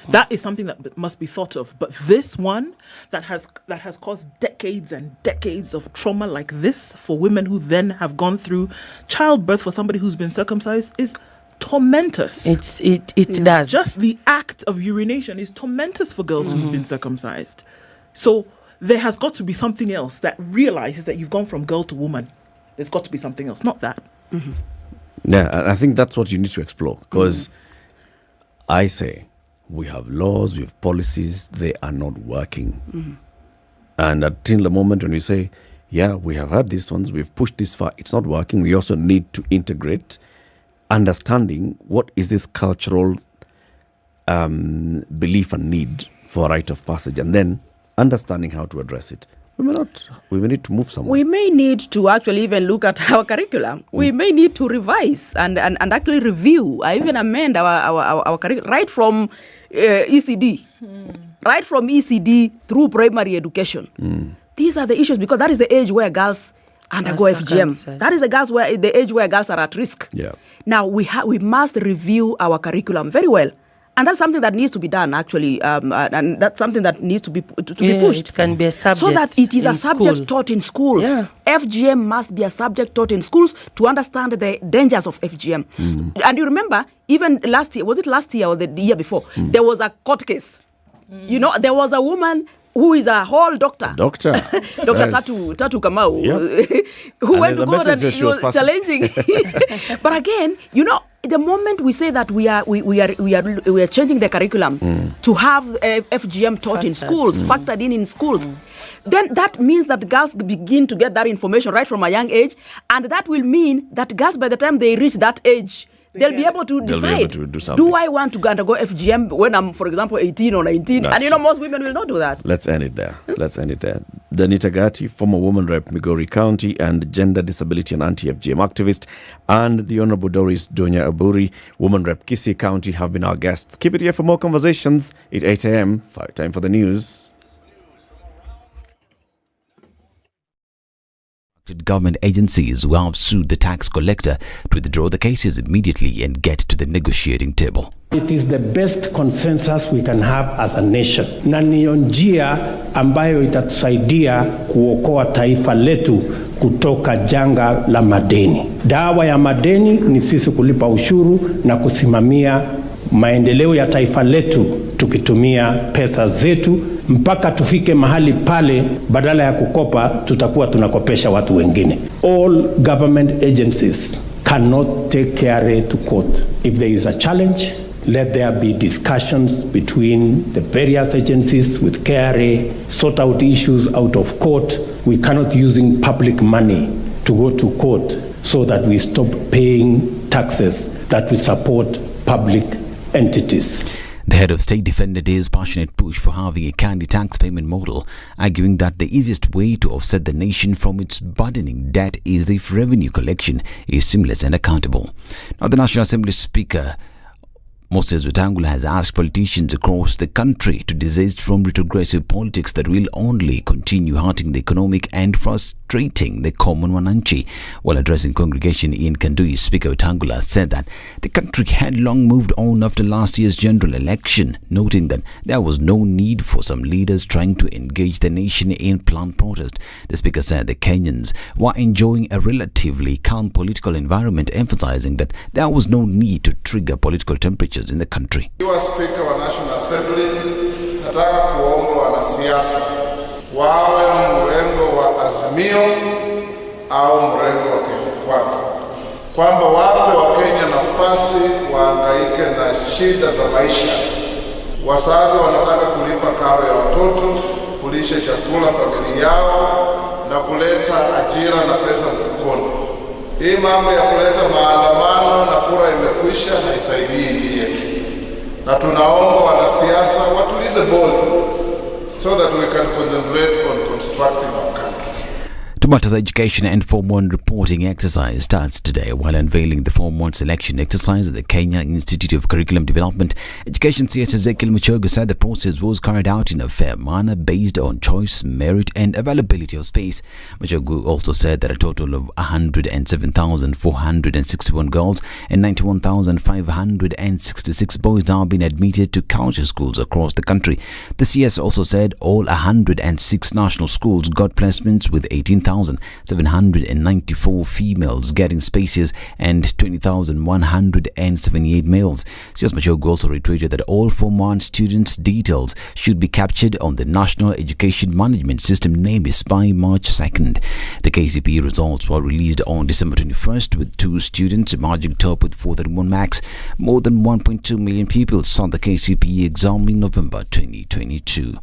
That is something that must be thought of. But this one that has caused decades and decades of trauma like this for women who then have gone through childbirth for somebody who's been circumcised is tormentous. It does. Just the act of urination is tormentous for girls who've been circumcised. So there has got to be something else that realizes that you've gone from girl to woman. There's got to be something else, not that. Yeah, I think that's what you need to explore. Because I say, we have laws, we have policies, they are not working. And until the moment when we say, yeah, we have had these ones, we've pushed this far, it's not working, we also need to integrate understanding what is this cultural belief and need for a rite of passage, and then understanding how to address it. We may need to move somewhere. We may need to actually even look at our curriculum. We may need to revise and actually review, even amend our curriculum, right from ECDE. Right from ECDE through primary education. These are the issues, because that is the age where girls undergo FGM. That is the age where girls are at risk. Yeah. Now we must review our curriculum very well And that's something that needs to be done, actually, and that's something that needs to be pushed. It can be a subject so that it is a subject school. taught in schools. Yeah. FGM must be a subject taught in schools to understand the dangers of FGM. And you remember, even last year, was it last year or the year before, there was a court case. You know, there was a woman who is a whole doctor. Dr. Tatu Kamau, Yep. who And went there's to a court message and that she was passing. challenging. But again, you know, the moment we say that we are changing the curriculum to have FGM taught in schools, factored in schools, then that means that girls begin to get that information right from a young age, and that will mean that girls, by the time they reach that age, they'll be able to decide, do I want to undergo FGM when I'm, for example, 18 or 19? That's and you know, most women will not do that. Let's end it there. Danita Gatti, former woman rep Migori County and gender disability and anti-FGM activist, and the Honorable Doris Donya Aburi, woman rep Kisii County, have been our guests. Keep it here for more conversations at 8 a.m. Time for the news. Government agencies will have sued the tax collector to withdraw the cases immediately and get to the negotiating table. It is the best consensus we can have as a nation. Na niyo njia ambayo itatusaidia kuokoa taifa letu kutoka janga la madeni. Dawa ya madeni ni sisi kulipa ushuru na kusimamia maendeleo ya taifa letu tukitumia pesa zetu mpaka tufike mahali pale badala ya kukopa tutakuwa tunakopesha watu wengine. All government agencies cannot take KRA to court. If there is a challenge, let there be discussions between the various agencies with KRA, sort out issues out of court. We cannot using public money to go to court so that we stop paying taxes that we support public entities. The head of state defended his passionate push for having a candy tax payment model, arguing that the easiest way to offset the nation from its burdening debt is if revenue collection is seamless and accountable. Now, the National Assembly Speaker Moses Wetangula has asked politicians across the country to desist from retrogressive politics that will only continue hurting the economic and frustrating the common wananchi. While addressing congregation in Kandui, Speaker Wetangula said that the country had long moved on after last year's general election, noting that there was no need for some leaders trying to engage the nation in planned protest. The Speaker said the Kenyans were enjoying a relatively calm political environment, emphasizing that there was no need to trigger political temperatures in the country. Speaker wa National Assembly, nataka kuomba wanasiasa wawe mrengo wa Azimio au mrengo wa Kenya Kwanza, kwamba wape wa Kenya nafasi wahangaike na shida za maisha. Wazazi wanataka kulipa karo ya watoto, kulisha chakula familia yao na kuleta ajira na pesa mfukoni. Hii mambo ya kuleta maandamano na kura imekwisha haisaidii nchi yetu. Na tunaomba wanasiasa watulize boli so that we can concentrate on constructing our country. Tomato's education and Form 1 reporting exercise starts today. While unveiling the Form 1 selection exercise at the Kenya Institute of Curriculum Development, Education CS Ezekiel Muchogo said the process was carried out in a fair manner based on choice, merit and availability of space. Muchogo also said that a total of 107,461 girls and 91,566 boys have been admitted to county schools across the country. The CS also said all 106 national schools got placements, with 18,794 females getting spaces and 20,178 males. CS Muchogo also reiterated that all Form 1 students' details should be captured on the National Education Management System NAMIS by March 2nd. The KCPE results were released on December 21st, with 2 students emerging top with 431 marks. More than 1.2 million people saw the KCPE exam in November 2022.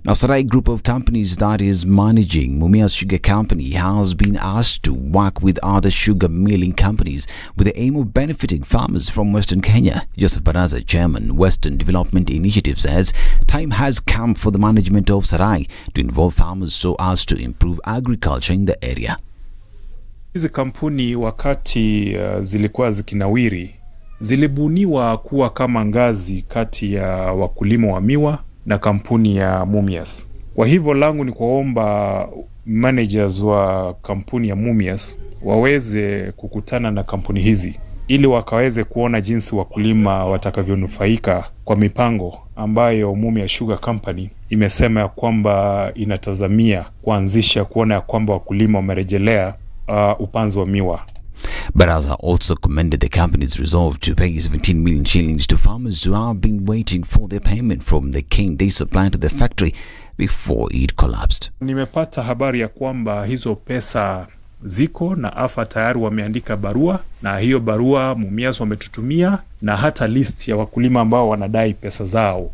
Now, Sarai Group of companies that is managing Mumias Sugar Company has been asked to work with other sugar milling companies with the aim of benefiting farmers from Western Kenya. Joseph Baraza, Chairman, Western Development Initiative, says time has come for the management of Sarai to involve farmers so as to improve agriculture in the area. Hizi kampuni wakati zilikuwa zikinawiri, zilibuniwa kuwa kama ngazi kati ya wakulima wa miwa na kampuni ya Mumias. Kwa hivyo langu ni kuomba managers wa kampuni ya Mumias waweze kukutana na kampuni hizi ili wakaweze kuona jinsi wakulima watakavyonufaika kwa mipango ambayo Mumias Sugar Company imesema ya kwamba inatazamia kuanzisha, kuona ya kwamba wakulima wamerejelea upanzi wa miwa. Baraza also commended the company's resolve to pay 17 million shillings to farmers who have been waiting for their payment from the cane they supplied to the factory before it collapsed. Nimepata habari ya kwamba hizo pesa ziko na AFA tayari wameandika barua, na hiyo barua Mumias wametutumia na hata list ya wakulima ambao wanadai pesa zao.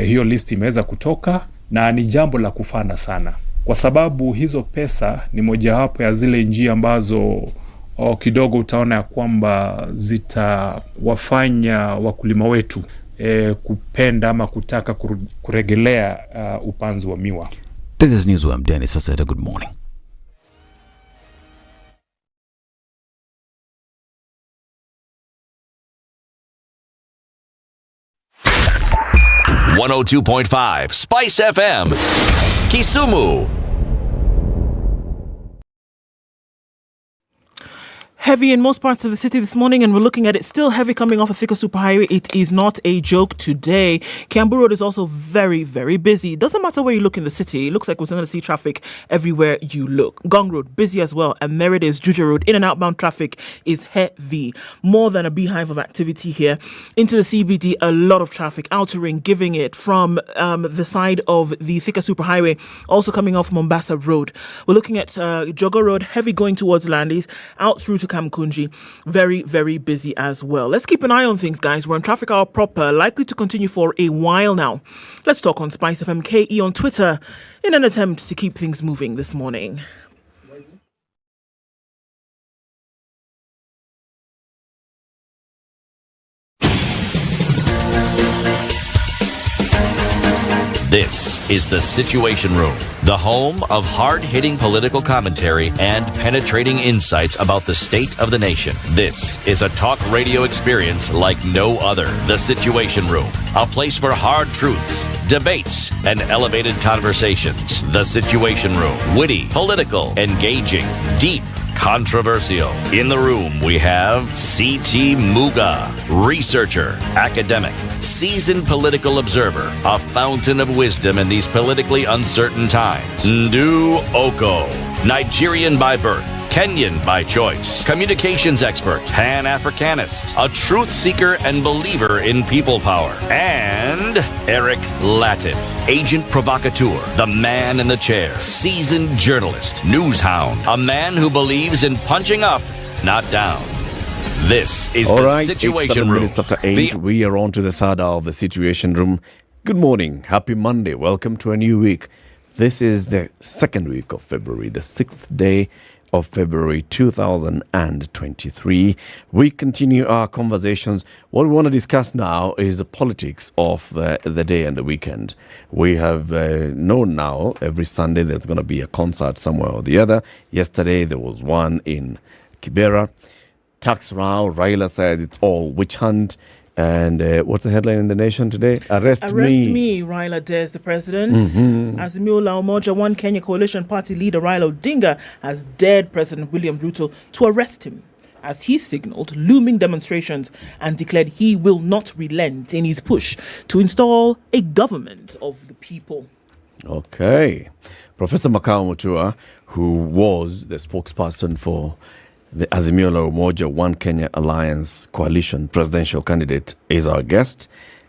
Hiyo list imeweza kutoka na ni jambo la kufana sana, kwa sababu hizo pesa ni mojawapo ya zile njia ambazo kidogo utaona ya kwamba zitawafanya wakulima wetu kupenda ama kutaka kuregelea upanzi wa miwa. This is Newsroom. Dennis Saseta, good morning. .5 Spice FM, Kisumu. Heavy in most parts of the city this morning, and we're looking at it still heavy coming off a thicker superhighway. It is not a joke today. Kiambu Road is also very, very busy. It doesn't matter where you look in the city. It looks like we're going to see traffic everywhere you look. Gong Road, busy as well. And there it is, Juja Road. In and outbound traffic is heavy. More than a beehive of activity here. Into the CBD, a lot of traffic. Outer Ring, giving it from the side of the thicker superhighway. Also coming off Mombasa Road. We're looking at Jogo Road, heavy going towards Landis. Out through to Kamkunji, very, very busy as well. Let's keep an eye on things, guys. We're on traffic hour proper, likely to continue for a while now. Let's talk on SpiceFM KE on Twitter in an attempt to keep things moving this morning. This is the Situation Room, the home of hard-hitting political commentary and penetrating insights about the state of the nation. This is a talk radio experience like no other. The Situation Room, a place for hard truths, debates, and elevated conversations. The Situation Room, witty, political, engaging, deep, controversial. In the room, we have C.T. Muga, researcher, academic, seasoned political observer, a fountain of wisdom in these politically uncertain times. Ndu Oko, Nigerian by birth, Kenyan by choice, communications expert, Pan-Africanist, a truth seeker and believer in people power, and Eric Latif, agent provocateur, the man in the chair, seasoned journalist, news hound, a man who believes in punching up, not down. This is All the right, Situation Room. Minutes after 8, we are on to the third hour of the Situation Room. Good morning, happy Monday, welcome to a new week. This is the second week of February, the 6th day of February 2023. We continue our conversations. What we want to discuss now is the politics of the day and the weekend. We have known now every Sunday there's going to be a concert somewhere or the other. Yesterday there was one in Kibera. Tax row, Raila says it's all witch hunt. And what's the headline in the Nation today? Arrest me, Raila dares the president. Azimio La Umoja, One Kenya Coalition Party leader Raila Odinga has dared President William Ruto to arrest him as he signalled looming demonstrations and declared he will not relent in his push to install a government of the people. Okay. Professor Makao Mutua, who was the spokesperson for the Azimio La Umoja One Kenya Alliance Coalition presidential candidate, is our guest.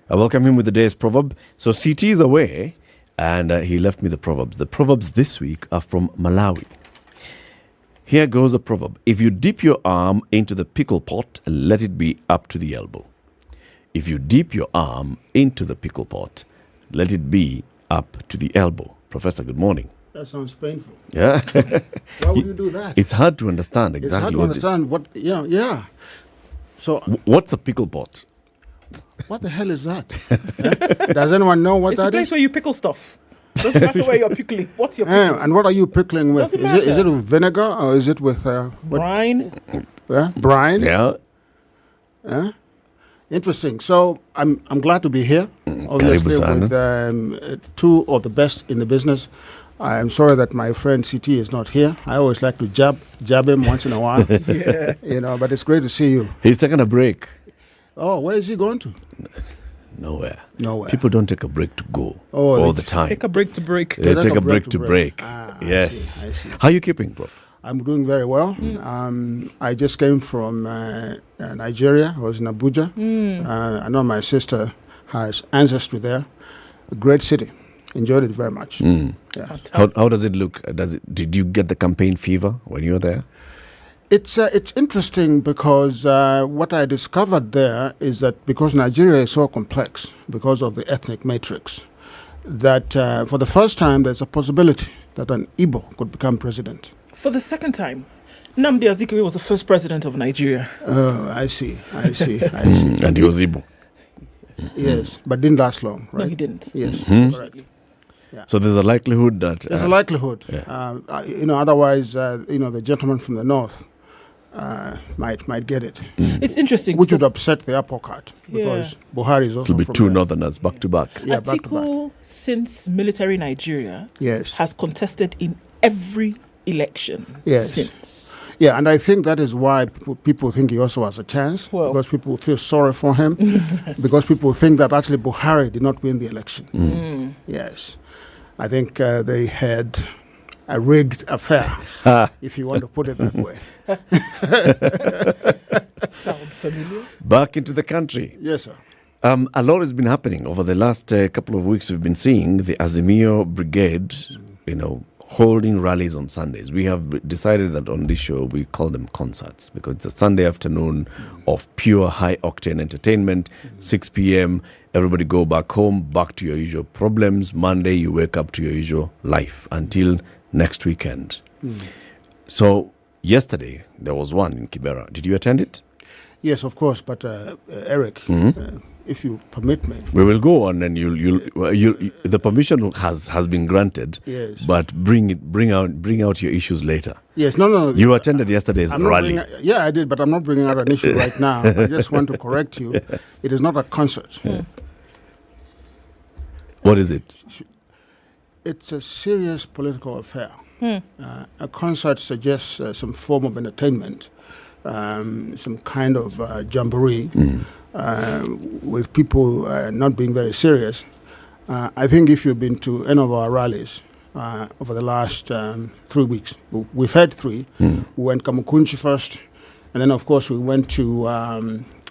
I welcome him with the day's proverb. So CT is away, and he left me the proverbs. The proverbs this week are from Malawi. Here goes a proverb. If you dip your arm into the pickle pot, let it be up to the elbow. If you dip your arm into the pickle pot, let it be up to the elbow. Professor, good morning. That sounds painful. Yeah. Why would you do that? It's hard to understand exactly what It's hard to understand what. Yeah. So what's a pickle pot? What the hell is that? Does anyone know what it's that is? It's a place where you pickle stuff. Doesn't matter where you're pickling. What's your pickling? And what are you pickling with? Is it with vinegar or is it with brine? Yeah, brine. Yeah. Interesting. So I'm glad to be here. Obviously with two of the best in the business. I am sorry that my friend CT is not here. I always like to jab him once in a while. Yeah. You know, but it's great to see you. He's taking a break. Oh, where is he going to? Nowhere. Nowhere. People don't take a break to go Oh, all they the time. Take a break to break. They take a break to break. Yes. I see. How are you keeping, Prof? I'm doing very well. I just came from Nigeria. I was in Abuja. I know my sister has ancestry there. A great city. Enjoyed it very much. Yeah. How does it look? Did you get the campaign fever when you were there? It's interesting because what I discovered there is that because Nigeria is so complex because of the ethnic matrix, that for the first time there's a possibility that an Igbo could become president. For the second time, Nnamdi Azikiwe was the first president of Nigeria. Oh, I see. And he was Igbo. Yes, but didn't last long, right? No, he didn't. Yes, correct. Yeah. So there's a likelihood that... There's a likelihood. Yeah. Otherwise, the gentleman from the north might get it. It's interesting. Which would upset the apple cart because Buhari is also It'll be from two there. northerners back to back. Yeah, back to back. Atiku, since military Nigeria, Yes. has contested in every election Yes. since. Yeah, and I think that is why people think he also has a chance, because people feel sorry for him, because people think that actually Buhari did not win the election. Yes. I think they had a rigged affair, if you want to put it that way. Sound familiar? Back into the country. Yes, sir. A lot has been happening over the last couple of weeks. We've been seeing the Azimio Brigade, holding rallies on Sundays. We have decided that on this show we call them concerts because it's a Sunday afternoon of pure high-octane entertainment. 6 p.m., everybody go back home, back to your usual problems. Monday, you wake up to your usual life until next weekend. So yesterday, there was one in Kibera. Did you attend it? Yes, of course, but Eric, if you permit me. We will go on, and the permission has been granted. Yes. But bring out your issues later. Yes, no. You attended yesterday's rally. Yeah, I did, but I'm not bringing out an issue right now. I just want to correct you. Yes. It is not a concert. What is it? It's a serious political affair. A concert suggests some form of entertainment, some kind of jamboree. With people not being very serious. I think if you've been to any of our rallies over the last 3 weeks, we've had 3. We went Kamukunchi first, and then of course we went to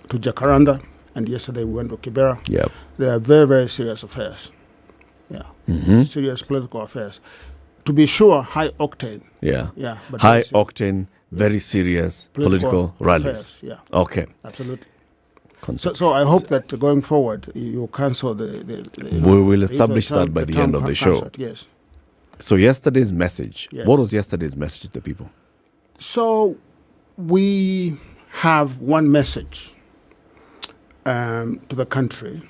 Jacaranda, and yesterday we went to Kibera. Yep. They are very, very serious affairs. Yeah, serious political affairs. To be sure, high octane. Yeah. But high octane, very serious political rallies. Affairs, yeah. Okay. Absolutely. So I hope that going forward you cancel the we will establish that by the end of the show. Concert, yes. So yesterday's message. Yes. What was yesterday's message to the people? So we have one message to the country,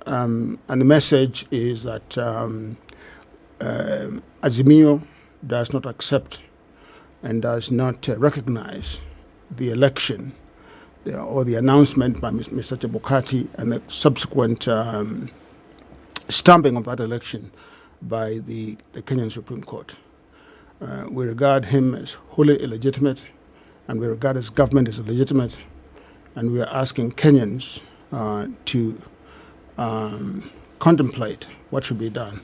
and the message is that Azimio does not accept and does not recognize the election or the announcement by Mr. Chebukati and the subsequent stamping of that election by the Kenyan Supreme Court. We regard him as wholly illegitimate, and we regard his government as illegitimate, and we are asking Kenyans to contemplate what should be done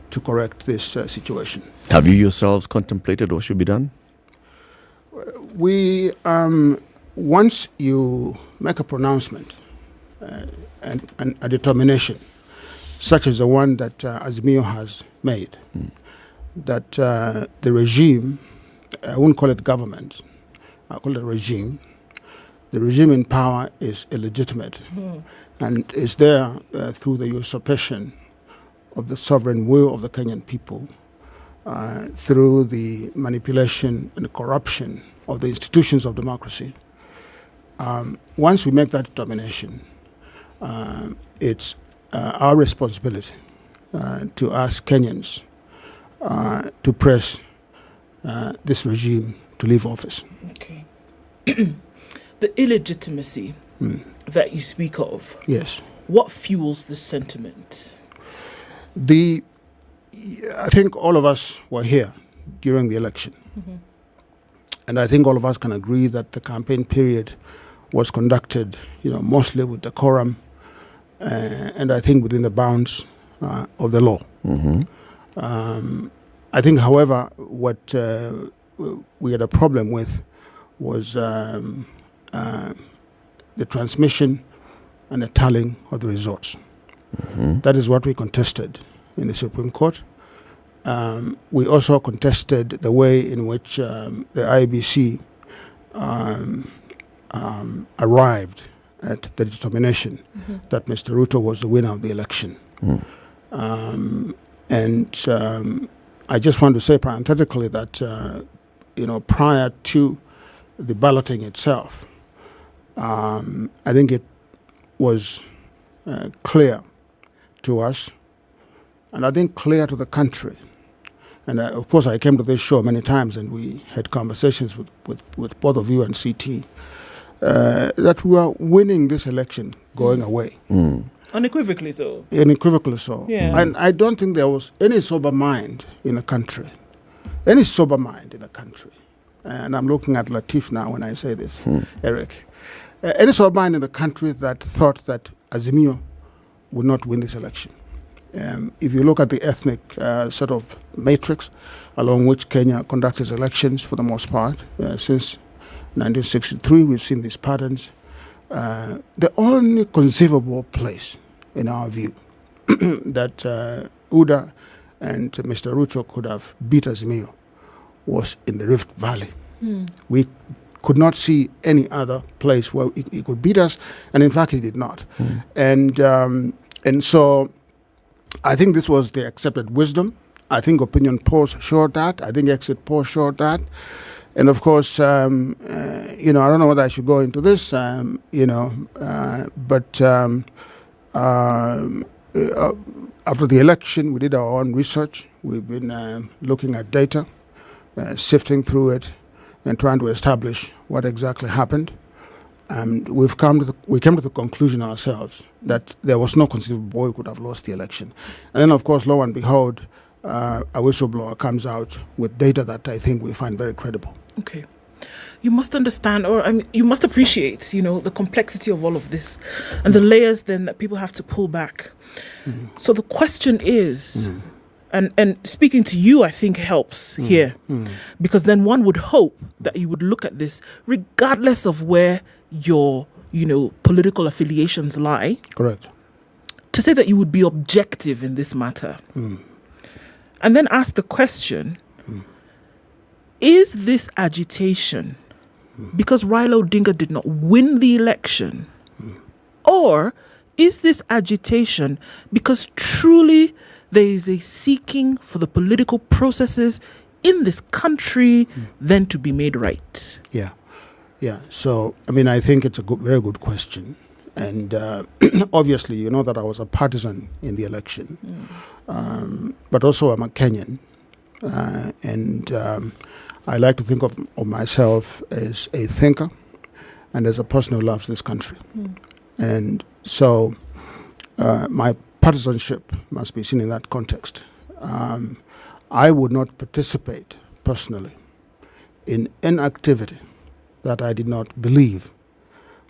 to correct this situation. Have you yourselves contemplated what should be done? We... once you make a pronouncement and a determination, such as the one that Azimio has made, that the regime, I won't call it government, I'll call it regime, the regime in power is illegitimate and is there through the usurpation of the sovereign will of the Kenyan people, through the manipulation and the corruption of the institutions of democracy. Once we make that determination, it's our responsibility to ask Kenyans to press this regime to leave office. Okay. The illegitimacy that you speak of. Yes. What fuels this sentiment? The I think all of us were here during the election. And I think all of us can agree that the campaign period was conducted, mostly with decorum, and I think within the bounds of the law. I think, however, what we had a problem with was the transmission and the tallying of the results. That is what we contested in the Supreme Court. We also contested the way in which the IEBC arrived at the determination that Mr. Ruto was the winner of the election. I just want to say parenthetically that, prior to the balloting itself, I think it was clear to us, and I think clear to the country. And of course, I came to this show many times, and we had conversations with both of you and CT, that we are winning this election going away. Unequivocally so. Unequivocally so. Yeah. And I don't think there was any sober mind in the country. And I'm looking at Latif now when I say this, Eric. Any sober mind in the country that thought that Azimio would not win this election. If you look at the ethnic sort of matrix along which Kenya conducts its elections for the most part, since 1963, we've seen these patterns. The only conceivable place, in our view, that UDA and Mr. Ruto could have beat Azimio was in the Rift Valley. We could not see any other place where he could beat us, and in fact he did not. And so I think this was the accepted wisdom. I think opinion polls showed that. I think exit polls showed that. And of course, I don't know whether I should go into this, but after the election, we did our own research. We've been looking at data, sifting through it, and trying to establish what exactly happened. And we came to the conclusion ourselves that there was no conceivable way we could have lost the election. And then, of course, lo and behold, a whistleblower comes out with data that I think we find very credible. Okay. You must understand, you must appreciate, the complexity of all of this and the layers then that people have to pull back. So the question is, and speaking to you, I think helps here, because then one would hope that you would look at this regardless of where your, political affiliations lie. Correct. To say that you would be objective in this matter. And then ask the question, is this agitation because Raila Odinga did not win the election? Or is this agitation because truly there is a seeking for the political processes in this country then to be made right? Yeah. So, I think it's a very good question. And obviously, you know that I was a partisan in the election. But also I'm a Kenyan. And I like to think of myself as a thinker and as a person who loves this country. And so my partisanship must be seen in that context. I would not participate personally in an activity that I did not believe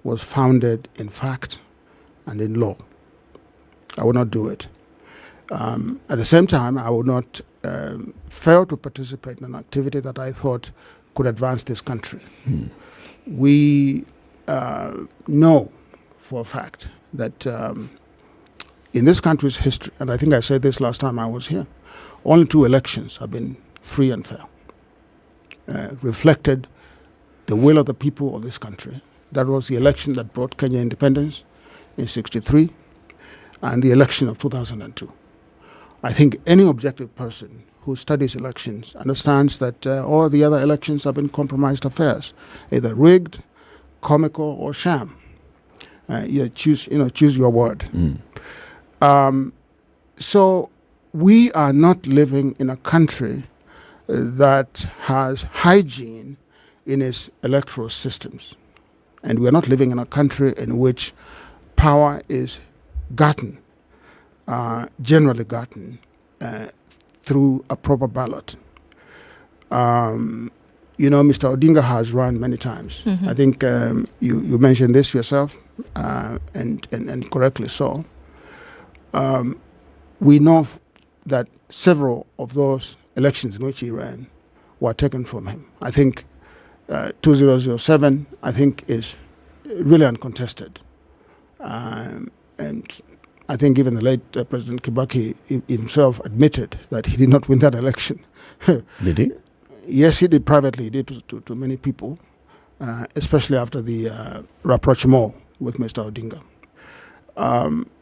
was founded in fact and in law. I would not do it. At the same time, I would not fail to participate in an activity that I thought could advance this country. We know for a fact that in this country's history, and I think I said this last time I was here, only 2 elections have been free and fair, reflected the will of the people of this country. That was the election that brought Kenya independence in 1963 and the election of 2002. I think any objective person who studies elections understands that all the other elections have been compromised affairs, either rigged, comical, or sham. Choose your word. So we are not living in a country that has hygiene in its electoral systems. And we are not living in a country in which power is gotten, generally gotten, through a proper ballot. Mr. Odinga has run many times. Mm-hmm. I think you mentioned this yourself, and correctly so. We know that several of those elections in which he ran were taken from him. I think 2007, I think, is really uncontested. And I think even the late President Kibaki himself admitted that he did not win that election. Did he? Yes, he did privately. He did to many people, especially after the rapprochement with Mr. Odinga.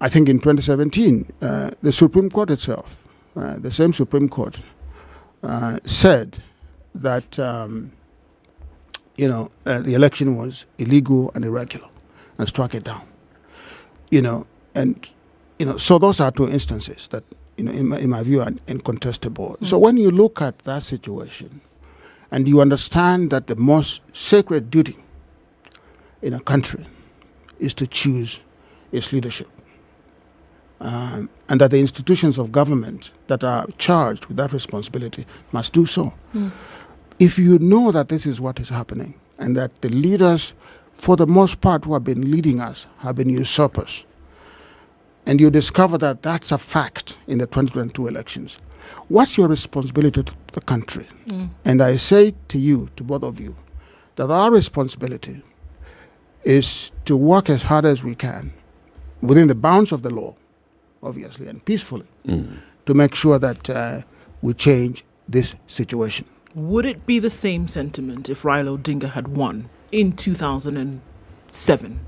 I think in 2017, the Supreme Court itself, the same Supreme Court, said that the election was illegal and irregular, and struck it down. So those are two instances that, in my view, are incontestable. So when you look at that situation, and you understand that the most sacred duty in a country is to choose its leadership, and that the institutions of government that are charged with that responsibility must do so. If you know that this is what is happening, and that the leaders, for the most part, who have been leading us have been usurpers, and you discover that that's a fact in the 2022 elections, what's your responsibility to the country? And I say to you, to both of you, that our responsibility is to work as hard as we can within the bounds of the law, obviously, and peacefully, to make sure that we change this situation. Would it be the same sentiment if Raila Odinga had won in 2007,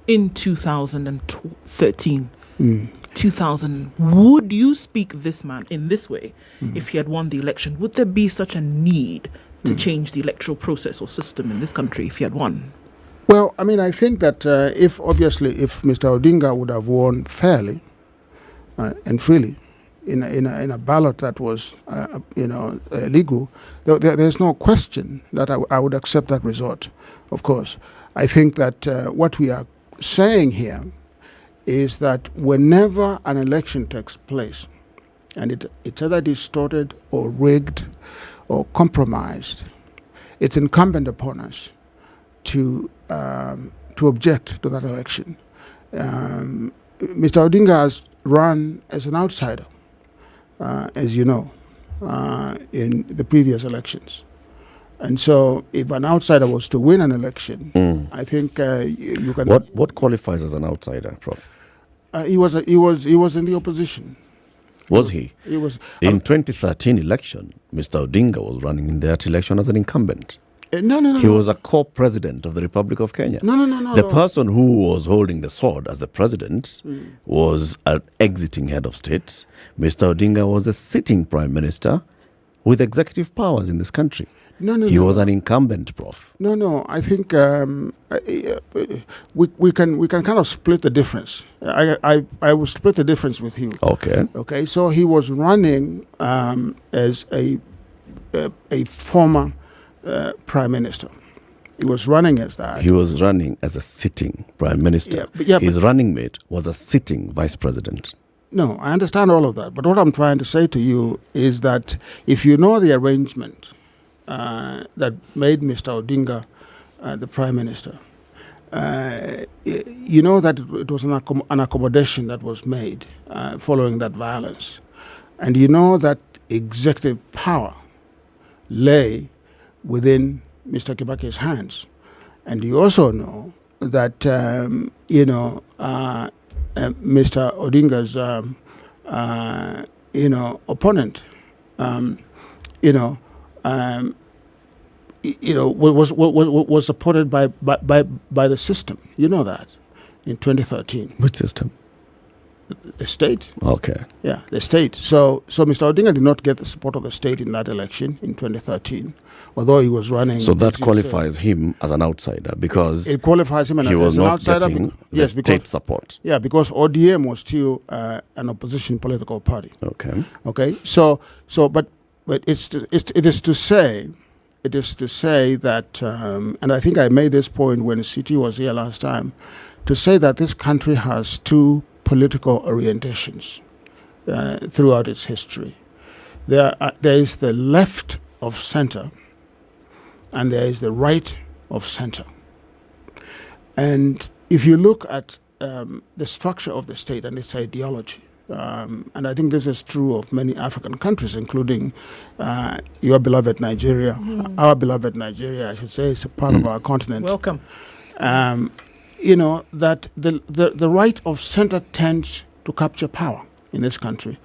in 2013, 2000? Would you speak this man in this way if he had won the election? Would there be such a need to change the electoral process or system in this country if he had won? Well, I mean, I think that if Mr. Odinga would have won fairly and freely in a ballot that was, legal, there's no question that I would accept that result. Of course, I think that what we are saying here is that whenever an election takes place, and it's either distorted or rigged or compromised, it's incumbent upon us to object to that election. Mr. Odinga has run as an outsider, as you know, in the previous elections. And so if an outsider was to win an election, I think you can... What qualifies as an outsider, Prof? He was in the opposition. Was he? He was. In 2013 election, Mr. Odinga was running in that election as an incumbent. No. He was a co-president of the Republic of Kenya. No. The person who was holding the sword as the president was an exiting head of state. Mr. Odinga was a sitting prime minister with executive powers in this country. He was an incumbent, Prof. No. I think we can kind of split the difference. I will split the difference with you. Okay. So he was running as a former prime minister. He was running as that. He was running as a sitting prime minister. His running mate was a sitting vice president. No, I understand all of that. But what I'm trying to say to you is that if you know the arrangement that made Mr. Odinga the Prime Minister, you know that it was an accommodation that was made following that violence. And you know that executive power lay within Mr. Kibaki's hands. And you also know that, Mr. Odinga's, opponent, was supported by the system. You know that in 2013. Which system? The state. Okay. Yeah, the state. So Mr. Odinga did not get the support of the state in that election in 2013, although he was running. So that qualifies him as an outsider because it qualifies him as an outsider. He was not getting the state support. Yeah, because ODM was still an opposition political party. Okay. So, but it is to say that, and I think I made this point when CT was here last time, to say that this country has two political orientations throughout its history. There is the left of center, and there is the right of center. And if you look at the structure of the state and its ideology, and I think this is true of many African countries, including your beloved Nigeria, our beloved Nigeria, I should say, is a part of our continent. Welcome. You know, that the right of center tends to capture power in this country.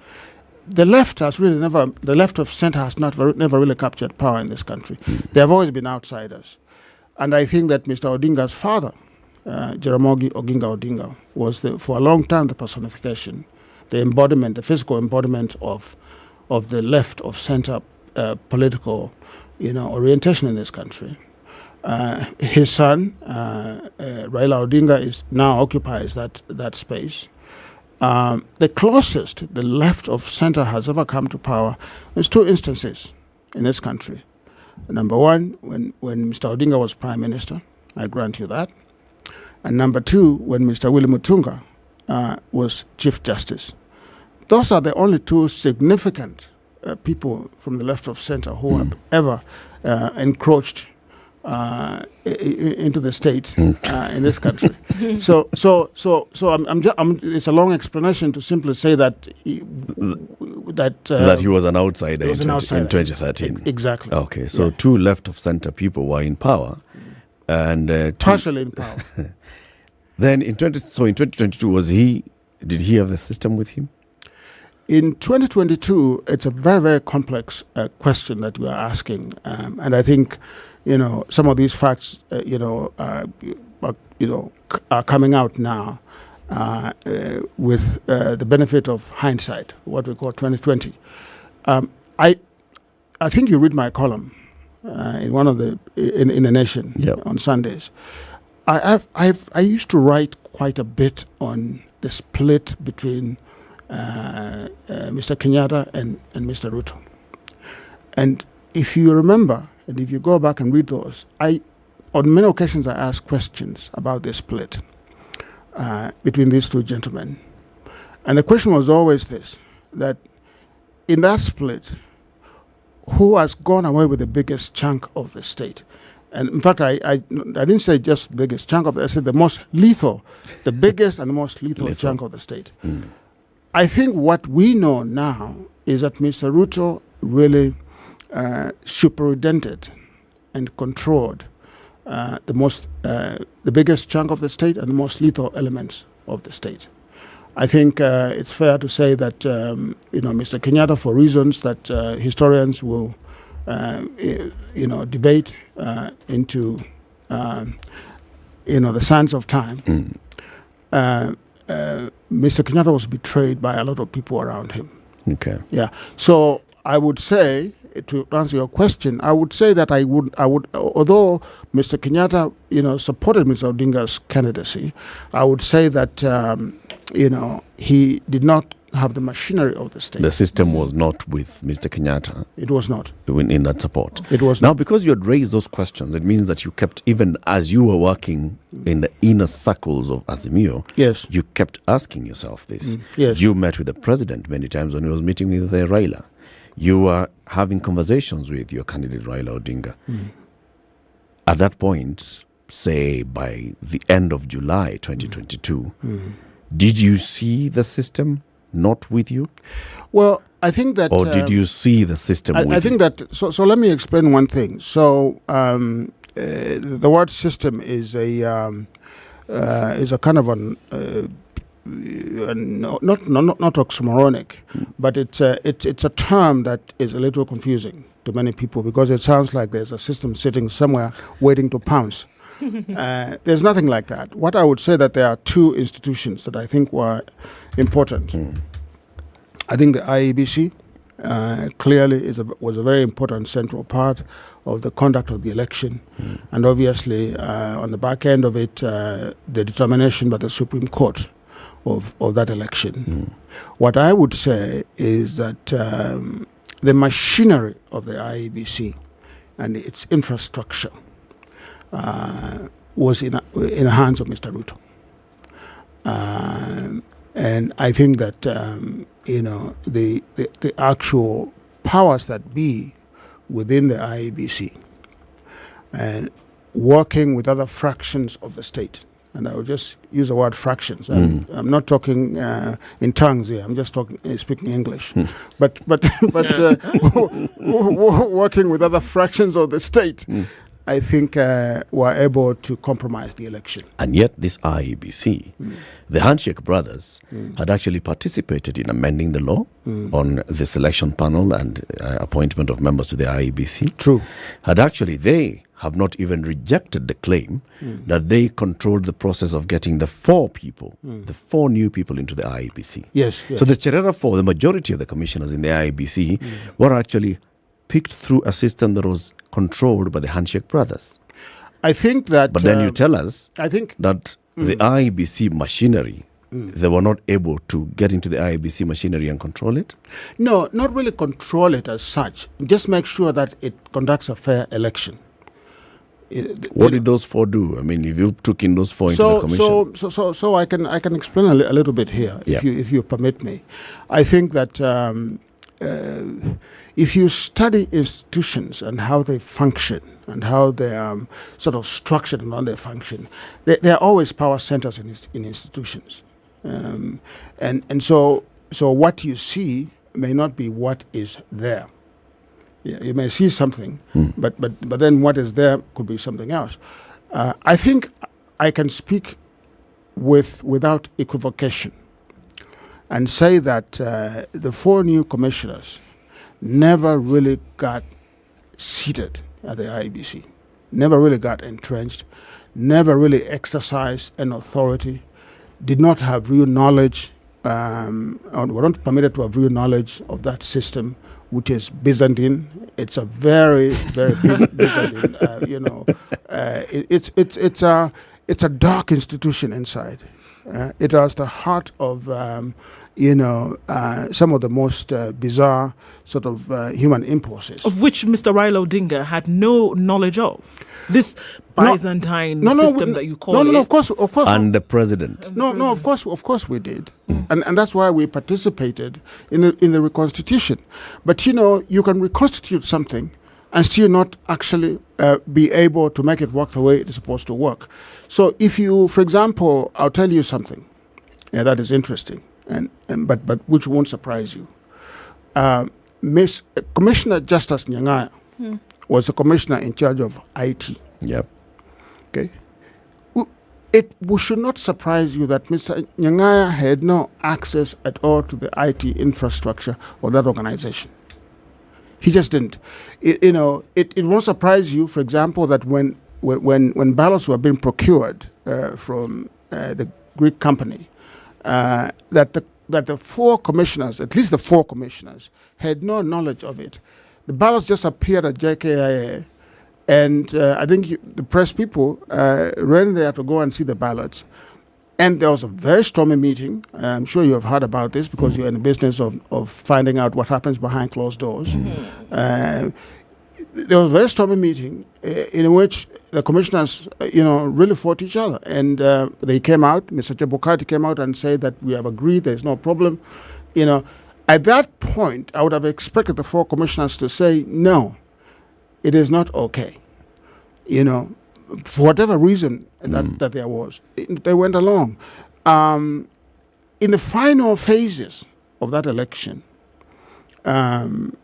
The left has really never, the left of center has never really captured power in this country. They have always been outsiders. And I think that Mr. Odinga's father, Jaramogi Oginga Odinga, was for a long time the personification, the embodiment, the physical embodiment of the left of center political, orientation in this country. His son, Raila Odinga, now occupies that space. The closest the left of center has ever come to power is 2 instances in this country. Number one, when Mr. Odinga was Prime Minister, I grant you that. And number 2, when Mr. Willie Mutunga was Chief Justice. Those are the only 2 significant people from the left of center who have ever encroached into the state in this country. So it's a long explanation to simply say that that he was an outsider, in 2013. Exactly. Okay, so 2 left of center people were in power, and partially in power. Then in 2022, did he have the system with him? In 2022, it's a very, very complex question that we are asking, and I think, some of these facts, are coming out now with the benefit of hindsight, what we call 2020. I think you read my column in one of in the Nation on Sundays. I used to write quite a bit on the split between Mr. Kenyatta and Mr. Ruto. And if you remember, and if you go back and read those, on many occasions I asked questions about this split between these 2 gentlemen. And the question was always this, that in that split, who has gone away with the biggest chunk of the state? And in fact, I didn't say just the biggest chunk of it, I said the most lethal, the biggest and the most lethal chunk of the state. I think what we know now is that Mr. Ruto really superintended and controlled the biggest chunk of the state and the most lethal elements of the state. I think it's fair to say that Mr. Kenyatta, for reasons that historians will debate into the sands of time. Mr. Kenyatta was betrayed by a lot of people around him. Okay. Yeah. So I would say, to answer your question, I would say that I would, although Mr. Kenyatta, supported Mr. Odinga's candidacy, I would say that, he did not have the machinery of the state. The system was not with Mr. Kenyatta. It was not. In that support. It was now, not. because you had raised those questions, it means that you kept, even as you were working in the inner circles of Azimio, yes, you kept asking yourself this. Yes. You met with the president many times when he was meeting with Raila. You were having conversations with your candidate Raila Odinga. At that point, say by the end of July 2022, did you see the system not with you? Well, I think that... Or did you see the system with you? I think that... So let me explain one thing. So the word system is a kind of an... not oxymoronic, but it's a term that is a little confusing to many people because it sounds like there's a system sitting somewhere waiting to pounce. There's nothing like that. What I would say that there are 2 institutions that I think were important. I think the IEBC clearly was a very important central part of the conduct of the election, and obviously on the back end of it, the determination by the Supreme Court of that election. What I would say is that the machinery of the IEBC and its infrastructure was in the hands of Mr. Ruto. And I think that the actual powers that be within the IEBC and working with other fractions of the state. And I will just use the word fractions. I'm not talking in tongues here. I'm just speaking English. But working with other fractions of the state, I think were able to compromise the election. And yet this IEBC, the Handshake brothers, had actually participated in amending the law on the selection panel and appointment of members to the IEBC. True. They have not even rejected the claim that they controlled the process of getting the 4 people, the 4 new people into the IEBC. Yes. So the Cherera 4, the majority of the commissioners in the IEBC were actually picked through a system that was controlled by the Handshake brothers. I think that... But then you tell us that the IEBC machinery, they were not able to get into the IEBC machinery and control it? No, not really control it as such. Just make sure that it conducts a fair election. What did those 4 do? I mean, if you took in those 4 into the commission. So I can explain a little bit here, if you permit me. I think that if you study institutions and how they function and how they are sort of structured and how they function, there are always power centers in institutions, and so what you see may not be what is there. You may see something, but then what is there could be something else. I think I can speak without equivocation and say that the 4 new commissioners never really got seated at the IEBC, never really got entrenched, never really exercised an authority, did not have real knowledge, or were not permitted to have real knowledge of that system, which is Byzantine. It's a very, very Byzantine, it's a dark institution inside. It was the heart of, some of the most bizarre sort of human impulses. Of which Mr. Raila Odinga had no knowledge of. This Byzantine system that you call it. No, of course. And the president. Of course we did. And that's why we participated in the reconstitution. But, you can reconstitute something and still not actually be able to make it work the way it's supposed to work. So if you, for example, I'll tell you something that is interesting, but which won't surprise you. Commissioner Justice Nyang'aya was a commissioner in charge of IT. Yep. Okay. It should not surprise you that Mr. Nyang'aya had no access at all to the IT infrastructure of that organization. He just didn't. It won't surprise you, for example, that when ballots were being procured from the Greek company, that the 4 commissioners, at least the 4 commissioners, had no knowledge of it. The ballots just appeared at JKIA, and I think the press people ran there to go and see the ballots. And there was a very stormy meeting. I'm sure you have heard about this because you're in the business of finding out what happens behind closed doors. There was a very stormy meeting in which the commissioners, really fought each other. And they came out, Mr. Chebukati came out and said that we have agreed, there's no problem. At that point, I would have expected the 4 commissioners to say, no, it is not okay. For whatever reason that there was, they went along. In the final phases of that election, and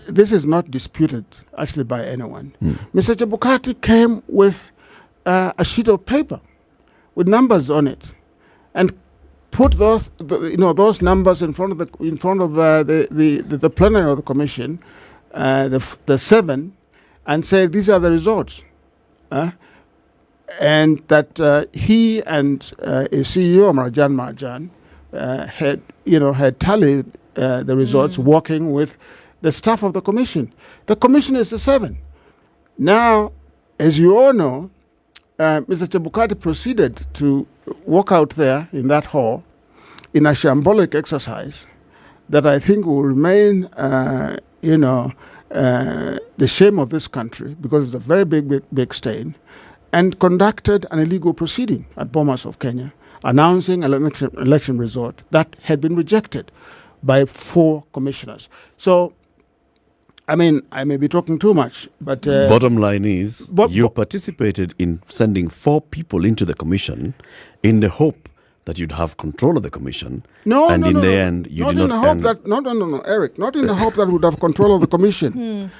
this is not disputed actually by anyone, Mr. Chebukati came with a sheet of paper with numbers on it, and put those numbers in front of the plenary of the commission, the 7, and said these are the results. And that he and his CEO Marjan had tallied the results working with the staff of the commission. The commission is the 7. Now, as you all know, Mr. Chebukati proceeded to walk out there in that hall in a shambolic exercise that I think will remain, the shame of this country, because it's a very big stain, and conducted an illegal proceeding at Bomas of Kenya, announcing an election result that had been rejected by 4 commissioners. So I mean, I may be talking too much, but... Bottom line is, you participated in sending 4 people into the commission in the hope that you'd have control of the commission. No, and no, in no, the no. end, you not did in not the hope end. that, no, Eric. Not in the hope that we'd have control of the commission.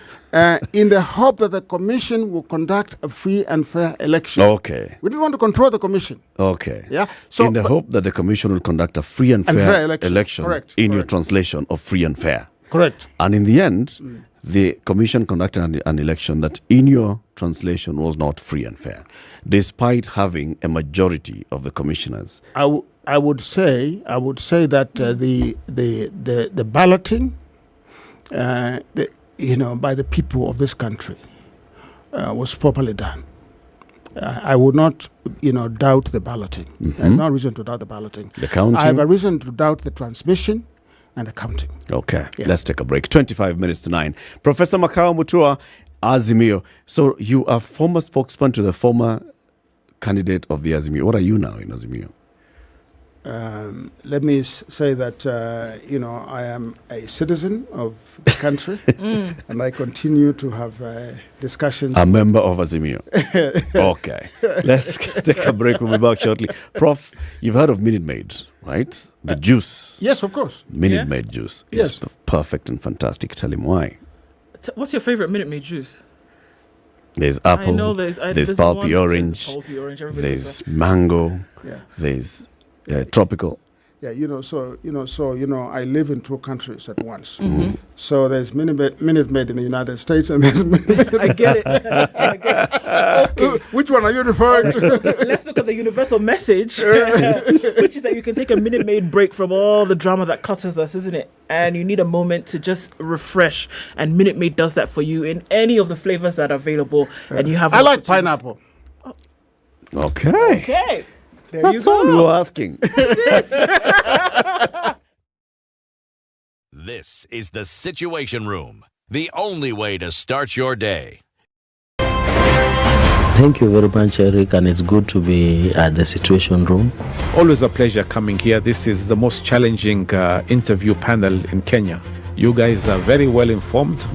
In the hope that the commission will conduct a free and fair election. Okay. We didn't want to control the commission. Okay. Yeah. So in the hope that the commission will conduct a free and fair election. Correct. In your translation of free and fair. Correct. And in the end, the commission conducted an election that in your translation was not free and fair, despite having a majority of the commissioners. I would say that the balloting, by the people of this country, was properly done. I would not, doubt the balloting. I have no reason to doubt the balloting. The counting. I have a reason to doubt the transmission and the counting. Okay, let's take a break. 25 minutes to 9. Professor Makao Mutua, Azimio. So you are former spokesman to the former candidate of the Azimio. What are you now in Azimio? Let me say that, I am a citizen of the country and I continue to have discussions. A member of Azimio. Okay. Let's take a break. We'll be back shortly. Prof, you've heard of Minute Maid, right? The juice. Yes, of course. Minute Maid juice is perfect and fantastic. Tell him why. What's your favorite Minute Maid juice? There's apple. I know there's pulpy orange. There's mango. Yeah. There's tropical. Yeah, I live in 2 countries at once. So there's Minute Maid in the United States and there's Minute Maid. I get it. Okay. Which one are you referring to? Let's look at the universal message, which is that you can take a Minute Maid break from all the drama that clutters us, isn't it? And you need a moment to just refresh. And Minute Maid does that for you in any of the flavors that are available. And you have. I like pineapple. Okay. There That's you go. all we were asking. This is the Situation Room, the only way to start your day. Thank you very much, Eric, and it's good to be at the Situation Room. Always a pleasure coming here. This is the most challenging interview panel in Kenya. You guys are very well informed,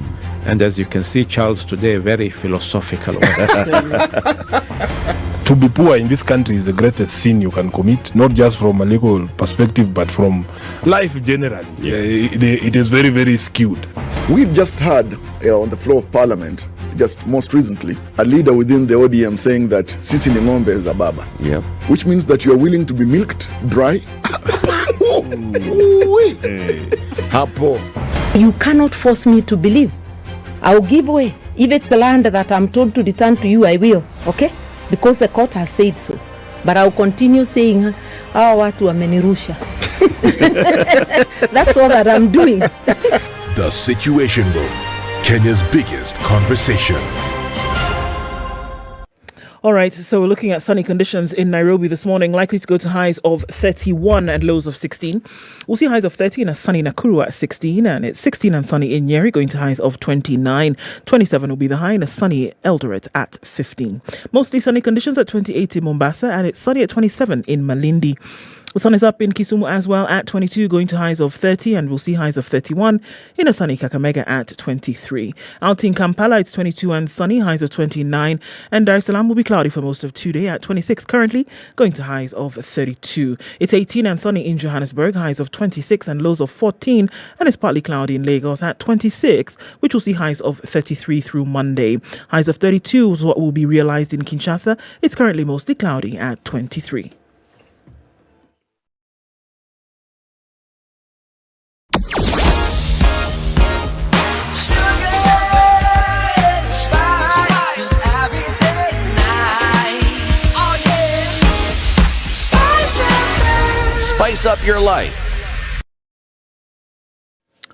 and as you can see, Charles today, very philosophical. To be poor in this country is the greatest sin you can commit, not just from a legal perspective, but from life generally. It is very, very skewed. We've just heard on the floor of Parliament, just most recently, a leader within the ODM saying that Sisi ni ng'ombe is a baba. Yeah. Which means that you are willing to be milked dry. Hapo. You cannot force me to believe. I'll give way. If it's land that I'm told to return to you, I will. Okay? Because the court has said so. But I'll continue saying, watu wamenirusha. That's all that I'm doing. The Situation Room, Kenya's biggest conversation. All right, so we're looking at sunny conditions in Nairobi this morning, likely to go to highs of 31 and lows of 16. We'll see highs of 30 in a sunny Nakuru at 16, and it's 16 and sunny in Nyeri, going to highs of 29. 27 will be the high in a sunny Eldoret at 15. Mostly sunny conditions at 28 in Mombasa, and it's sunny at 27 in Malindi. The sun is up in Kisumu as well at 22, going to highs of 30, and we'll see highs of 31 in a sunny Kakamega at 23. Out in Kampala, it's 22 and sunny, highs of 29, and Dar es Salaam will be cloudy for most of today at 26, currently going to highs of 32. It's 18 and sunny in Johannesburg, highs of 26 and lows of 14, and it's partly cloudy in Lagos at 26, which will see highs of 33 through Monday. Highs of 32 is what will be realized in Kinshasa. It's currently mostly cloudy at 23. Spice up your life.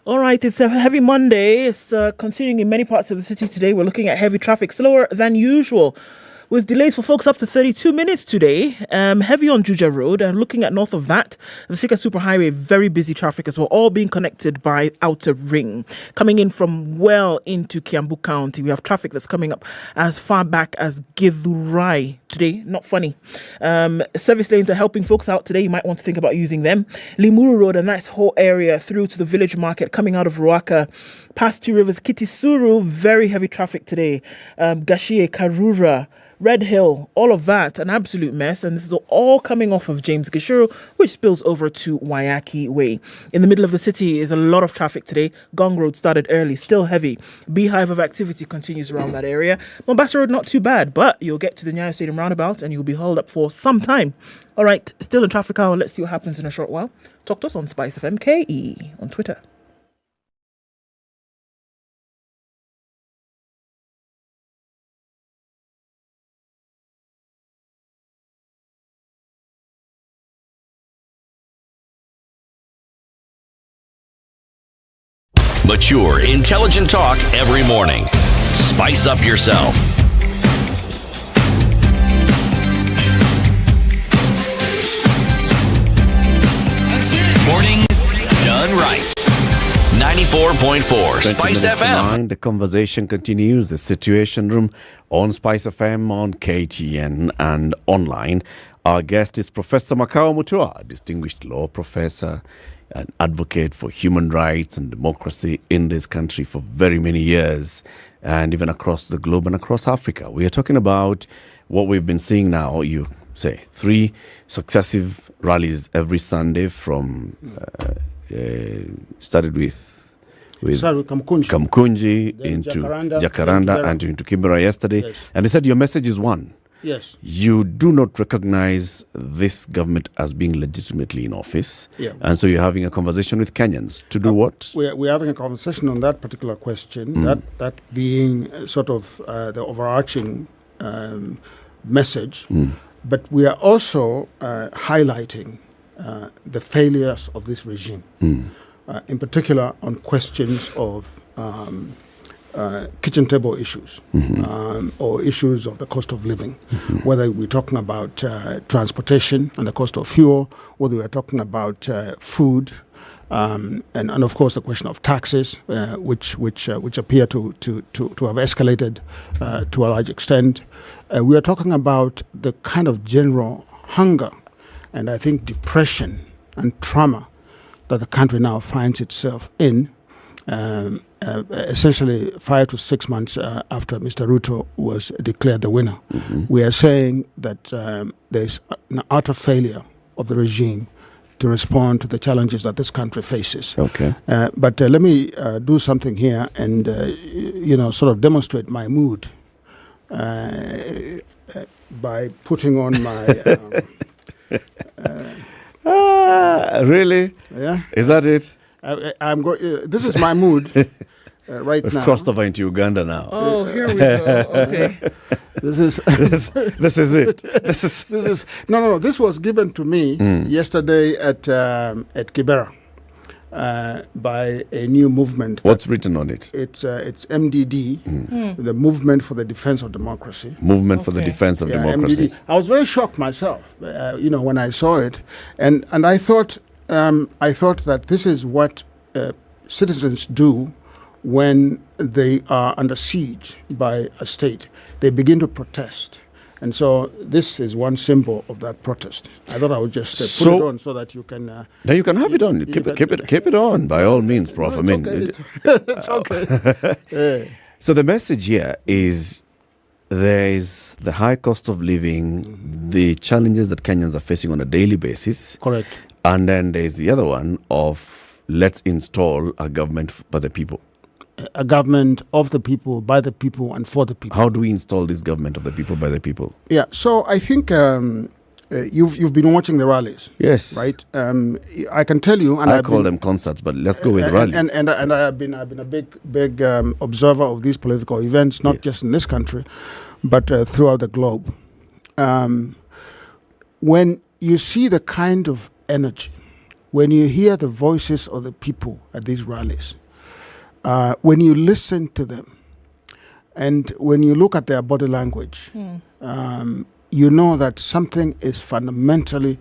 All right, it's a heavy Monday. It's continuing in many parts of the city today. We're looking at heavy traffic, slower than usual, with delays for folks up to 32 minutes today. Heavy on Juja Road, and looking at north of that, the Thika Superhighway, very busy traffic as well, all being connected by Outer Ring. Coming in from well into Kiambu County, we have traffic that's coming up as far back as Githurai today. Not funny. Service lanes are helping folks out today. You might want to think about using them. Limuru Road, a nice whole area through to the village market coming out of Ruaka. Past Two Rivers, Kitisuru, very heavy traffic today. Gashie, Karura, Red Hill, all of that, an absolute mess. And this is all coming off of James Gishuru, which spills over to Wayaki Way. In the middle of the city is a lot of traffic today. Gong Road started early, still heavy. Beehive of activity continues around that area. Mombasa Road, not too bad, but you'll get to the Nyeri Stadium roundabout and you'll be held up for some time. All right, still in traffic hour. Let's see what happens in a short while. Talk to us on SpiceFM KE on Twitter. Mature, intelligent talk every morning. Spice up yourself. Mornings done right. 94.4 Spice FM. The conversation continues. The Situation Room on Spice FM, on KTN and online. Our guest is Professor Makao Mutua, distinguished law professor, an advocate for human rights and democracy in this country for very many years, and even across the globe and across Africa. We are talking about what we've been seeing now. You say 3 successive rallies every Sunday from started with Kamkunji into Jacaranda and into Kibera yesterday. Yes. And they said your message is one. Yes. You do not recognize this government as being legitimately in office. Yeah. And so you're having a conversation with Kenyans to do what? We're having a conversation on that particular question, that being sort of the overarching message. But we are also highlighting the failures of this regime, in particular on questions of kitchen table issues, or issues of the cost of living, whether we're talking about transportation and the cost of fuel, whether we're talking about food, and of course the question of taxes, which appear to have escalated to a large extent. We are talking about the kind of general hunger and I think depression and trauma that the country now finds itself in. Essentially 5 to 6 months after Mr. Ruto was declared the winner. We are saying that there's an utter failure of the regime to respond to the challenges that this country faces. Okay. But let me do something here and, sort of demonstrate my mood by putting on my... Really? Yeah. Is that it? I'm going. This is my mood right We've now. We've crossed over into Uganda now. Oh, here we go. Okay. This is it. This is no. This was given to me yesterday at Kibera by a new movement. What's written on it? It's MDD, the Movement for the Defense of Democracy. Movement for the Defense of Democracy. MDD. I was very shocked myself, when I saw it, and I thought that this is what citizens do when they are under siege by a state. They begin to protest. And so this is one symbol of that protest. I thought I would just put it on so that you can... now you can have it on. Keep it on, by all means, Prof. No, it's okay. So the message here is there is the high cost of living, the challenges that Kenyans are facing on a daily basis. Correct. And then there's the other one of let's install a government by the people. A government of the people, by the people, and for the people. How do we install this government of the people, by the people? Yeah, so I think you've been watching the rallies. Yes. Right? I can tell you... and I call them concerts, but let's go with rallies. And I have been a big observer of these political events, not just in this country, but throughout the globe. When you see the kind of energy, when you hear the voices of the people at these rallies, when you listen to them, and when you look at their body language, you know that something is fundamentally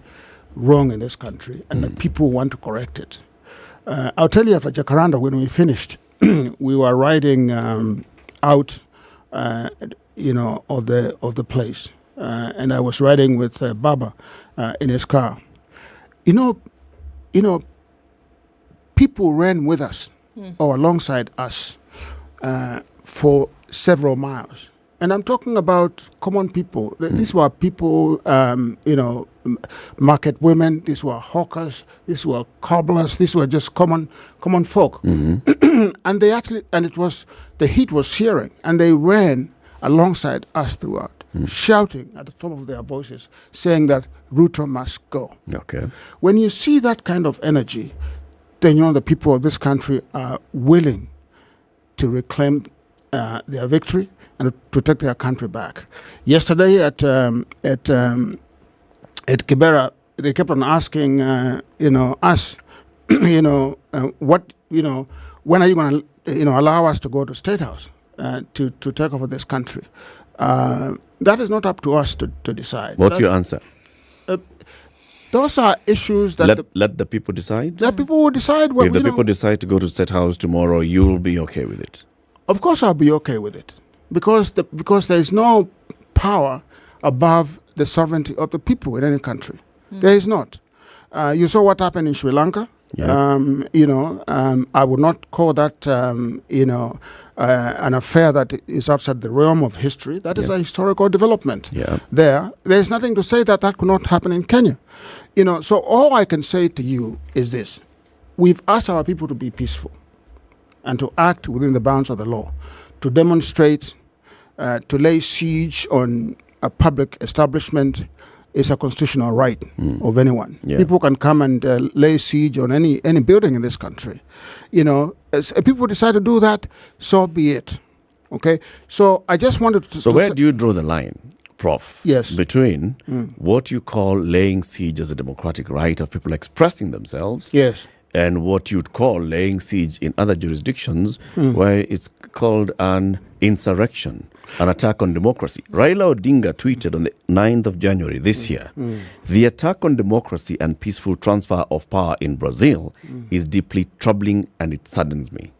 wrong in this country and that people want to correct it. I'll tell you, after Jacaranda, when we finished, we were riding out, of the place. and I was riding with Baba in his car. You know, people ran with us or alongside us for several miles. And I'm talking about common people. These were people, market women. These were hawkers. These were cobblers. These were just common folk. And the heat was searing, and they ran alongside us throughout, shouting at the top of their voices, saying that Ruto must go. Okay. When you see that kind of energy, then the people of this country are willing to reclaim their victory and to take their country back. Yesterday at Kibera, they kept on asking, us, when are you going to, allow us to go to State House to take over this country? That is not up to us to decide. What's your answer? Those are issues that let the people decide. The people will decide. If the people decide to go to State House tomorrow, you'll be okay with it. Of course, I'll be okay with it, because there is no power above the sovereignty of the people in any country. There is not. You saw what happened in Sri Lanka. Yeah. I would not call that an affair that is outside the realm of history. That is a historical development. Yeah. There's nothing to say that could not happen in Kenya. So all I can say to you is this: we've asked our people to be peaceful and to act within the bounds of the law, to demonstrate, to lay siege on a public establishment is a constitutional right of anyone. Yeah. People can come and lay siege on any building in this country. If people decide to do that, so be it. Okay? So I just wanted to... So where do you draw the line, Prof? Yes. Between what you call laying siege as a democratic right of people expressing themselves, yes, and what you'd call laying siege in other jurisdictions where it's called an insurrection, an attack on democracy. Raila Odinga tweeted on the 9th of January this year, the attack on democracy and peaceful transfer of power in Brazil is deeply troubling and it saddens me.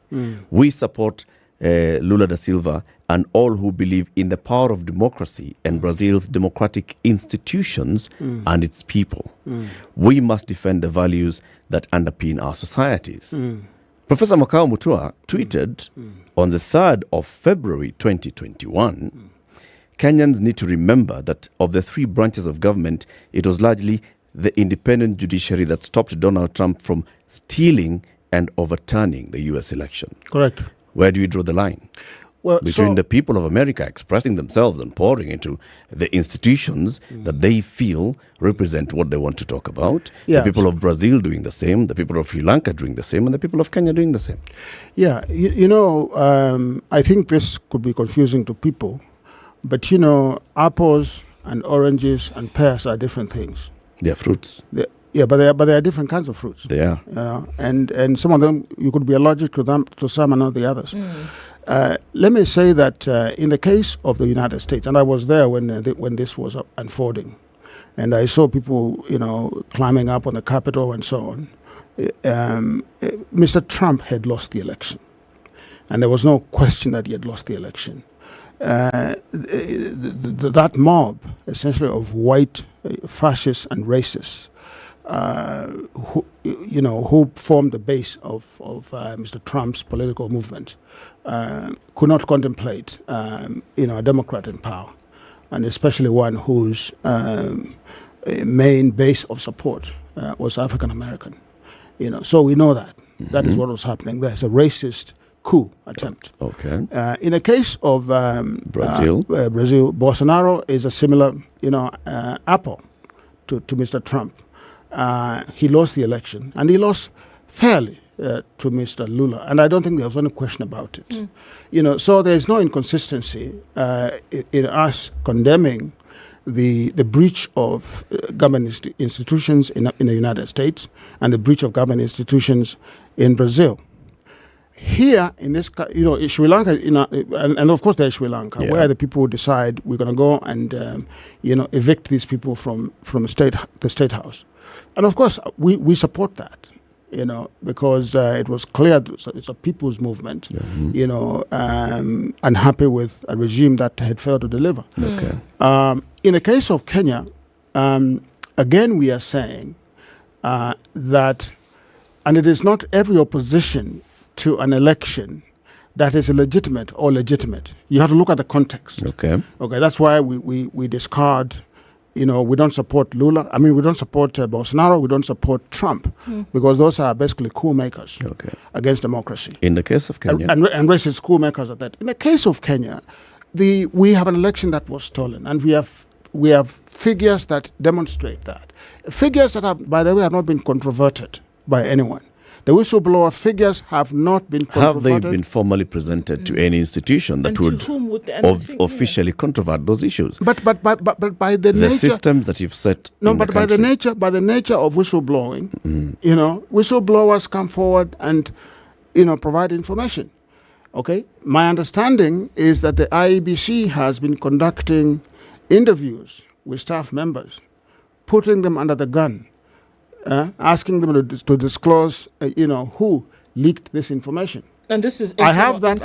We support Lula da Silva and all who believe in the power of democracy and Brazil's democratic institutions and its people. We must defend the values that underpin our societies. Professor Makao Mutua tweeted on the 3rd of February 2021, Kenyans need to remember that of the three branches of government, it was largely the independent judiciary that stopped Donald Trump from stealing and overturning the US election. Correct. Where do you draw the line? Well, between the people of America expressing themselves and pouring into the institutions that they feel represent what they want to talk about, the people of Brazil doing the same, the people of Sri Lanka doing the same, and the people of Kenya doing the same. Yeah, I think this could be confusing to people, but apples and oranges and pears are different things. They're fruits. But they are different kinds of fruits. They are. And some of them, you could be allergic to some and not the others. Let me say that in the case of the United States, and I was there when this was unfolding, and I saw people, climbing up on the Capitol and so on. Mr. Trump had lost the election, and there was no question that he had lost the election. That mob, essentially of white fascists and racists, who formed the base of Mr. Trump's political movement, could not contemplate, a Democrat in power, and especially one whose main base of support was African American. So we know that that is what was happening. There's a racist coup attempt. Okay. In the case of Brazil, Bolsonaro is a similar, apple to Mr. Trump. He lost the election, and he lost fairly to Mr. Lula, and I don't think there was any question about it. So there's no inconsistency in us condemning the breach of government institutions in the United States and the breach of government institutions in Brazil. Here in this, in Sri Lanka, and of course there's Sri Lanka, where the people decide we're going to go and evict these people from the state house, and of course we support that, because it was clear it's a people's movement, unhappy with a regime that had failed to deliver. Okay. in the case of Kenya, again, we are saying that, and it is not every opposition to an election that is illegitimate or legitimate. You have to look at the context. Okay. Okay, that's why we discard, we don't support Lula. I mean, we don't support Bolsonaro. We don't support Trump because those are basically coup makers against democracy. In the case of Kenya. And racist coup makers at that. In the case of Kenya, we have an election that was stolen, and we have figures that demonstrate that. Figures that have, by the way, have not been controverted by anyone. The whistleblower figures have not been controverted. Have they been formally presented to any institution that would officially controvert those issues? But by the nature, systems that you've set. No, but by the nature of whistleblowing, whistleblowers come forward and provide information. Okay, my understanding is that the IEBC has been conducting interviews with staff members, putting them under the gun. Asking them to disclose, who leaked this information. And this is I have that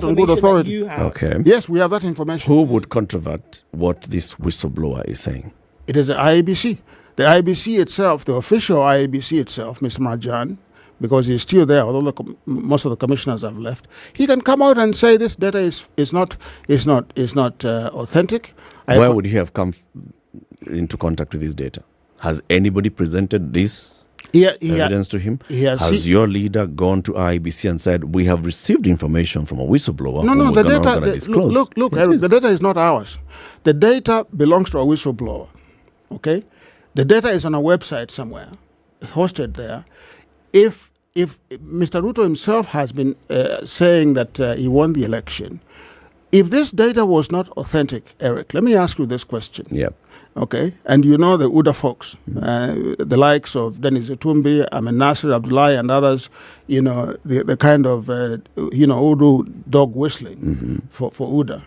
on good authority. Okay. Yes, we have that information. Who would controvert what this whistleblower is saying? It is the IEBC. The IEBC itself, the official IEBC itself, Mr. Marjan, because he's still there, although most of the commissioners have left, he can come out and say this data is not authentic. Why would he have come into contact with this data? Has anybody presented this evidence to him? Has your leader gone to IEBC and said, we have received information from a whistleblower? No, the data, look, Eric, the data is not ours. The data belongs to a whistleblower, okay? The data is on a website somewhere, hosted there. If Mr. Ruto himself has been saying that he won the election, if this data was not authentic, Eric, let me ask you this question. Yep. Okay, and the UDA folks, the likes of Dennis Etumbi, Amin Nasir, Abdullahi, and others, the kind of, Udu dog whistling for UDA.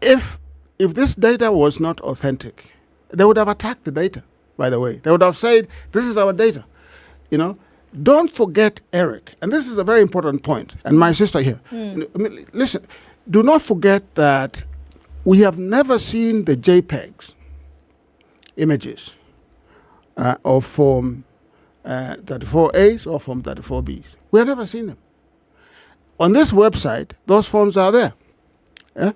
If this data was not authentic, they would have attacked the data, by the way. They would have said, this is our data. Don't forget, Eric, and this is a very important point, and my sister here. Listen, do not forget that we have never seen the JPEGs images of Form 34As or Form 34Bs. We have never seen them. On this website, those forms are there. Yeah?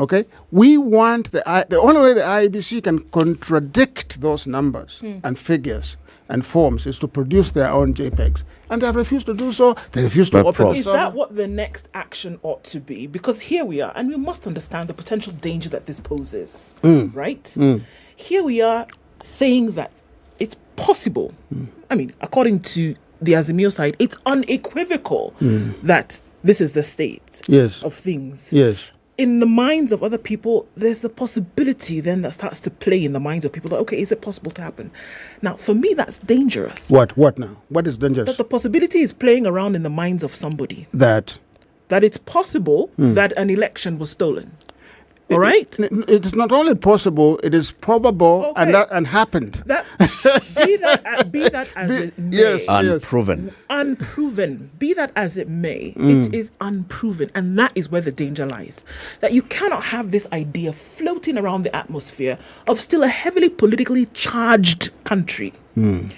Okay? We want the only way the IEBC can contradict those numbers and figures and forms is to produce their own JPEGs. And they have refused to do so. They refuse to open it. Is that what the next action ought to be? Because here we are, and we must understand the potential danger that this poses, right? Here we are saying that it's possible. I mean, according to the Azimio side, it's unequivocal that this is the state of things. Yes. In the minds of other people, there's the possibility then that starts to play in the minds of people that, okay, is it possible to happen? Now, for me, that's dangerous. What now? What is dangerous? That the possibility is playing around in the minds of somebody. That it's possible that an election was stolen. All right? It is not only possible, it is probable and happened. Be that as it may. Yes, unproven. Unproven. Be that as it may. It is unproven. And that is where the danger lies. That you cannot have this idea floating around the atmosphere of still a heavily politically charged country. And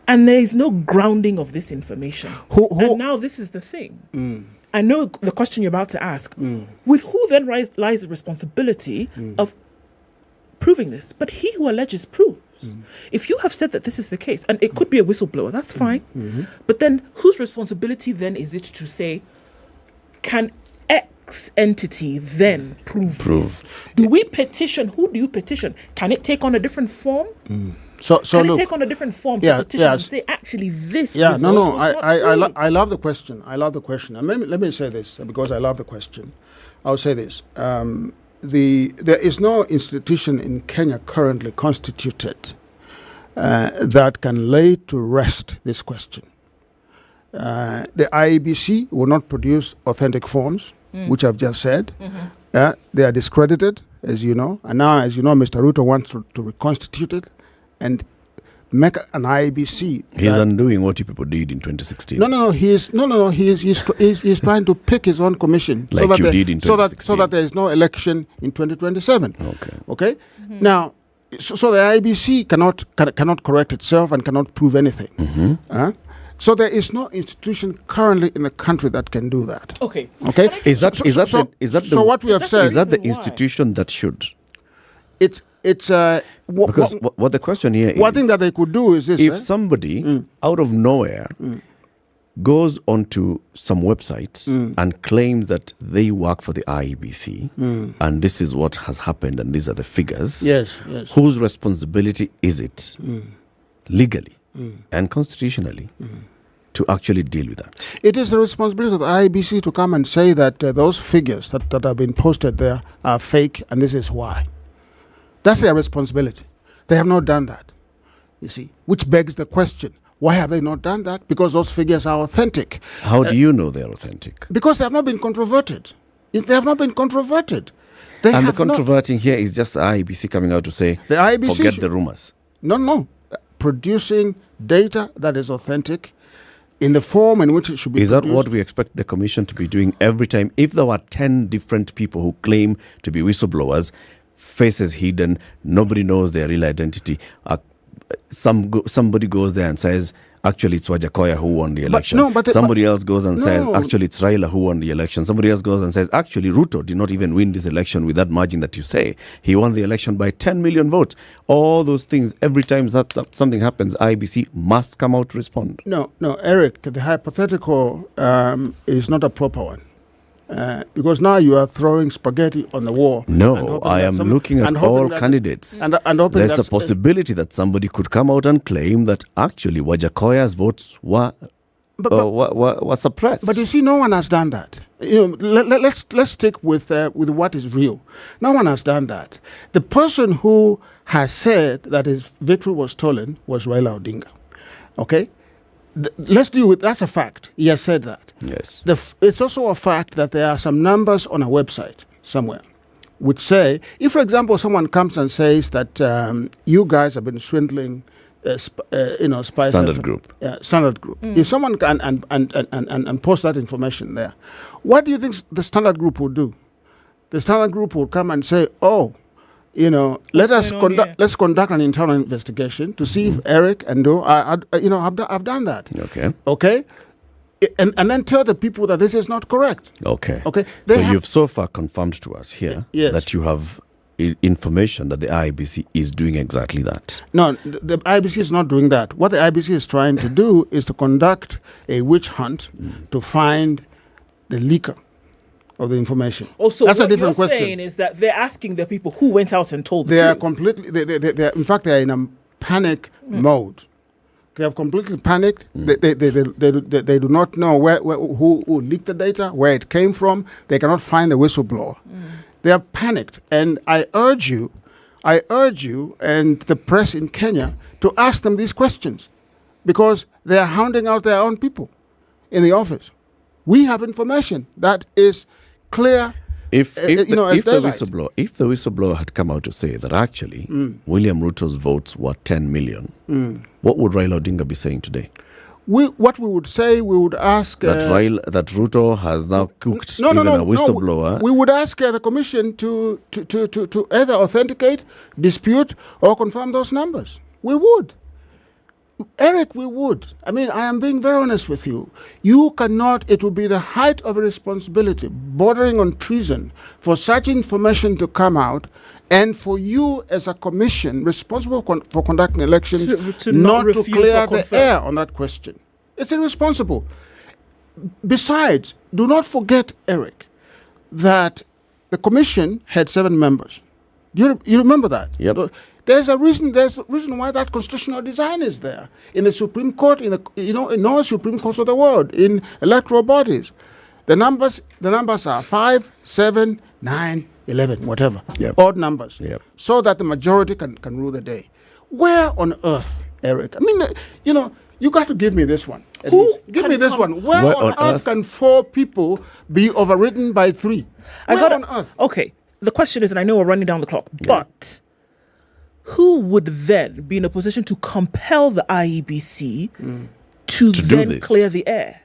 there is no grounding of this information. And now this is the thing. I know the question you're about to ask. With who then lies the responsibility of proving this? But he who alleges proves. If you have said that this is the case, and it could be a whistleblower, that's fine. But then whose responsibility then is it to say, can X entity then prove this? Do we petition? Who do you petition? Can it take on a different form? So can look, it take on a different form to petition and say, actually, this result was not true? I love the question. I love the question. And let me say this, because I love the question. I'll say this. There is no institution in Kenya currently constituted that can lay to rest this question. The IEBC will not produce authentic forms, which I've just said. They are discredited, as you know. And now, as you know, Mr. Ruto wants to reconstitute it. And make an IBC. He's undoing what you people did in 2016. No. He's trying to pick his own commission, like you did in 2016. so that there is no election in 2027. Okay. Now, so the IBC cannot correct itself and cannot prove anything. So there is no institution currently in the country that can do that. Okay. Is that what we have said? Is that the institution that should? Because what the question here is, one thing that they could do is this: if somebody out of nowhere goes onto some websites and claims that they work for the IEBC and this is what has happened and these are the figures, yes. Whose responsibility is it legally and constitutionally to actually deal with that? It is the responsibility of the IEBC to come and say that those figures that have been posted there are fake and this is why. That's their responsibility. They have not done that, you see, which begs the question, why have they not done that? Because those figures are authentic. How do you know they're authentic? Because they have not been controverted. They have not been controverted. And the controverting here is just the IEBC coming out to say, the IEBC forget the rumors. No. Producing data that is authentic in the form in which it should be produced. Is that what we expect the commission to be doing every time? If there were 10 different people who claim to be whistleblowers, faces hidden, nobody knows their real identity, somebody goes there and says, actually it's Wajakoya who won the election. Somebody else goes and says, actually it's Raila who won the election. Somebody else goes and says, actually Ruto did not even win this election with that margin that you say. He won the election by 10 million votes. All those things, every time that something happens, IBC must come out to respond. No, Eric, the hypothetical is not a proper one. Because now you are throwing spaghetti on the wall. No, I am looking at all candidates. And there's a possibility that somebody could come out and claim that actually Wajakoya's votes were suppressed. But you see, no one has done that. Let's stick with what is real. No one has done that. The person who has said that his victory was stolen was Raila Odinga. Okay? Let's deal with that's a fact. He has said that. Yes. It's also a fact that there are some numbers on a website somewhere which say, if, for example, someone comes and says that you guys have been swindling, SpiceFM, Standard Group. Standard Group. If someone can and post that information there, what do you think the Standard Group will do? The Standard Group will come and say, let's conduct an internal investigation to see if Eric and Do have done that. Okay. And then tell the people that this is not correct. Okay. Okay. So you've so far confirmed to us here that you have information that the IBC is doing exactly that. No, the IBC is not doing that. What the IBC is trying to do is to conduct a witch hunt to find the leaker of the information. Also, that's what a different you're question. saying is that they're asking the people who went out and told They are completely. In fact, they are in a panic mode. They have completely panicked. They do not know who leaked the data, where it came from. They cannot find the whistleblower. They are panicked, and I urge you, and the press in Kenya to ask them these questions, because they are hounding out their own people in the office. We have information that is clear. If the whistleblower had come out to say that actually William Ruto's votes were 10 million, what would Raila Odinga be saying today? What we would say, we would ask that Ruto has now cooked a whistleblower. No, we would ask the commission to either authenticate, dispute, or confirm those numbers. We would. Eric, we would. I mean, I am being very honest with you. You cannot, it would be the height of a responsibility, bordering on treason, for such information to come out, and for you as a commission responsible for conducting elections to not to clear the confirm. air on that question. It's irresponsible. Besides, do not forget, Eric, that the commission had 7 members. You remember that? Yep. There's a reason why that constitutional design is there in the Supreme Court, in all Supreme Courts of the world, in electoral bodies. The numbers are 5, 7, 9, 11, whatever. Yep. Odd numbers. Yep. So that the majority can rule the day. Where on earth, Eric? I mean, you got to give me this one. Give me this one. Where on earth can 4 people be overridden by 3? On earth? Okay. The question is, and I know we're running down the clock, but who would then be in a position to compel the IEBC to then clear the air?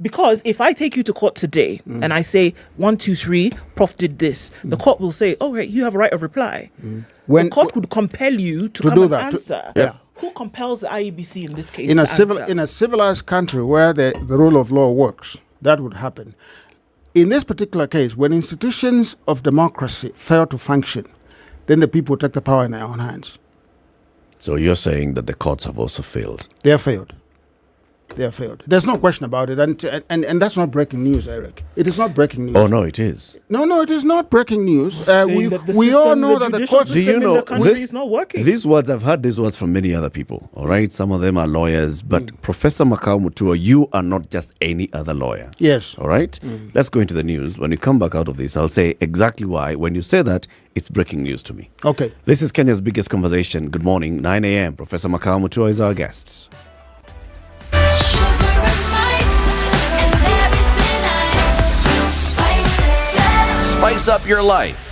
Because if I take you to court today and I say 1, 2, 3, Prof did this, the court will say, "Oh, right, you have a right of reply." The court would compel you to come do and that, answer. Who compels the IEBC in this case? In a civilized country where the rule of law works, that would happen. In this particular case, when institutions of democracy fail to function, then the people take the power in their own hands. So you're saying that the courts have also failed? They have failed. They have failed. There's no question about it. And that's not breaking news, Eric. It is not breaking news. Oh, no, it is. No, it is not breaking news. We all know that the court system in the country is not working. These words, I've heard these words from many other people, all right? Some of them are lawyers. But Professor Makau Mutua, you are not just any other lawyer. Yes. All right? Let's go into the news. When you come back out of this, I'll say exactly why. When you say that, it's breaking news to me. Okay. This is Kenya's biggest conversation. Good morning, 9 a.m. Professor Makau Mutua is our guest. Spice up your life.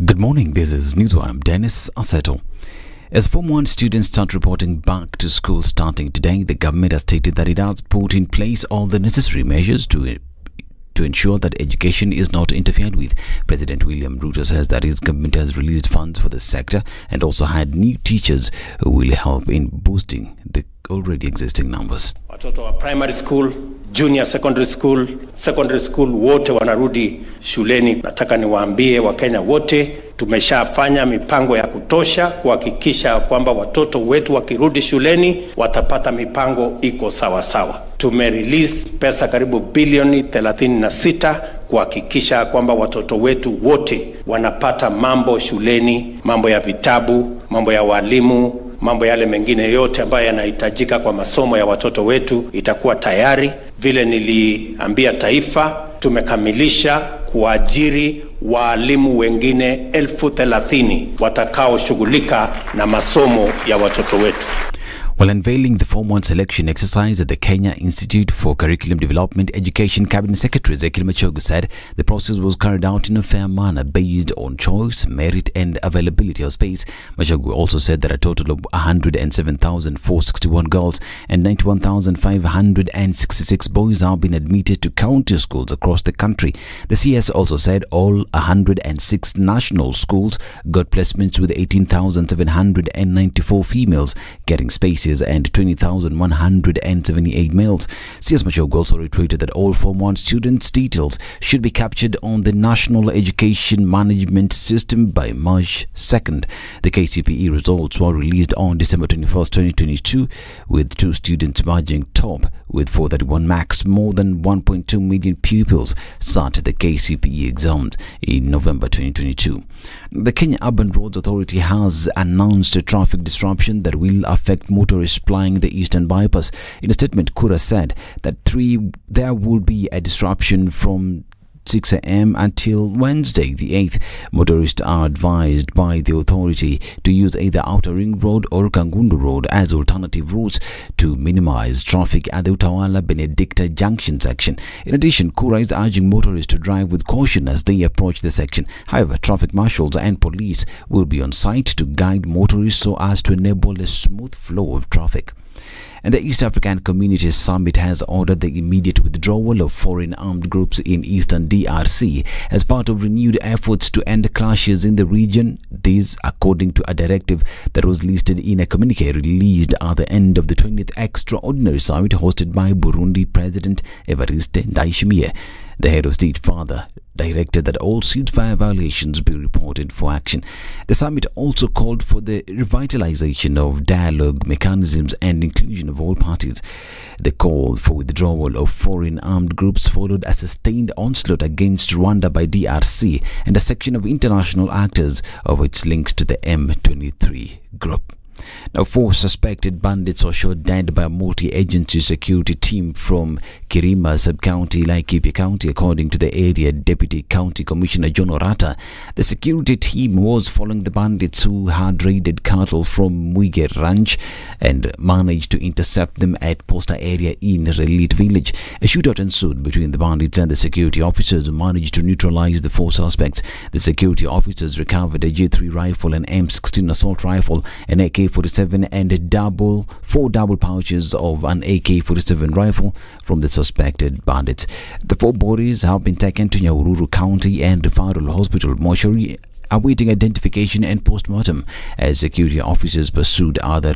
Good morning, this is Newswire. I'm Dennis Aseto. As Form 1 students start reporting back to school starting today, the government has stated that it has put in place all the necessary measures to ensure that education is not interfered with. President William Ruto says that his government has released funds for the sector and also hired new teachers who will help in boosting the already existing numbers. Watoto wa primary school, junior secondary school wote wanarudi shuleni. Nataka niwaambie Wakenya wote tumeshafanya mipango ya kutosha kuhakikisha kwamba watoto wetu wakirudi shuleni watapata mipango iko sawa sawa. Tumerelease pesa karibu bilioni 36 kuhakikisha kwamba watoto wetu wote wanapata mambo shuleni, mambo ya vitabu, mambo ya walimu, mambo yale mengine yote ambayo yanahitajika kwa masomo ya watoto wetu itakuwa tayari. Vile niliambia taifa, tumekamilisha kuajiri walimu wengine 30,000 watakaoshughulika na masomo ya watoto wetu. While unveiling the Form 1 selection exercise at the Kenya Institute for Curriculum Development, Education Cabinet Secretary Ezekiel Machogu said the process was carried out in a fair manner based on choice, merit and availability of space. Machogu also said that a total of 107,461 girls and 91,566 boys have been admitted to county schools across the country. The CS also said all 106 national schools got placements, with 18,794 females getting spaces and 20,178 males. CS Machogu also reiterated that all Form 1 students' details should be captured on the National Education Management System by March 2nd. The KCPE results were released on December 21st, 2022, with 2 students emerging top with 431 marks. More than 1.2 million pupils sat the KCPE exams in November 2022. The Kenya Urban Roads Authority has announced a traffic disruption that will affect motorists plying the Eastern Bypass. In a statement, Kura said that there will be a disruption from 6 a.m. until Wednesday the 8th. Motorists are advised by the authority to use either Outer Ring Road or Kangundu Road as alternative routes to minimize traffic at the Utawala Benedicta Junction section. In addition, Kura is urging motorists to drive with caution as they approach the section. However, traffic marshals and police will be on site to guide motorists so as to enable a smooth flow of traffic. And the East African Community Summit has ordered the immediate withdrawal of foreign armed groups in eastern DRC as part of renewed efforts to end clashes in the region. This, according to a directive that was listed in a communique released at the end of the 20th Extraordinary Summit hosted by Burundi President Evariste Ndayishimiye. The head of state further directed that all ceasefire violations be reported for action. The summit also called for the revitalization of dialogue mechanisms and inclusion of all parties. The call for withdrawal of foreign armed groups followed a sustained onslaught against Rwanda by DRC and a section of international actors over its links to the M23 group. Now, 4 suspected bandits were shot dead by a multi-agency security team from Kirima Sub-County, Laikipia County, according to the area Deputy County Commissioner John Orata. The security team was following the bandits who had raided cattle from Muige Ranch and managed to intercept them at Posta area in Relit village. A shootout ensued between the bandits and the security officers, who managed to neutralize the 4 suspects. The security officers recovered a J3 rifle, an M16 assault rifle, an AK-47 and 4 double pouches of an AK-47 rifle from the suspected bandits. The 4 bodies have been taken to Nyahururu County and Referral Hospital mortuary, awaiting identification and post-mortem as security officers pursued other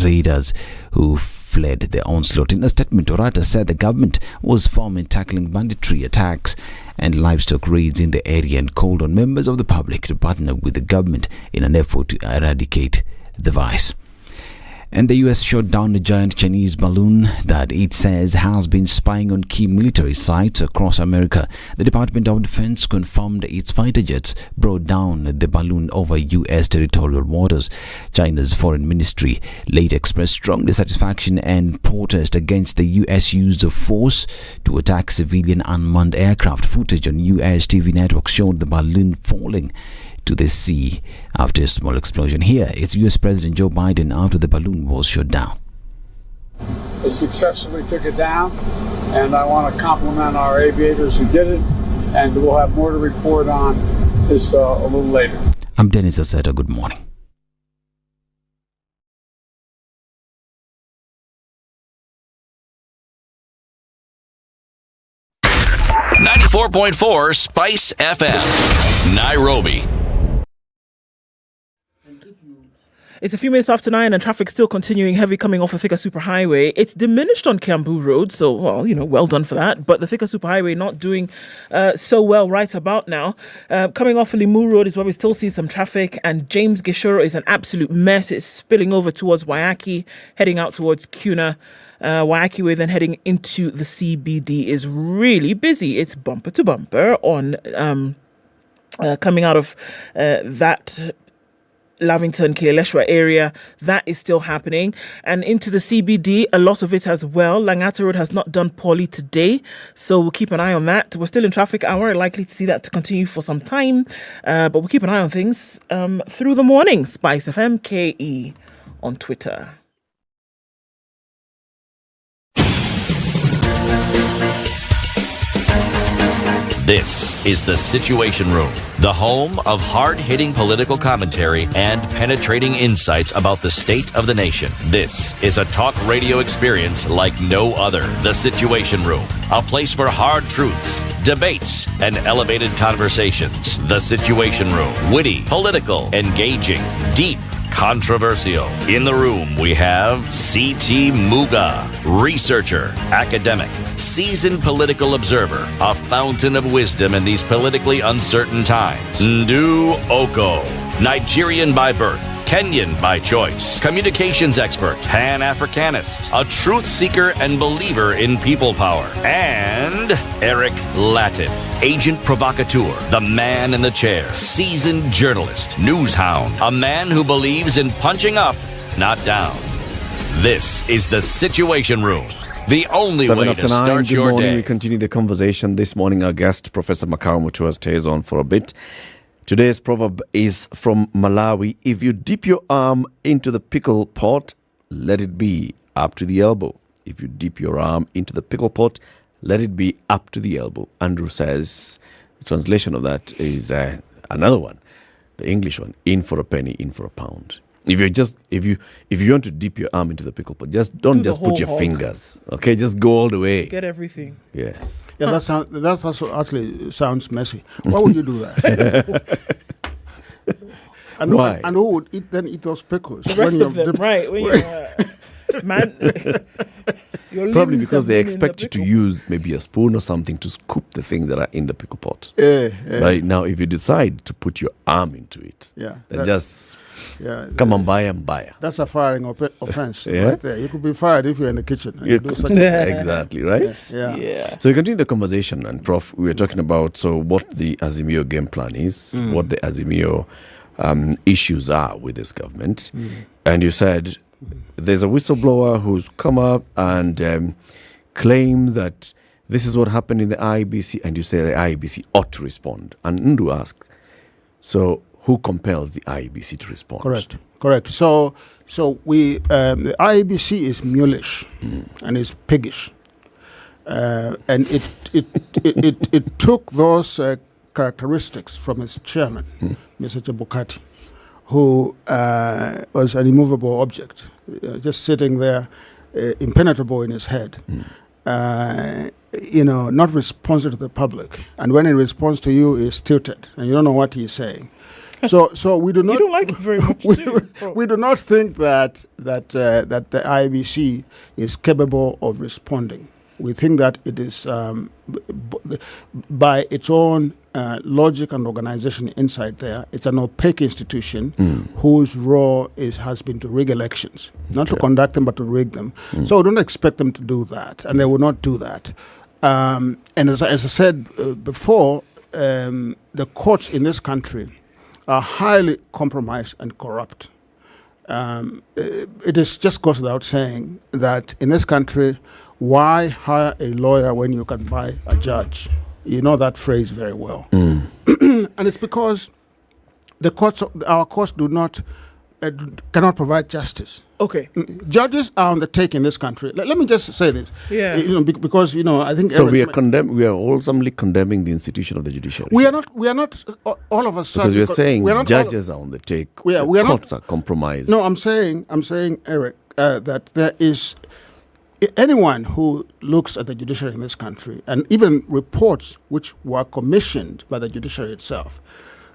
raiders who fled the onslaught. In a statement, Orata said the government was firm in tackling banditry attacks and livestock raids in the area and called on members of the public to partner with the government in an effort to eradicate the vice. And the US shot down a giant Chinese balloon that it says has been spying on key military sites across America. The Department of Defense confirmed its fighter jets brought down the balloon over US territorial waters. China's foreign ministry later expressed strong dissatisfaction and protest against the US use of force to attack civilian unmanned aircraft. Footage on US TV networks showed the balloon falling to the sea after a small explosion. Here, it's US President Joe Biden after the balloon was shot down. They successfully took it down, and I want to compliment our aviators who did it, and we'll have more to report on this a little later. I'm Dennis Aseta. Good morning. .4 Spice FM, Nairobi. It's a few minutes after 9 and traffic still continuing heavy coming off the Thika Superhighway. It's diminished on Kiambu Road, so, well done for that. But the Thika Superhighway not doing so well right about now. Coming off Limu Road is where we still see some traffic, and James Gishoro is an absolute mess. It's spilling over towards Waiyaki, heading out towards Kuna. Waiyaki Way, then heading into the CBD, is really busy. It's bumper to bumper on coming out of that Lavington, Kileleshwa area. That is still happening. And into the CBD, a lot of it as well. Langata Road has not done poorly today, so we'll keep an eye on that. We're still in traffic hour, likely to see that to continue for some time, but we'll keep an eye on things through the morning. SpiceFM KE on Twitter. This is The Situation Room, the home of hard-hitting political commentary and penetrating insights about the state of the nation. This is a talk radio experience like no other. The Situation Room, a place for hard truths, debates, and elevated conversations. The Situation Room, witty, political, engaging, deep, controversial. In the room, we have C.T. Muga, researcher, academic, seasoned political observer, a fountain of wisdom in these politically uncertain times. Ndu Oko, Nigerian by birth, Kenyan by choice, communications expert, Pan-Africanist, a truth seeker and believer in people power, and Eric Latif, agent provocateur, the man in the chair, seasoned journalist, news hound, a man who believes in punching up, not down. This is The Situation Room, the only way to start your day. We continue the conversation. This morning, our guest, Professor Makao Mutua, stays on for a bit. Today's proverb is from Malawi. If you dip your arm into the pickle pot, let it be up to the elbow. If you dip your arm into the pickle pot, let it be up to the elbow. Andrew says the translation of that is another one, the English one, in for a penny, in for a pound. If you want to dip your arm into the pickle pot, don't just put your fingers. Okay, just go all the way. Get everything. Yes. Yeah, that also actually sounds messy. Why would you do that? And why? And who would eat those pickles? The rest of them, right? When probably because they expect you to use maybe a spoon or something to scoop the things that are in the pickle pot. Right now, if you decide to put your arm into it, then just come on by and buy. That's a firing offense right there. You could be fired if you're in the kitchen. And you do such exactly, right? Yes. Yeah. So we continue the conversation, and Prof, we were talking about what the Azimio game plan is, what the Azimio issues are with this government. And you said there's a whistleblower who's come up and claims that this is what happened in the IEBC, and you say the IEBC ought to respond. And Ndu asked, so who compels the IEBC to respond? Correct. So we the IEBC is mulish and is piggish, and it took those characteristics from its chairman, Mr. Chebukati, who was an immovable object, just sitting there, impenetrable in his head. Not responsive to the public, and when he responds to you, is tilted, and you don't know what he's saying. So we do not. You don't like it very much. We do not think that the IEBC is capable of responding. We think that it is by its own logic and organization inside there. It's an opaque institution whose role has been to rig elections, not to conduct them, but to rig them. So we don't expect them to do that, and they will not do that. And as I said before, the courts in this country are highly compromised and corrupt. It is just goes without saying that in this country, why hire a lawyer when you can buy a judge? You know that phrase very well. And it's because our courts do not cannot provide justice. Okay. Judges are on the take in this country. Let me just say this. Yeah. Because I think so. We are wholesomely condemning the institution of the judiciary. We are not. All of a sudden. Because we are saying judges are on the take. We are courts are compromised. No, I'm saying, Eric, that there is anyone who looks at the judiciary in this country, and even reports which were commissioned by the judiciary itself.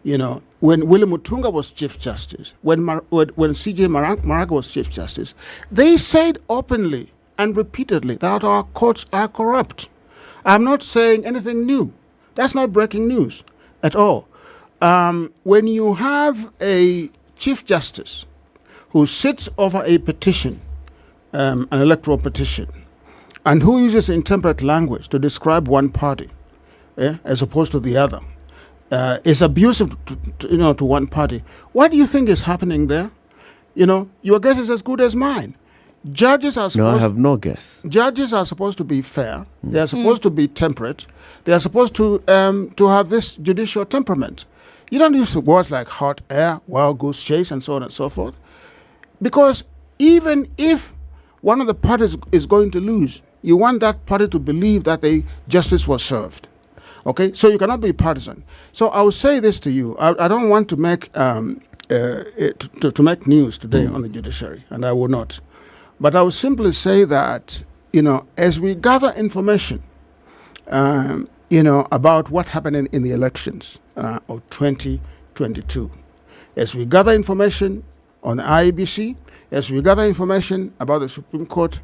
When William Mutunga was Chief Justice, when C.J. Maraga was Chief Justice, they said openly and repeatedly that our courts are corrupt. I'm not saying anything new. That's not breaking news at all. When you have a Chief Justice who sits over a petition, an electoral petition, and who uses intemperate language to describe one party as opposed to the other, is abusive to one party. What do you think is happening there? Your guess is as good as mine. Judges are supposed I have no guess. Judges are supposed to be fair. They are supposed to be temperate. They are supposed to have this judicial temperament. You don't use words like hot air, wild goose chase, and so on and so forth. Because even if one of the parties is going to lose, you want that party to believe that justice was served. Okay, so you cannot be partisan. So I will say this to you: I don't want to make to make news today on the judiciary, and I will not. But I will simply say that as we gather information, about what happened in the elections of 2022, as we gather information on the IEBC, as we gather information about the Supreme Court,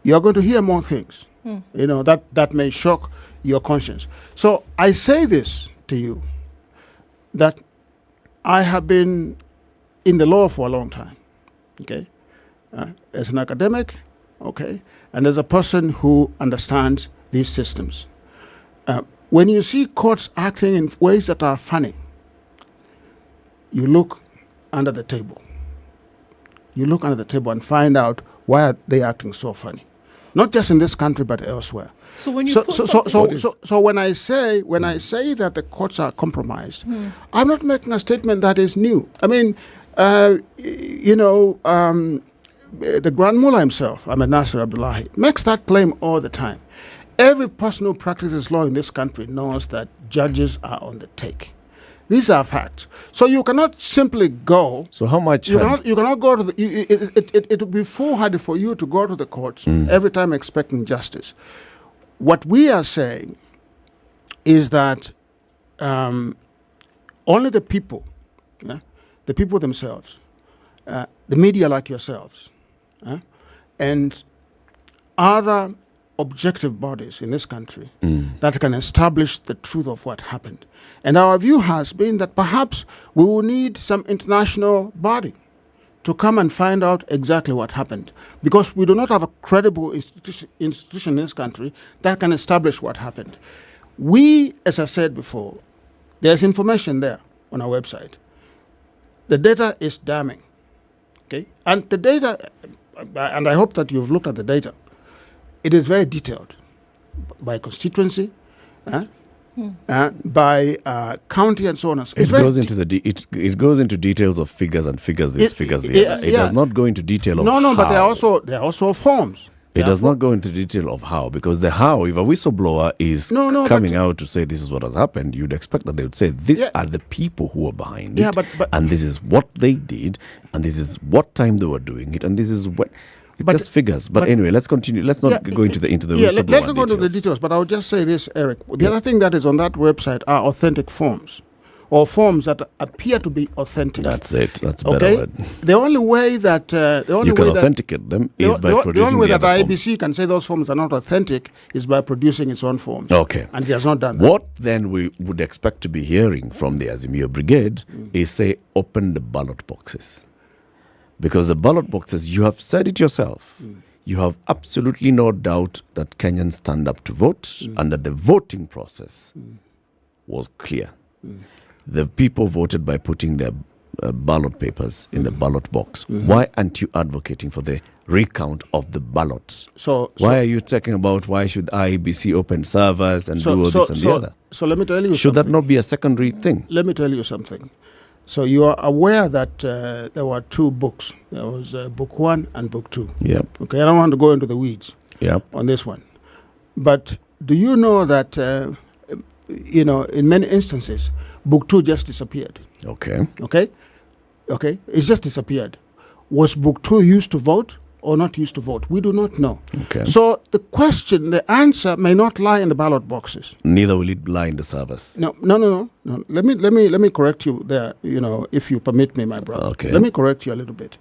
you're going to hear more things. That may shock your conscience. So I say this to you, that I have been in the law for a long time, okay, as an academic, okay, and as a person who understands these systems. When you see courts acting in ways that are funny, you look under the table. You look under the table and find out why are they acting so funny, not just in this country but elsewhere. So when you so when I say that the courts are compromised, I'm not making a statement that is new. I mean, the Grand Mullah himself, Ahmed Nasser Abdullahi, makes that claim all the time. Every person who practices law in this country knows that judges are on the take. These are facts. So you cannot simply go. So how much? You cannot go to the. It would be foolhardy for you to go to the courts every time expecting justice. What we are saying is that only the people, the people themselves, the media like yourselves, and other objective bodies in this country that can establish the truth of what happened. And our view has been that perhaps we will need some international body to come and find out exactly what happened, because we do not have a credible institution in this country that can establish what happened. We, as I said before, there's information there on our website. The data is damning. Okay, and the data, and I hope that you've looked at the data. It is very detailed by constituency, by county, and so on. It goes into it goes into details of figures and figures. It does not go into detail of how. But there are also forms. It does not go into detail of how, because the how, if a whistleblower is coming out to say this is what has happened, you'd expect that they would say these are the people who are behind it, and this is what they did, and this is what time they were doing it, and this is what. It's just figures. But anyway, let's continue. Let's not go into the whistleblower let's not go into the details. But I'll just say this, Eric. The other thing that is on that website are authentic forms, or forms that appear to be authentic. That's it. That's a better word. The only way that you can authenticate them is by producing the only way that forms. IBC can say those forms are not authentic is by producing its own forms. Okay. And he has not done that. What then we would expect to be hearing from the Azimio Brigade is say, open the ballot boxes. Because the ballot boxes, you have said it yourself, you have absolutely no doubt that Kenyans stand up to vote and that the voting process was clear. The people voted by putting their ballot papers in the ballot box. Why aren't you advocating for the recount of the ballots? Why are you talking about why should IEBC open servers and do all this and the other? So let me tell you Should that not be a secondary thing? Let me tell you something. So you are aware that there were two books. There was book 1 and book 2. Yep. Okay, I don't want to go into the weeds on this one. But do you know that, in many instances, book 2 just disappeared? Okay. Okay? It's just disappeared. Was book 2 used to vote or not used to vote? We do not know. Okay. So the answer may not lie in the ballot boxes. Neither will it lie in the servers. No. Let me correct you there, if you permit me, my brother. Okay. Let me correct you a little bit.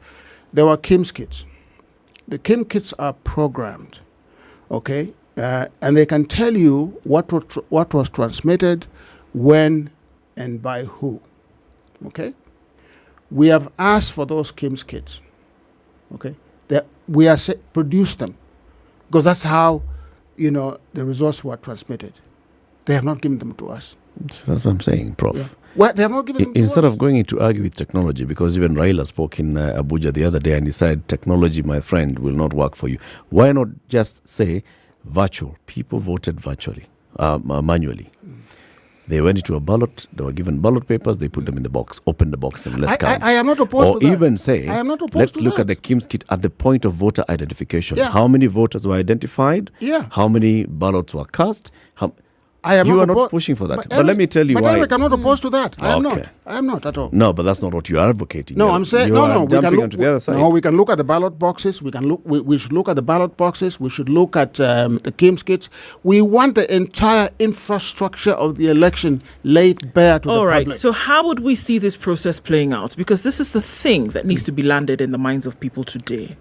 There were KIMS kits. The KIM kits are programmed, okay? And they can tell you what was transmitted, when, and by who, okay? We have asked for those KIMS kits, okay? We are produce them, because that's how, the results were transmitted. They have not given them to us. That's what I'm saying, Prof. Yeah. Well, they have not given them to us. Instead of going to argue with technology, because even Raila spoke in Abuja the other day and he said, technology, my friend, will not work for you. Why not just say virtual? People voted virtually, manually. They went into a ballot, they were given ballot papers, they put them in the box, open the box and let's count. I am not opposed to that. Or even say, I am not opposed let's to look that. at the KIMS kit at the point of voter identification. Yeah. How many voters were identified? Yeah. How many ballots were cast? You are not pushing for that. But let me tell you why. Eric, I'm not opposed to that. I am not. Okay. I am not at all. No, but that's not what you are advocating. No, I'm saying no. We can look onto the other side. No, we can look at the ballot boxes. We can look. We should look at the ballot boxes. We should look at the KIMS kits. We want the entire infrastructure of the election laid bare to the public. All right. So how would we see this process playing out? Because this is the thing that needs to be landed in the minds of people today.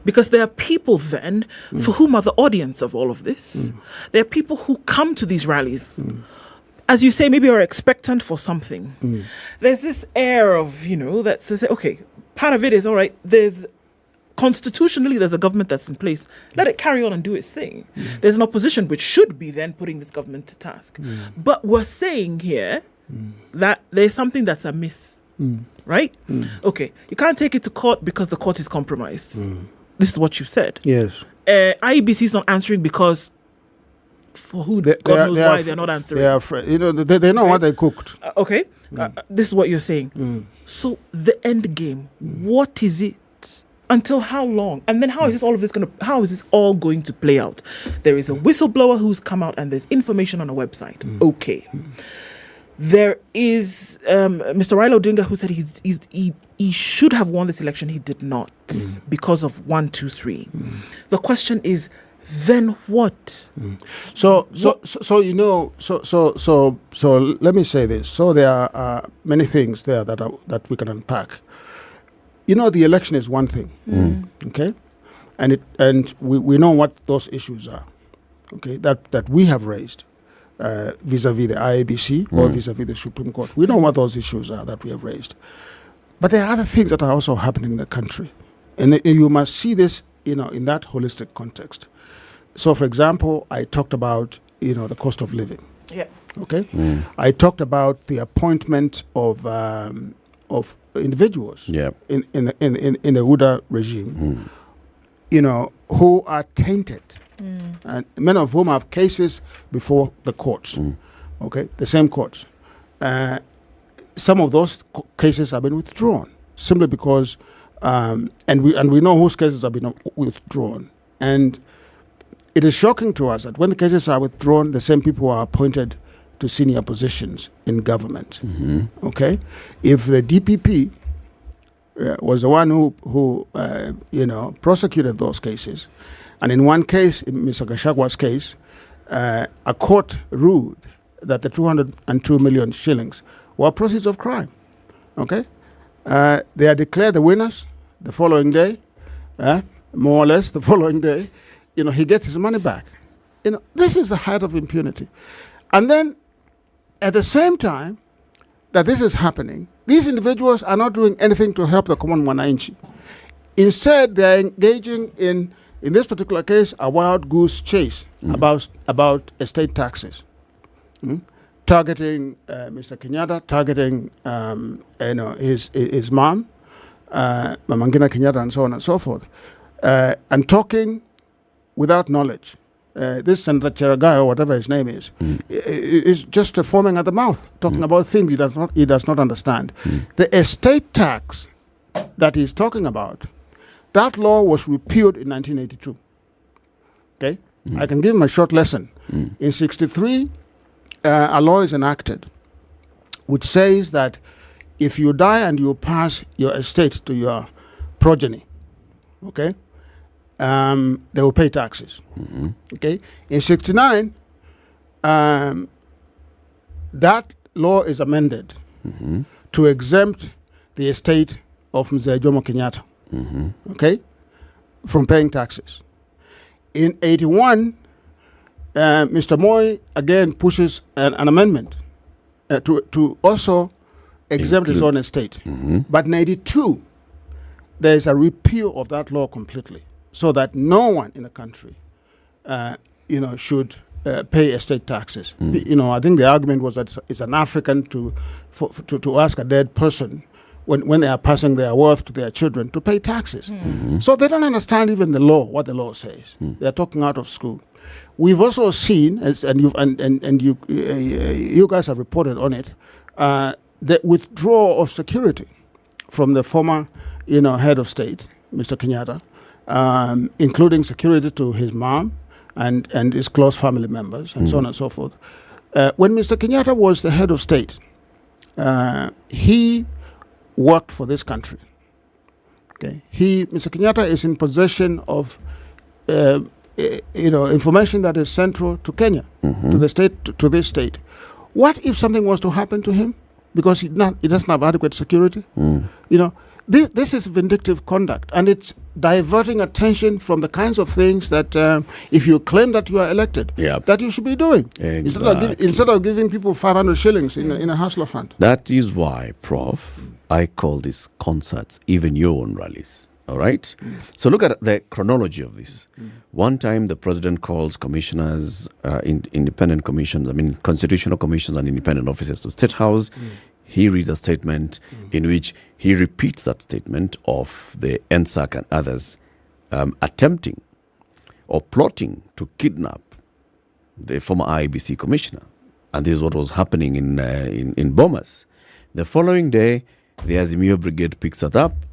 Because there are people then for whom are the audience of all of this. There are people who come to these rallies. As you say, maybe are expectant for something. There's this air of, that says, okay, part of it is, all right, constitutionally, there's a government that's in place. Let it carry on and do its thing. There's an opposition which should be then putting this government to task. But we're saying here that there's something that's amiss, right? Okay, you can't take it to court because the court is compromised. This is what you said. Yes. IEBC is not answering because for who God knows why they're not answering. They are they know what they cooked. Okay, this is what you're saying. So the end game, what is it? Until how long? And then how is this all going to play out? There is a whistleblower who's come out and there's information on a website. Okay. There is Mr. Raila Odinga who said he should have won this election. He did not because of 1, 2, 3. The question is, then what? So let me say this. So there are many things there that we can unpack. The election is one thing, okay, and we know what those issues are, okay, that we have raised vis-a-vis the IABC or vis-a-vis the Supreme Court. We know what those issues are that we have raised, but there are other things that are also happening in the country, and you must see this, in that holistic context. So, for example, I talked about the cost of living. Yeah. Okay. I talked about the appointment of of individuals Yeah. in the Uda regime, who are tainted, and many of whom have cases before the courts. Okay, the same courts. Some of those cases have been withdrawn simply because, and we know whose cases have been withdrawn. And it is shocking to us that when the cases are withdrawn, the same people are appointed to senior positions in government. Okay, if the DPP was the one who prosecuted those cases, and in one case, in Mr. Gachagwa's case, a court ruled that the 202 million shillings were proceeds of crime. Okay, they are declared the winners the following day, more or less the following day. He gets his money back. This is the height of impunity. And then, at the same time that this is happening, these individuals are not doing anything to help the common mwananchi. Instead, they are engaging in this particular case, a wild goose chase about estate taxes, targeting Mr. Kenyatta, targeting his mom, Mamangina Kenyatta, and so on and so forth, and talking without knowledge. This Senator Cheragai, or whatever his name is just foaming at the mouth, talking about things he does not understand. The estate tax that he's talking about, that law was repealed in 1982. Okay, I can give him a short lesson. In 63, a law is enacted which says that if you die and you pass your estate to your progeny, okay, they will pay taxes. Okay, in 69, that law is amended to exempt the estate of Mzee Jomo Kenyatta, okay, from paying taxes. In 81, Mr. Moi again pushes an amendment to also exempt his own estate. But in 82, there is a repeal of that law completely, so that no one in the country, should pay estate taxes. I think the argument was that it's an African to ask a dead person when they are passing their wealth to their children to pay taxes. So they don't understand even the law, what the law says. They're talking out of school. We've also seen, you guys have reported on it, the withdrawal of security from the former, head of state, Mr. Kenyatta, including security to his mom and his close family members, and so on and so forth. When Mr. Kenyatta was the head of state, he worked for this country. Okay, Mr. Kenyatta is in possession of, information that is central to Kenya, to the state, to this state. What if something was to happen to him because he doesn't have adequate security? This is vindictive conduct, and it's diverting attention from the kinds of things that, if you claim that you are elected, that you should be doing. Exactly. Instead of giving people 500 shillings in a hustler fund. That is why, Prof, I call these concerts even your own rallies. All right? So look at the chronology of this. One time the president calls commissioners, independent commissions, constitutional commissions and independent officers to State House. He reads a statement in which he repeats that statement of the NSAC and others attempting or plotting to kidnap the former IEBC commissioner. And this is what was happening in Bomas. The following day, the Azimio Brigade picks it up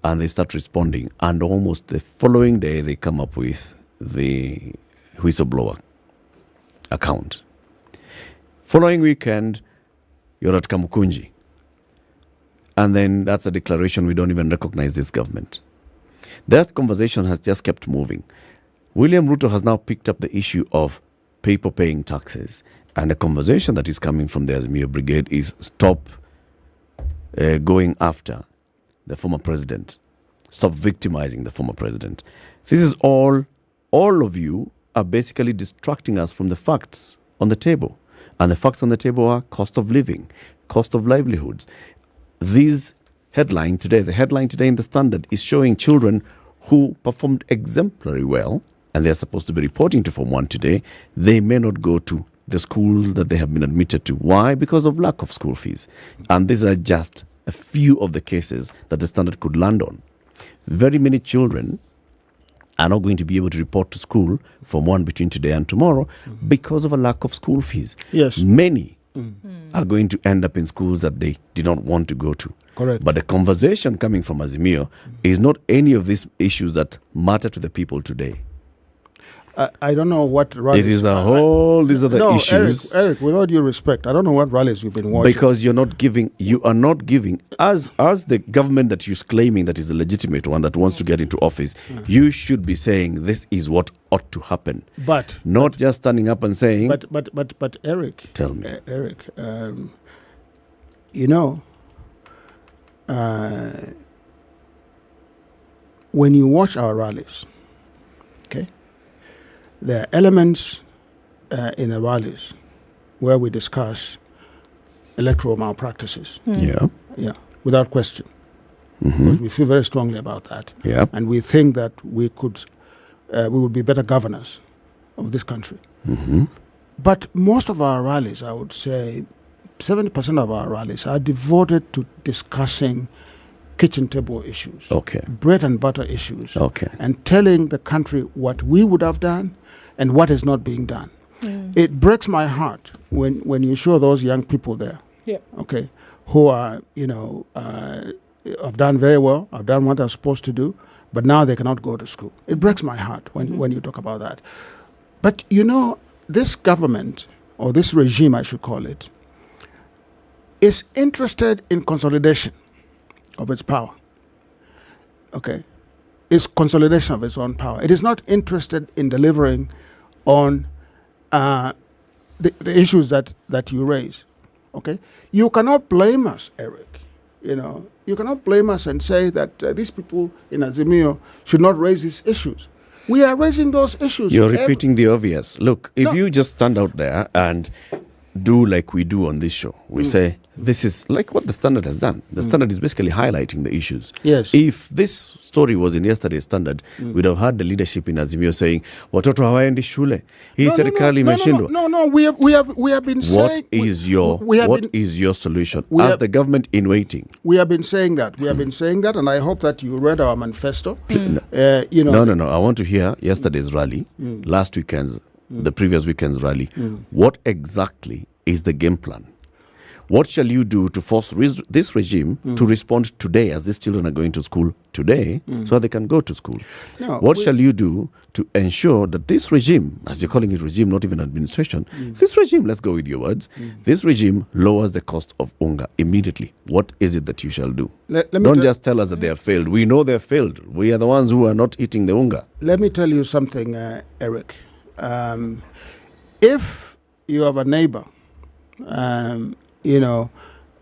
and they start responding. And almost the following day, they come up with the whistleblower account. Following weekend, you're at Kamukunji. And then that's a declaration, we don't even recognize this government. That conversation has just kept moving. William Ruto has now picked up the issue of people paying taxes. And the conversation that is coming from the Azimio Brigade is stop going after the former president. Stop victimizing the former president. This is all of you are basically distracting us from the facts on the table. And the facts on the table are cost of living, cost of livelihoods. The headline today in the Standard is showing children who performed exemplary well, and they're supposed to be reporting to Form 1 today. They may not go to the school that they have been admitted to. Why? Because of lack of school fees. And these are just a few of the cases that the Standard could land on. Very many children are not going to be able to report to school from one between today and tomorrow because of a lack of school fees. Yes. Many are going to end up in schools that they did not want to go to. Correct. But the conversation coming from Azimio is not any of these issues that matter to the people today. I don't know what rallies. It is a whole, these are the issues. Eric, with all due respect, I don't know what rallies you've been watching. Because you are not giving, as the government that you're claiming that is a legitimate one that wants to get into office, you should be saying this is what ought to happen. But not just standing up and saying. But Eric, tell me, Eric, when you watch our rallies, okay, there are elements in the rallies where we discuss electoral malpractices. Yeah, without question. Because we feel very strongly about that. Yeah. And we think that we would be better governors of this country. But most of our rallies, I would say 70% of our rallies are devoted to discussing kitchen table issues, bread and butter issues, and telling the country what we would have done and what is not being done. It breaks my heart when you show those young people there, who are, have done very well, have done what they're supposed to do, but now they cannot go to school. It breaks my heart when you talk about that. But, this government, or this regime, I should call it, is interested in consolidation of its power. It's consolidation of its own power. It is not interested in delivering on the issues that you raise. You cannot blame us, Eric. You cannot blame us and say that these people in Azimio should not raise these issues. We are raising those issues. You're repeating the obvious. Look, if you just stand out there and do like we do on this show, we say this is like what the Standard has done. The Standard is basically highlighting the issues. Yes. If this story was in yesterday's Standard, we'd have had the leadership in Azimio saying watoto hawaendi shule. Hii serikali imeshindwa. No. We have been saying. What is your solution as the government in waiting? We have been saying that. And I hope that you read our manifesto. No. I want to hear yesterday's rally, last weekend's, the previous weekend's rally. What exactly is the game plan? What shall you do to force this regime to respond today, as these children are going to school today, so that they can go to school? What shall you do to ensure that this regime, as you're calling it regime, not even administration, this regime, let's go with your words, this regime lowers the cost of unga immediately? What is it that you shall do? Don't just tell us that they have failed. We know they have failed. We are the ones who are not eating the unga. Let me tell you something, Eric. If you have a neighbor,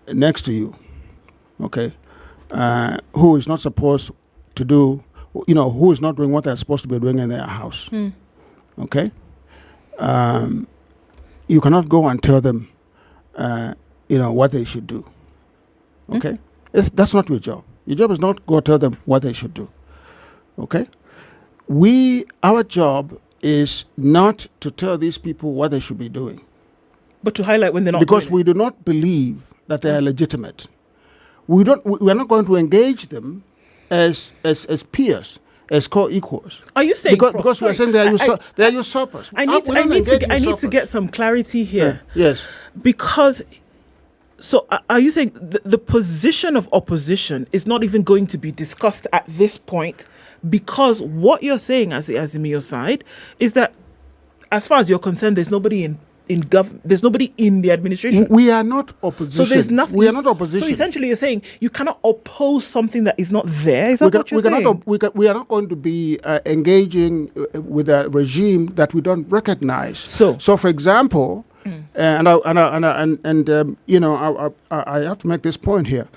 next to you, who is not supposed to do, who is not doing what they're supposed to be doing in their house, you cannot go and tell them, what they should do, That's not your job. Your job is not go tell them what they should do, Our job is not to tell these people what they should be doing. But to highlight when they're not because doing we do not believe that they are legitimate. We are not going to engage them as peers, as co-equals. Are you saying because we are saying they are usurpers? I need to get some clarity here. Yes. Because are you saying the position of opposition is not even going to be discussed at this point? Because what you're saying as the Azimio side is that, as far as you're concerned, there's nobody there's nobody in the administration. We are not opposition. So there's nothing. We are not opposition. So essentially, you're saying you cannot oppose something that is not there. Is that what you're saying? We are not going to be engaging with a regime that we don't recognize. So for example, I have to make this point here.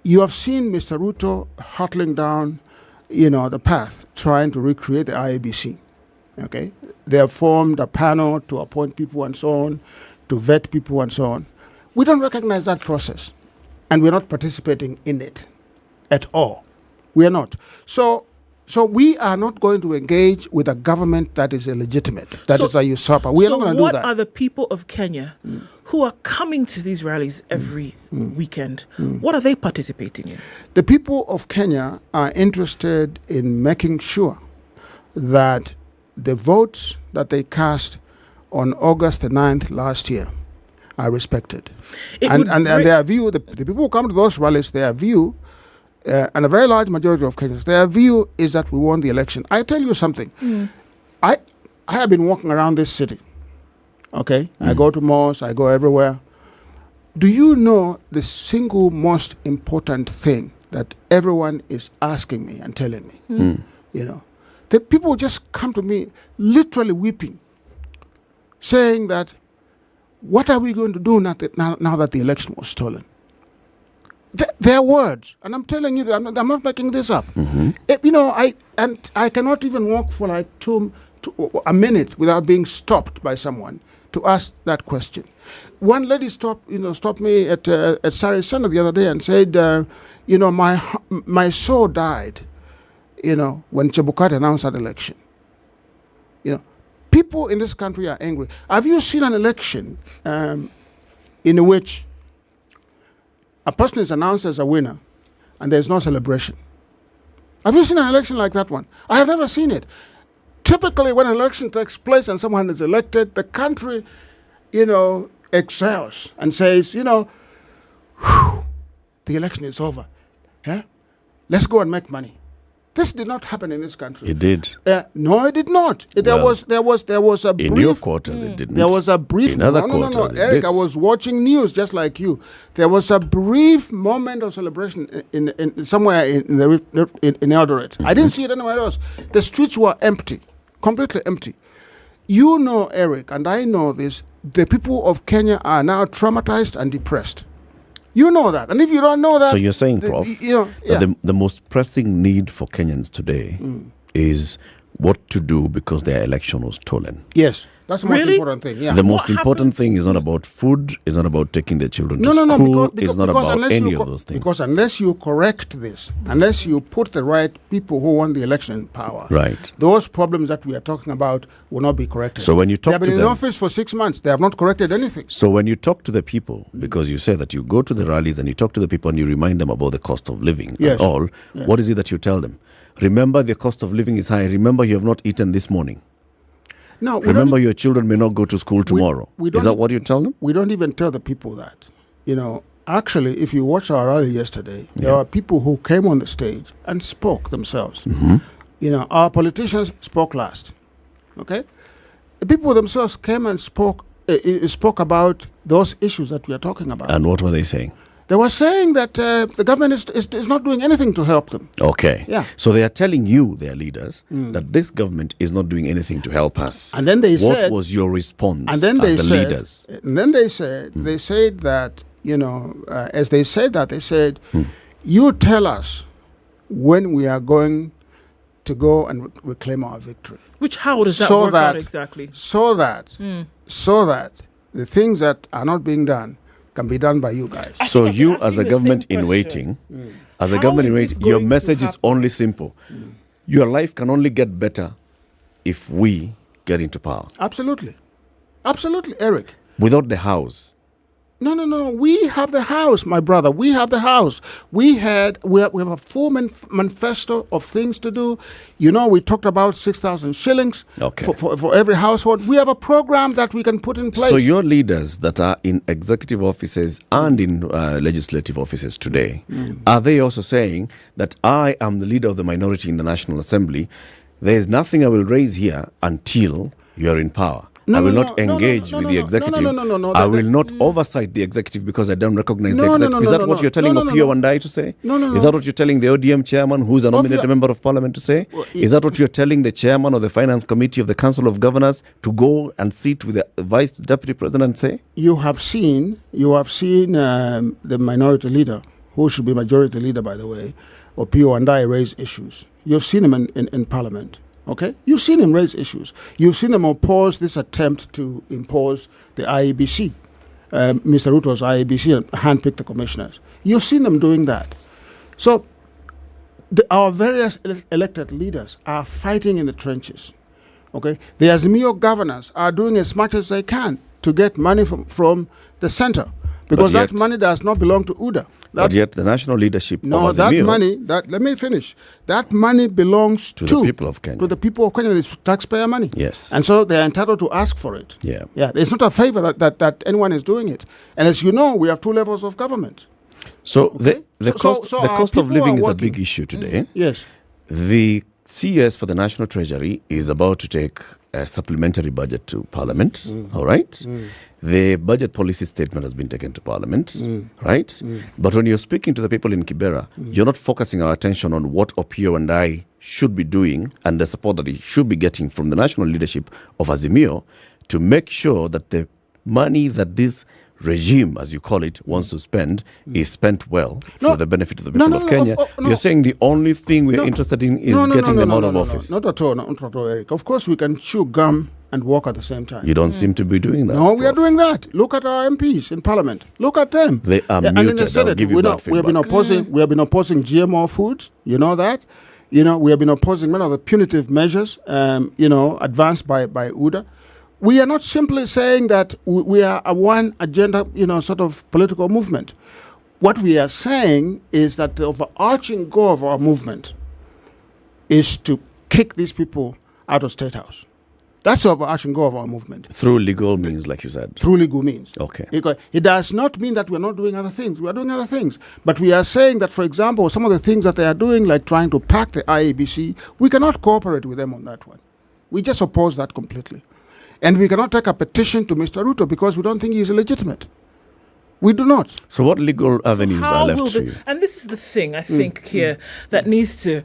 You have seen Mr. Ruto hurtling down, the path, trying to recreate the IABC. They have formed a panel to appoint people and so on, to vet people and so on. We don't recognize that process, and we're not participating in it at all. We are not. So So we are not going to engage with a government that is illegitimate, that is a usurper. We are not going to do that. So what are the people of Kenya who are coming to these rallies every weekend? What are they participating in? The people of Kenya are interested in making sure that the votes that they cast on August the 9th last year are respected. And their view, the people who come to those rallies, their view, and a very large majority of Kenyans, their view is that we won the election. I tell you something. I have been walking around this city. Okay? I go to malls, I go everywhere. Do you know the single most important thing that everyone is asking me and telling me? You know, the people just come to me literally weeping, saying that, what are we going to do now that the election was stolen? Their words, and I'm telling you that I'm not making this up. You know, I cannot even walk for like a minute without being stopped by someone to ask that question. One lady stopped me at Sari Center the other day and said, you know, my soul died, you know, when Chebukati announced that election. You know, people in this country are angry. Have you seen an election in which a person is announced as a winner and there's no celebration? Have you seen an election like that one? I have never seen it. Typically, when an election takes place and someone is elected, the country, you know, exhales and says, you know, the election is over. Yeah? Let's go and make money. This did not happen in this country. It did. No, it did not. There was a brief. In your quarters, it didn't. There was a brief. In other quarters, no, it Eric, did. I was watching news just like you. There was a brief moment of celebration in somewhere in Eldoret. I didn't see it anywhere else. The streets were empty, completely empty. You know, Eric, and I know this. The people of Kenya are now traumatized and depressed. You know that. And if you don't know that... So you're saying, Prof, that the most pressing need for Kenyans today is what to do because their election was stolen. Yes. That's the most important thing. Yeah. The most important thing is not about food, it's not about taking their children to school, it's not about any of those things. Because unless you correct this, unless you put the right people who won the election in power, right, those problems that we are talking about will not be corrected. So when you talk to them... They have been in office for 6 months. They have not corrected anything. So when you talk to the people, because you say that you go to the rallies and you talk to the people and you remind them about the cost of living and all, what is it that you tell them? Remember, the cost of living is high. Remember, you have not eaten this morning. No, remember, your children may not go to school tomorrow. Is that what you tell them? We don't even tell the people that. You know, actually, if you watch our rally yesterday, there are people who came on the stage and spoke themselves. You know, our politicians spoke last. Okay? The people themselves came and spoke about those issues that we are talking about. And what were they saying? They were saying that the government is not doing anything to help them. Okay. Yeah. So they are telling you, their leaders, that this government is not doing anything to help us. And then they said... What was your response and then they as the leaders? And then they said that, you know, as they said that, they said, you tell us when we are going to go and reclaim our victory. How does that work out exactly? So that the things that are not being done can be done by you guys. So you, as a government in waiting, your message is only simple. Your life can only get better if we get into power. Absolutely, Eric. Without the house. No. We have the house, my brother. We have the house. We have a full manifesto of things to do. You know, we talked about 6,000 shillings for every household. We have a program that we can put in place. So your leaders that are in executive offices and in legislative offices today, are they also saying that I am the leader of the minority in the National Assembly? There is nothing I will raise here until you are in power. I will not engage with the executive. I will not oversight the executive because I don't recognize the executive. Is that what you're telling Opiyo Wandayi to say? Is that what you're telling the ODM chairman, who's a nominated member of parliament, to say? Is that what you're telling the chairman of the finance committee of the Council of Governors to go and sit with the vice deputy president and say? You have seen the minority leader, who should be majority leader, by the way, Opiyo Wandayi, raise issues. You've seen him in parliament. Okay, you've seen him raise issues. You've seen him oppose this attempt to impose the IEBC, Mr. Ruto's IEBC, and handpick the commissioners. You've seen them doing that. So our various elected leaders are fighting in the trenches. Okay, the Azimio governors are doing as much as they can to get money from the center, because that money does not belong to UDA. But yet the national leadership of Azimio, that money, let me finish. That money belongs to the people of Kenya. To the people of Kenya. It's taxpayer money. Yes. And so they're entitled to ask for it. Yeah. Yeah. It's not a favor that anyone is doing it. And as you know, we have 2 levels of government. So the cost of living is a big issue today. Yes. The CS for the National Treasury is about to take a supplementary budget to Parliament. All right. The budget policy statement has been taken to Parliament, right? But when you're speaking to the people in Kibera, you're not focusing our attention on what Opio and I should be doing and the support that he should be getting from the national leadership of Azimio to make sure that the money that this regime, as you call it, wants to spend is spent well for the benefit of the people of Kenya. You're saying the only thing we're interested in is getting them out of office. Not at all, Eric. Of course, we can chew gum and walk at the same time. You don't seem to be doing that. No, we are doing that. Look at our MPs in Parliament. Look at them. They are muted. And in the Senate, we have been opposing GMO foods. You know that. We have been opposing many of the punitive measures, advanced by UDA. We are not simply saying that we are a one agenda, sort of political movement. What we are saying is that the overarching goal of our movement is to kick these people out of State House. That's the overarching goal of our movement. Through legal means, like you said. Through legal means. Okay. It does not mean that we're not doing other things. We are doing other things. But we are saying that, for example, some of the things that they are doing, like trying to pack the IEBC, we cannot cooperate with them on that one. We just oppose that completely. And we cannot take a petition to Mr. Ruto because we don't think he is illegitimate. We do not. So what legal avenues are left to you? And this is the thing, I think, here that needs to...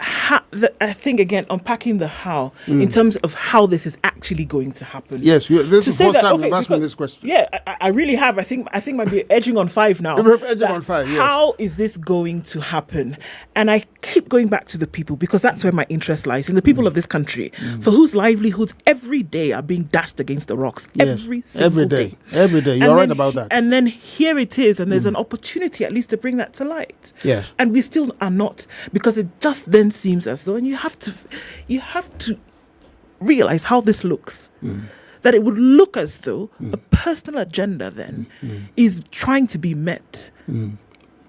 I think, again, unpacking the how in terms of how this is actually going to happen. Yes, this is the first time you've asked me this question. Yeah, I really have. I think might be edging on 5 now. Edging on 5, yes. How is this going to happen? And I keep going back to the people because that's where my interest lies, in the people of this country, for whose livelihoods every day are being dashed against the rocks. Yes, every single day. Every day. You're right about that. And then here it is, and there's an opportunity at least to bring that to light. Yes. And we still are not, because it just then seems as though, and you have to realize how this looks, that it would look as though a personal agenda then is trying to be met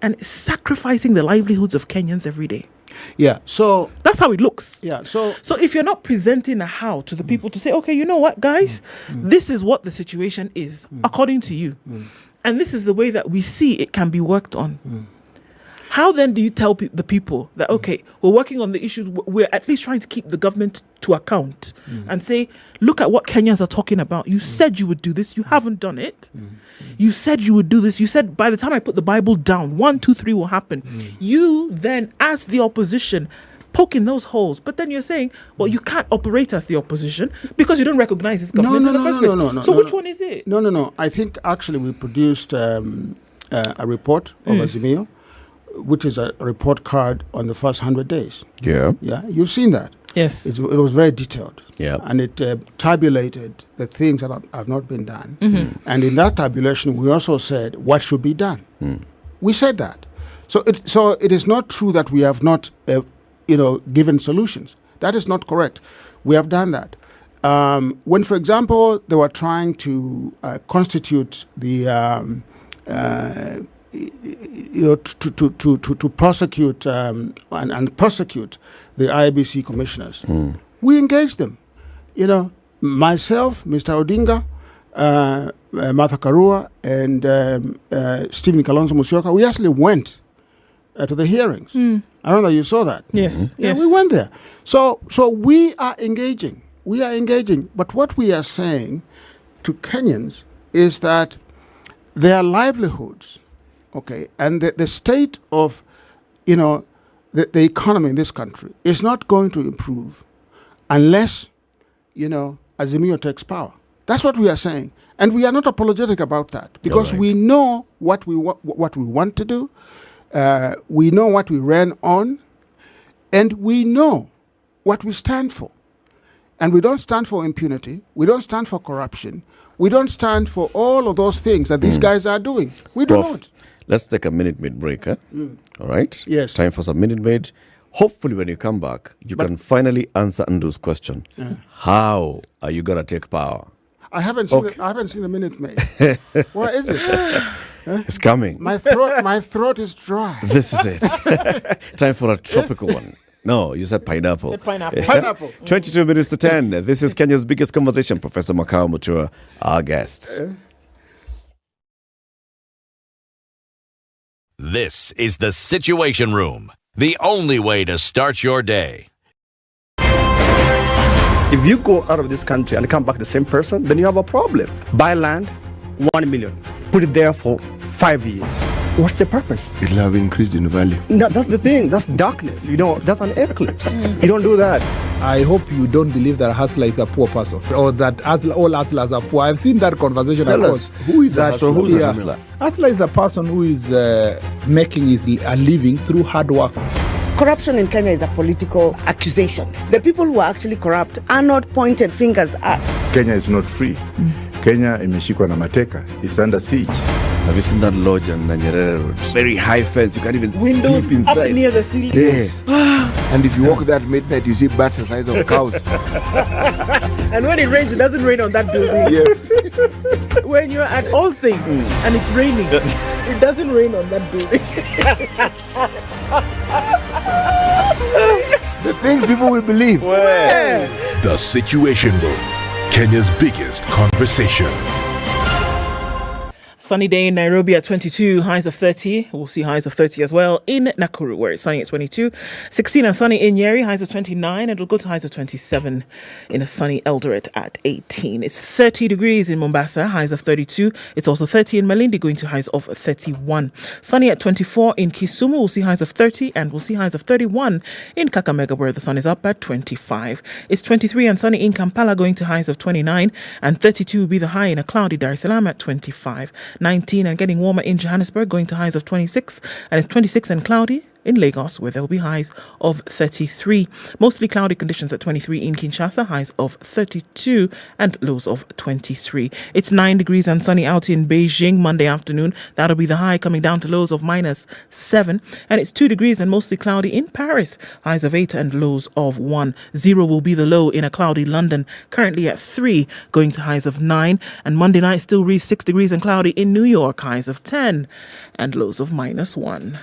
and sacrificing the livelihoods of Kenyans every day. Yeah, so that's how it looks. Yeah, so if you're not presenting a how to the people to say, okay, you know what, guys, this is what the situation is according to you, and this is the way that we see it can be worked on. How then do you tell the people that, okay, we're working on the issues, we're at least trying to keep the government to account and say, look at what Kenyans are talking about. You said you would do this. You haven't done it. You said you would do this. You said by the time I put the Bible down, 1, 2, 3 will happen. You then, as the opposition, poke in those holes. But then you're saying, well, you can't operate as the opposition because you don't recognize this government in the first place. So which one is it? No. I think actually we produced a report of Azimio, which is a report card on the first 100 days. Yeah. Yeah, you've seen that. Yes. It was very detailed. Yeah. And it tabulated the things that have not been done. And in that tabulation, we also said what should be done. We said that. So it is not true that we have not, given solutions. That is not correct. We have done that. When, for example, they were trying to constitute the to prosecute and persecute the IBC commissioners. We engaged them. Myself, Mr. Odinga, Martha Karua, and Stephen Kalonzo Musyoka, we actually went to the hearings. I don't know if you saw that. Yes. Yeah, we went there. So we are engaging. We are engaging. But what we are saying to Kenyans is that their livelihoods, okay, and the state of, the economy in this country is not going to improve unless, Azimio takes power. That's what we are saying. And we are not apologetic about that because we know what we want to do. We know what we ran on, and we know what we stand for. And we don't stand for impunity. We don't stand for corruption. We don't stand for all of those things that these guys are doing. We do not. Let's take a Minute Maid break, huh? All right? Yes. Time for some Minute Maid. Hopefully, when you come back, you can finally answer Ndu's question. How are you going to take power? I haven't seen the Minute Maid. What is it? It's coming. My throat is dry. This is it. Time for a tropical one. No, you said pineapple. Pineapple. 22 minutes to 10. This is Kenya's biggest conversation. Professor Makao Mutua, our guest. This is the Situation Room, the only way to start your day. If you go out of this country and come back the same person, then you have a problem. Buy land, 1 million. Put it there for 5 years. What's the purpose? It'll have increased in value. No, that's the thing. That's darkness. That's an eclipse. You don't do that. I hope you don't believe that a hustler is a poor person or that all hustlers are poor. I've seen that conversation. Tell us, who is a hustler? Who's a hustler? Hustler is a person who is making a living through hard work. Corruption in Kenya is a political accusation. The people who are actually corrupt are not pointed fingers at. Kenya is not free. Kenya imeshikwa na mateka. It's under siege. Have you seen that lodge on Nyeri Road? Very high fence. You can't even Windows sleep inside. up near the ceiling. Yes. And if you walk that midnight, you see bats the size of cows. And when it rains, it doesn't rain on that building. Yes. When you're at All Saints and it's raining, it doesn't rain on that building. The things people will believe. The Situation Room, Kenya's biggest conversation. Sunny day in Nairobi at 22, highs of 30. We'll see highs of 30 as well in Nakuru, where it's sunny at 22. 16 and sunny in Nyeri, highs of 29. It'll go to highs of 27 in a sunny Eldoret at 18. It's 30 degrees in Mombasa, highs of 32. It's also 30 in Malindi, going to highs of 31. Sunny at 24 in Kisumu. We'll see highs of 30 and we'll see highs of 31 in Kakamega, where the sun is up at 25. It's 23 and sunny in Kampala, going to highs of 29. And 32 will be the high in a cloudy Dar es Salaam at 25. 19 and getting warmer in Johannesburg, going to highs of 26, and it's 26 and cloudy in Lagos, where there will be highs of 33. Mostly cloudy conditions at 23 in Kinshasa, highs of 32 and lows of 23. It's 9 degrees and sunny out in Beijing Monday afternoon. That'll be the high, coming down to lows of -7. And it's 2 degrees and mostly cloudy in Paris, highs of 8 and lows of 1. 0 will be the low in a cloudy London, currently at 3, going to highs of 9. And Monday night still reads 6 degrees and cloudy in New York, highs of 10 and lows of -1.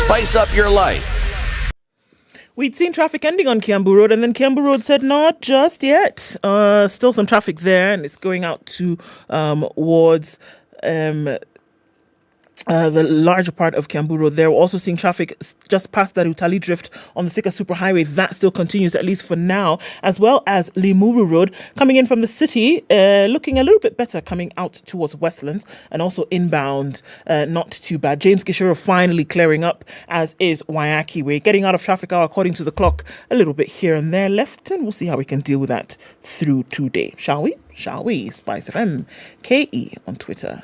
Spice up your life. We'd seen traffic ending on Kiambu Road, and then Kiambu Road said not just yet. Still some traffic there, and it's going out towards the larger part of Kiambu Road. There, we're also seeing traffic just past the Utali Drift on the Thika Superhighway. That still continues, at least for now, as well as Limuru Road coming in from the city, looking a little bit better coming out towards Westlands, and also inbound, not too bad. James Gishoro finally clearing up, as is Waiaki Way. Getting out of traffic hour according to the clock, a little bit here and there left, and we'll see how we can deal with that through today. Shall we? Shall we? SpiceFM KE on Twitter.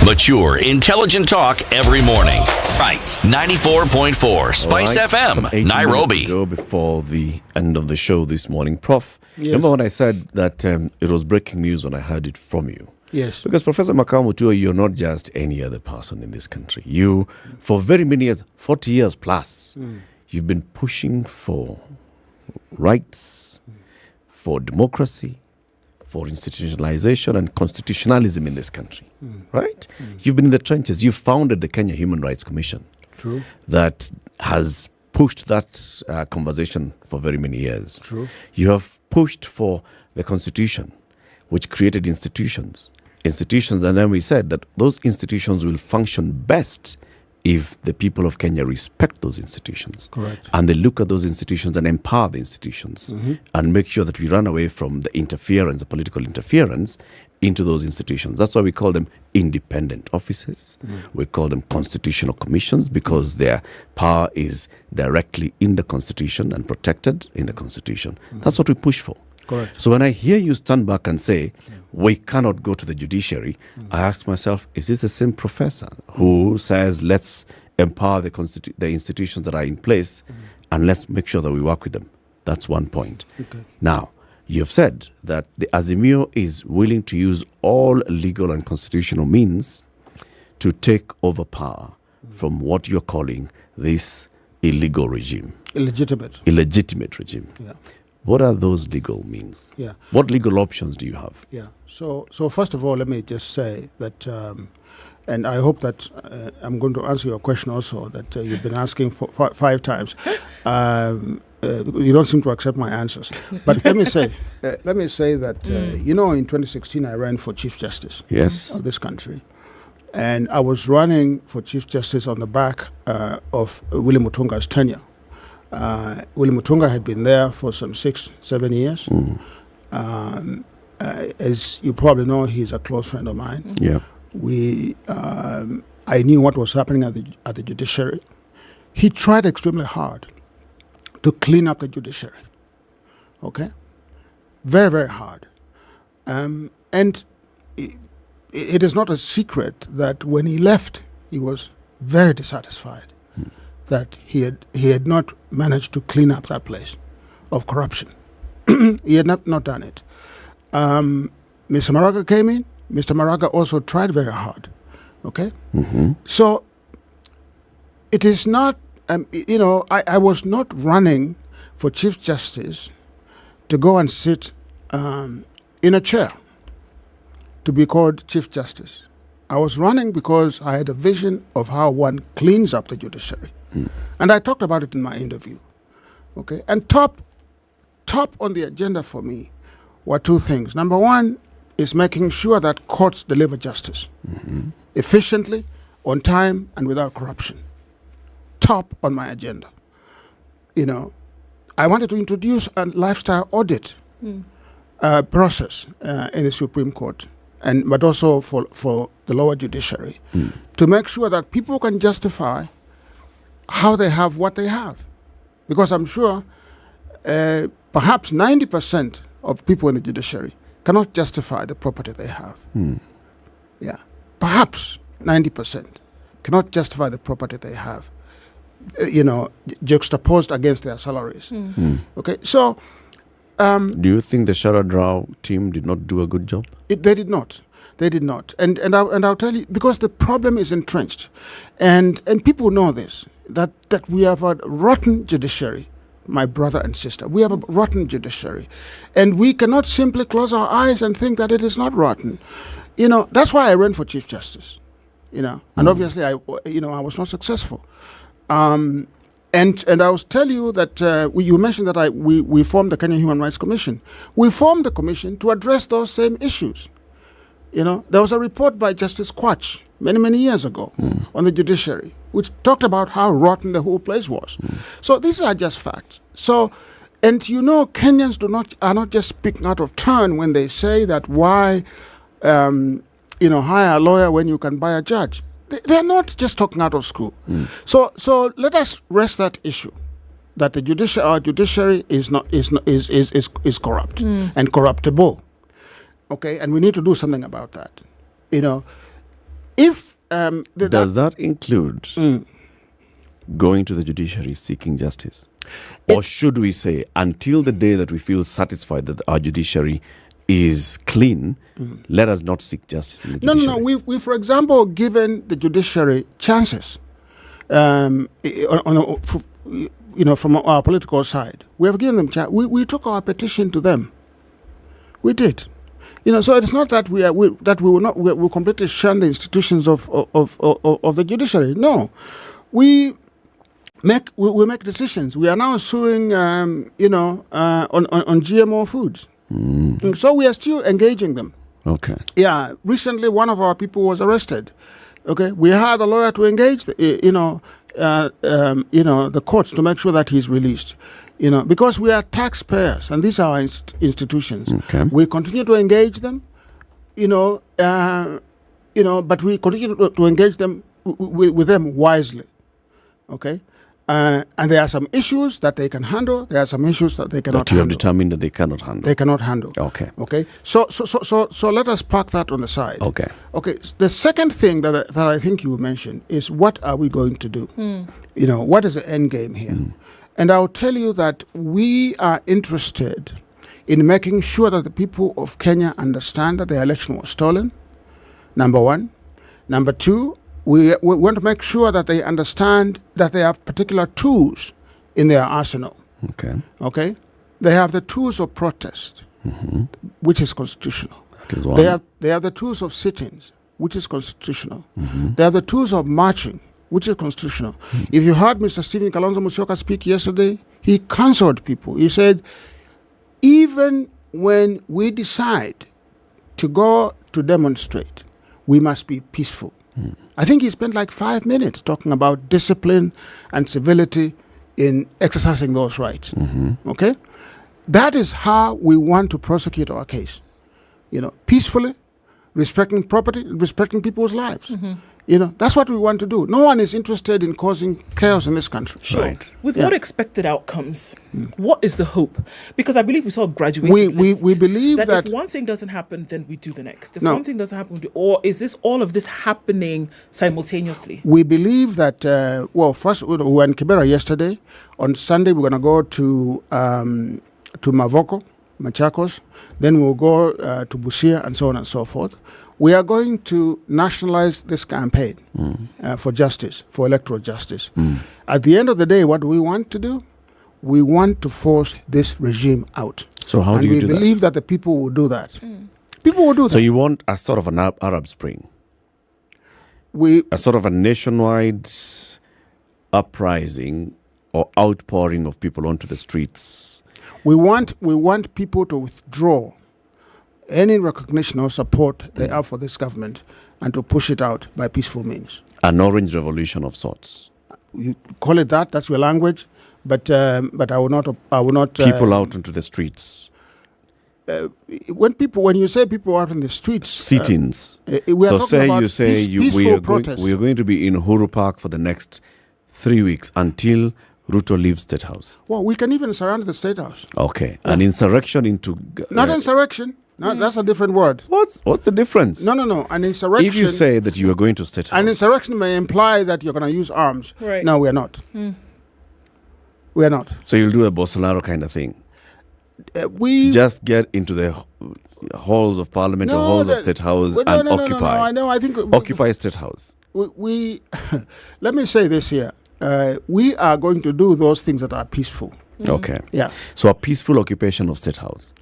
Mature, intelligent talk every morning. Right. 94.4 Spice FM, Nairobi. To go before the end of the show this morning. Prof, remember when I said that it was breaking news when I heard it from you? Yes. Because Professor Makao Mutua, you're not just any other person in this country. You, for very many years, 40 years plus, you've been pushing for rights, for democracy, for institutionalization and constitutionalism in this country, right? You've been in the trenches. You've founded the Kenya Human Rights Commission. True. That has pushed that conversation for very many years. True. You have pushed for the Constitution, which created institutions. And then we said that those institutions will function best if the people of Kenya respect those institutions. Correct. And they look at those institutions and empower the institutions and make sure that we run away from the interference, the political interference into those institutions. That's why we call them independent offices. We call them constitutional commissions because their power is directly in the Constitution and protected in the Constitution. That's what we push for. Correct. So when I hear you stand back and say, we cannot go to the judiciary, I ask myself, is this the same professor who says, let's empower the institutions that are in place and let's make sure that we work with them? That's one point. Okay. Now, you have said that the Azimio is willing to use all legal and constitutional means to take over power from what you're calling this illegal regime. Illegitimate regime. Yeah. What are those legal means? Yeah. What legal options do you have? Yeah. So first of all, let me just say that, and I hope that I'm going to answer your question also that you've been asking for 5 times. You don't seem to accept my answers, but let me say that in 2016 I ran for Chief Justice of this country, and I was running for Chief Justice on the back of Willie Mutunga's tenure. Willie Mutunga had been there for some 6-7 years. As you probably know, he's a close friend of mine. Yeah. I knew what was happening at the judiciary. He tried extremely hard to clean up the judiciary. Okay? Very, very hard. And it is not a secret that when he left, he was very dissatisfied that he had not managed to clean up that place of corruption. He had not done it. Mr. Maraga came in. Mr. Maraga also tried very hard. Okay? So it is not, I was not running for Chief Justice to go and sit in a chair to be called Chief Justice. I was running because I had a vision of how one cleans up the judiciary. And I talked about it in my interview. Okay? And top on the agenda for me were 2 things. Number one is making sure that courts deliver justice efficiently, on time, and without corruption. Top on my agenda. I wanted to introduce a lifestyle audit process in the Supreme Court, but also for the lower judiciary, to make sure that people can justify how they have what they have. Because I'm sure perhaps 90% of people in the judiciary cannot justify the property they have. Yeah. Perhaps 90% cannot justify the property they have, juxtaposed against their salaries. Okay, so... do you think the Sharad Rao team did not do a good job? They did not. They did not. And I'll tell you, because the problem is entrenched. And people know this, that we have a rotten judiciary, my brother and sister. We have a rotten judiciary. And we cannot simply close our eyes and think that it is not rotten. That's why I ran for Chief Justice. And obviously I was not successful. And I will tell you that you mentioned that we formed the Kenya Human Rights Commission. We formed the commission to address those same issues. There was a report by Justice Quach many years ago on the judiciary, which talked about how rotten the whole place was. So these are just facts. So, and Kenyans are not just speaking out of turn when they say that why hire a lawyer when you can buy a judge. They're not just talking out of school. So let us rest that issue, that our judiciary is corrupt and corruptible. Okay, and we need to do something about that. If does that include going to the judiciary seeking justice, or should we say until the day that we feel satisfied that our judiciary is clean, let us not seek justice in the judiciary? No. We for example, given the judiciary chances, from our political side, we have given them chance. We took our petition to them. We did. So it's not that we will completely shun the institutions of the judiciary. No, we make decisions. We are now suing, on GMO foods. So we are still engaging them. Okay. Yeah. Recently, one of our people was arrested. Okay. We had a lawyer to engage the courts to make sure that he's released. Because we are taxpayers and these are our institutions. Okay. We continue to engage them, but we continue to engage them with them wisely. Okay. And there are some issues that they can handle. There are some issues that they cannot handle. That you have determined that they cannot handle. They cannot handle. Okay. Okay. So let us park that on the side. Okay. Okay. The second thing that I think you mentioned is, what are we going to do? You know, what is the end game here? And I'll tell you that we are interested in making sure that the people of Kenya understand that the election was stolen, number one. Number two, we want to make sure that they understand that they have particular tools in their arsenal. Okay. Okay? They have the tools of protest, which is constitutional. That is one. They have the tools of sit-ins, which is constitutional. They have the tools of marching, which is constitutional. If you heard Mr. Stephen Kalonzo Musyoka speak yesterday, he counseled people. He said, even when we decide to go to demonstrate, we must be peaceful. I think he spent like 5 minutes talking about discipline and civility in exercising those rights. Okay? That is how we want to prosecute our case. You know, peacefully, respecting property, respecting people's lives. You know, that's what we want to do. No one is interested in causing chaos in this country. Sure. Right. With what expected outcomes, what is the hope? Because I believe we saw a graduation list. We believe that if one thing doesn't happen, then we do the next. If one thing doesn't happen, or is this all of this happening simultaneously? We believe that, first we were in Kibera yesterday. On Sunday, we're going to go to Mavoko, Machakos. Then we'll go to Busia and so on and so forth. We are going to nationalize this campaign for justice, for electoral justice. At the end of the day, what do we want to do? We want to force this regime out. So how do you do that? And we believe that the people will do that. People will do that. So you want a sort of an Arab Spring? A sort of a nationwide uprising or outpouring of people onto the streets? We want people to withdraw any recognition or support they have for this government and to push it out by peaceful means. An orange revolution of sorts. You call it that, that's your language, but I will not people out into the streets. When you say people out in the streets, sit-ins. We are we are going to be in Uhuru Park for the next 3 weeks until Ruto leaves State House. Well, we can even surround the State House. Okay, an insurrection into not insurrection. No, that's a different word. What's the difference? No. An insurrection. If you say that you are going to State House, an insurrection may imply that you're going to use arms. Right. No, we are not. We are not. So you'll do a Bolsonaro kind of thing. We just get into the halls of Parliament or halls of State House and occupy. I know. I think occupy State House. We let me say this here. We are going to do those things that are peaceful. Okay. Yeah. So a peaceful occupation of State House.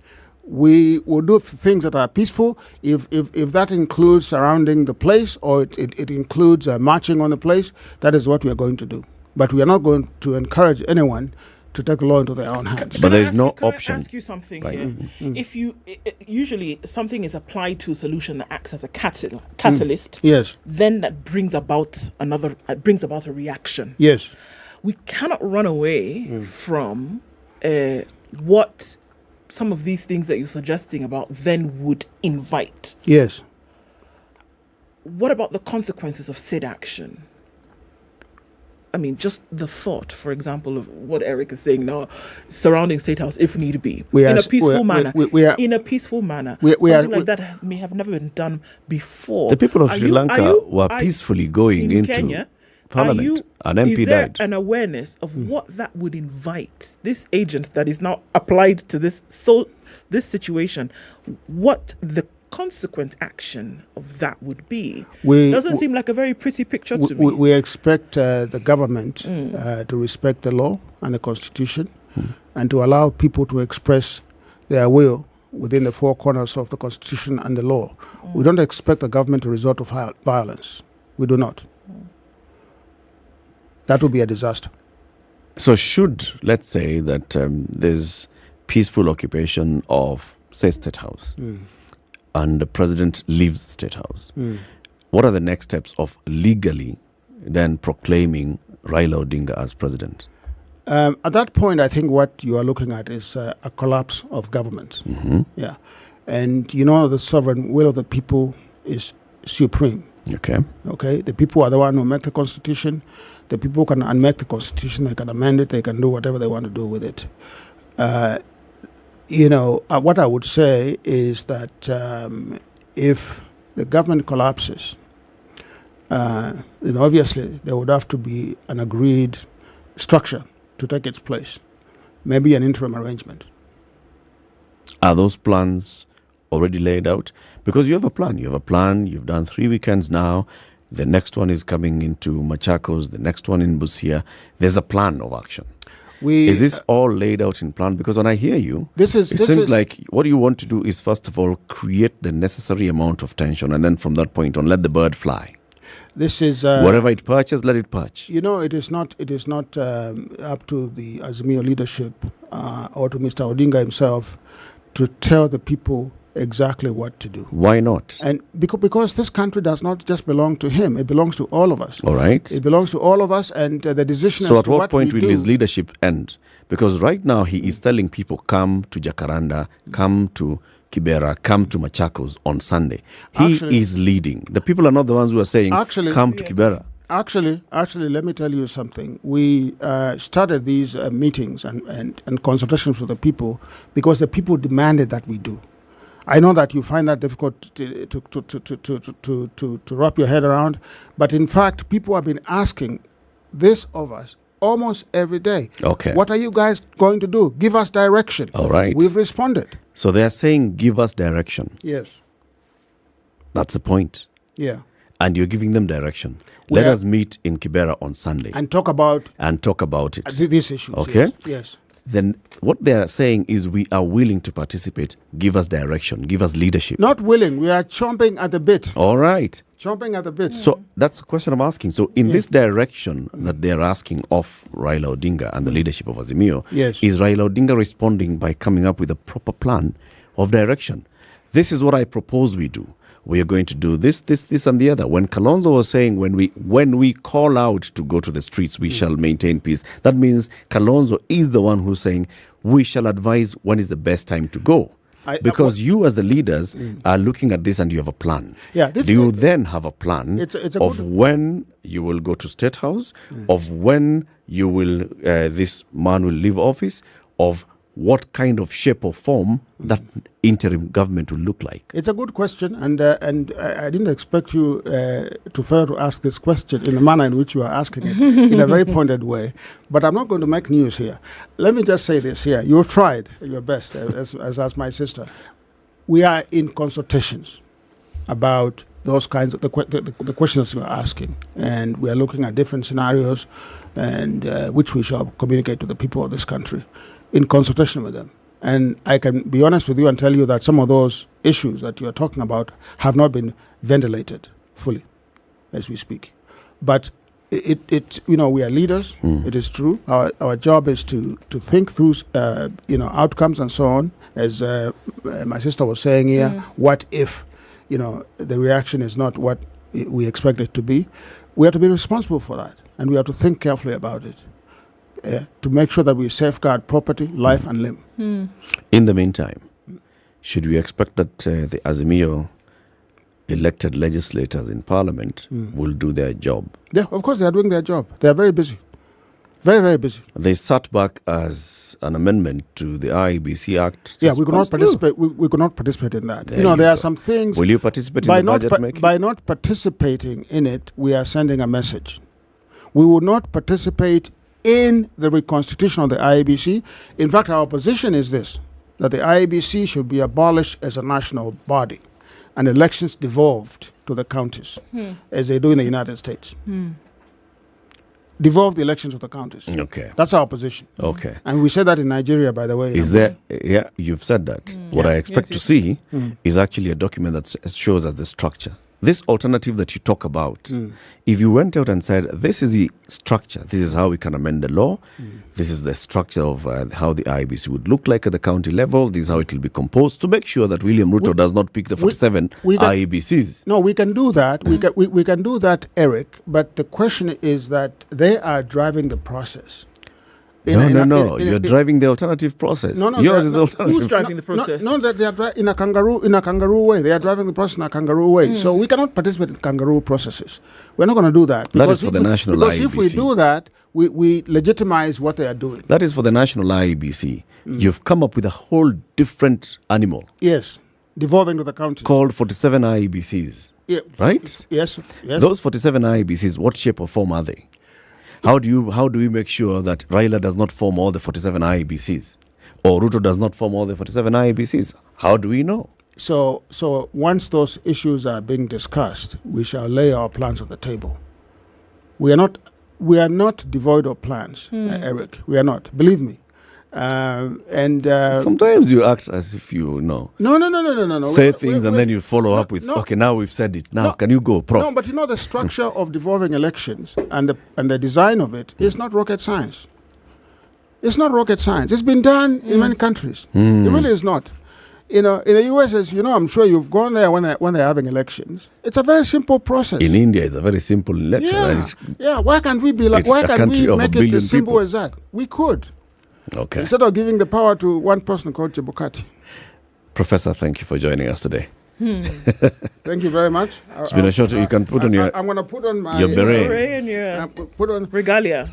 We will do things that are peaceful. If that includes surrounding the place or it includes marching on the place, that is what we are going to do. But we are not going to encourage anyone to take the law into their own hands. But there is no option. Can I ask you something here? If you usually something is applied to a solution that acts as a catalyst, yes, then that brings about a reaction. Yes, we cannot run away from what some of these things that you're suggesting about then would invite. Yes. What about the consequences of said action? I mean, just the thought, for example, of what Eric is saying now, surrounding State House, if need be, in a peaceful manner. In a peaceful manner. Something like that may have never been done before. The people of Sri Lanka were peacefully going into Kenya, Parliament. An MP is there died. An awareness of what that would invite this agent that is now applied to this situation, what the consequent action of that would be? Doesn't seem like a very pretty picture to me. We expect the government to respect the law and the Constitution and to allow people to express their will within the four corners of the Constitution and the law. We don't expect the government to resort to violence. We do not. That would be a disaster. So let's say that there's peaceful occupation of, say, State House, and the president leaves State House. What are the next steps of legally then proclaiming Raila Odinga as president? At that point, I think what you are looking at is a collapse of government. Yeah. And the sovereign will of the people is supreme. Okay, the people are the one who make the constitution. The people can unmake the constitution. They can amend it. They can do whatever they want to do with it. What I would say is that if the government collapses, then obviously there would have to be an agreed structure to take its place, maybe an interim arrangement. Are those plans already laid out? Because you have a plan. You've done 3 weekends now. The next one is coming into Machakos, the next one in Busia. There's a plan of action. Is this all laid out in plan? Because when I hear you, it seems like what you want to do is, first of all, create the necessary amount of tension, and then from that point on, let the bird fly. This is wherever it perches, let it perch. It is not up to the Azimio leadership or to Mr. Odinga himself to tell the people exactly what to do. Why not? And because this country does not just belong to him; it belongs to all of us. All right. It belongs to all of us, and the decision. So, as at to what point will do, his leadership end? Because right now he is telling people, come to Jacaranda, come to Kibera, come to Machakos on Sunday. He is leading. The people are not the ones who are saying, come to Kibera. Actually, let me tell you something. We started these meetings and consultations with the people because the people demanded that we do. I know that you find that difficult to wrap your head around, but in fact, people have been asking this of us almost every day. Okay. What are you guys going to do? Give us direction. All right. We've responded. So they are saying, give us direction. Yes. That's the point. Yeah. And you're giving them direction. Let us meet in Kibera on Sunday. And talk about it. These issues. Okay? Yes. Then what they are saying is, we are willing to participate. Give us direction. Give us leadership. Not willing. We are chomping at the bit. All right. Chomping at the bit. So that's the question I'm asking. So in this direction that they're asking of Raila Odinga and the leadership of Azimio, is Raila Odinga responding by coming up with a proper plan of direction? This is what I propose we do. We are going to do this, and the other. When Kalonzo was saying, when we call out to go to the streets, we shall maintain peace, that means Kalonzo is the one who's saying, we shall advise when is the best time to go. Because you as the leaders are looking at this and you have a plan. Do you then have a plan of when you will go to State House, of when you will this man will leave office, of what kind of shape or form that interim government will look like? It's a good question, and I didn't expect you to fail to ask this question in the manner in which you are asking it, in a very pointed way. But I'm not going to make news here. Let me just say this here. You've tried your best, as my sister. We are in consultations about those kinds of the questions you are asking, and we are looking at different scenarios, and which we shall communicate to the people of this country in consultation with them. And I can be honest with you and tell you that some of those issues that you are talking about have not been ventilated fully as we speak. But we are leaders. It is true. Our job is to think through outcomes and so on. As my sister was saying here, what if the reaction is not what we expect it to be? We have to be responsible for that, and we have to think carefully about it. To make sure that we safeguard property, life, and limb. In the meantime, should we expect that the Azimio elected legislators in Parliament will do their job? Yeah, of course they are doing their job. They are very busy. Very, very busy. They sat back as an amendment to the IEBC Act. Yeah, we could not participate. We could not participate in that. There are some things. Will you participate in the budget making? By not participating in it, we are sending a message. We will not participate in the reconstitution of the IEBC. In fact, our position is this, that the IEBC should be abolished as a national body and elections devolved to the counties, as they do in the United States. Devolve the elections to the counties. Okay. That's our position. Okay. And we said that in Nigeria, by the way. Is there, you've said that. What I expect to see is actually a document that shows us the structure. This alternative that you talk about, if you went out and said, this is the structure, this is how we can amend the law, this is the structure of how the IEBC would look like at the county level, this is how it will be composed, to make sure that William Ruto does not pick the 47 IEBCs. No, we can do that. We can do that, Eric, but the question is that they are driving the process. You're driving the alternative process. Yours is alternative. Who's driving the process? No, that they are in a kangaroo way. They are driving the process in a kangaroo way. So we cannot participate in kangaroo processes. We're not going to do that. That is for the national IEBC. Because if we do that, we legitimize what they are doing. That is for the national IEBC. You've come up with a whole different animal. Yes, devolving to the county. Called 47 IEBCs. Yeah. Right? Yes. Those 47 IEBCs, what shape or form are they? How do we make sure that Raila does not form all the 47 IEBCs? Or Ruto does not form all the 47 IEBCs? How do we know? So once those issues are being discussed, we shall lay our plans on the table. We are not devoid of plans, Eric. We are not. Believe me. Sometimes you act as if you know. No. Say things and then you follow up with, okay, now we've said it. Now, can you go, Prof? No, but the structure of devolving elections and the design of it is not rocket science. It's not rocket science. It's been done in many countries. It really is not. In the US, as you know, I'm sure you've gone there when they're having elections. It's a very simple process. In India, it's a very simple election. Yeah. Why can't we be like? Why can't we make it as simple as that? We could. Okay. Instead of giving the power to one person called Chebukati. Professor, thank you for joining us today. Thank you very much. It's been a short. You can put on your. I'm going to put on my your beret. And your put on regalia.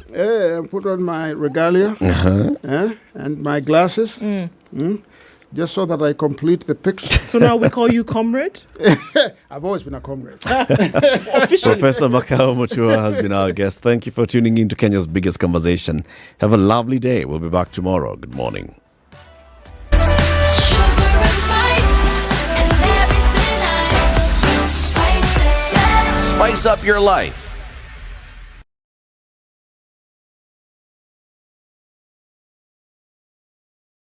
Put on my regalia. And my glasses. Just so that I complete the picture. So now we call you comrade? I've always been a comrade. Professor Makao Mutua has been our guest. Thank you for tuning in to Kenya's biggest conversation. Have a lovely day. We'll be back tomorrow. Good morning. Spice up your life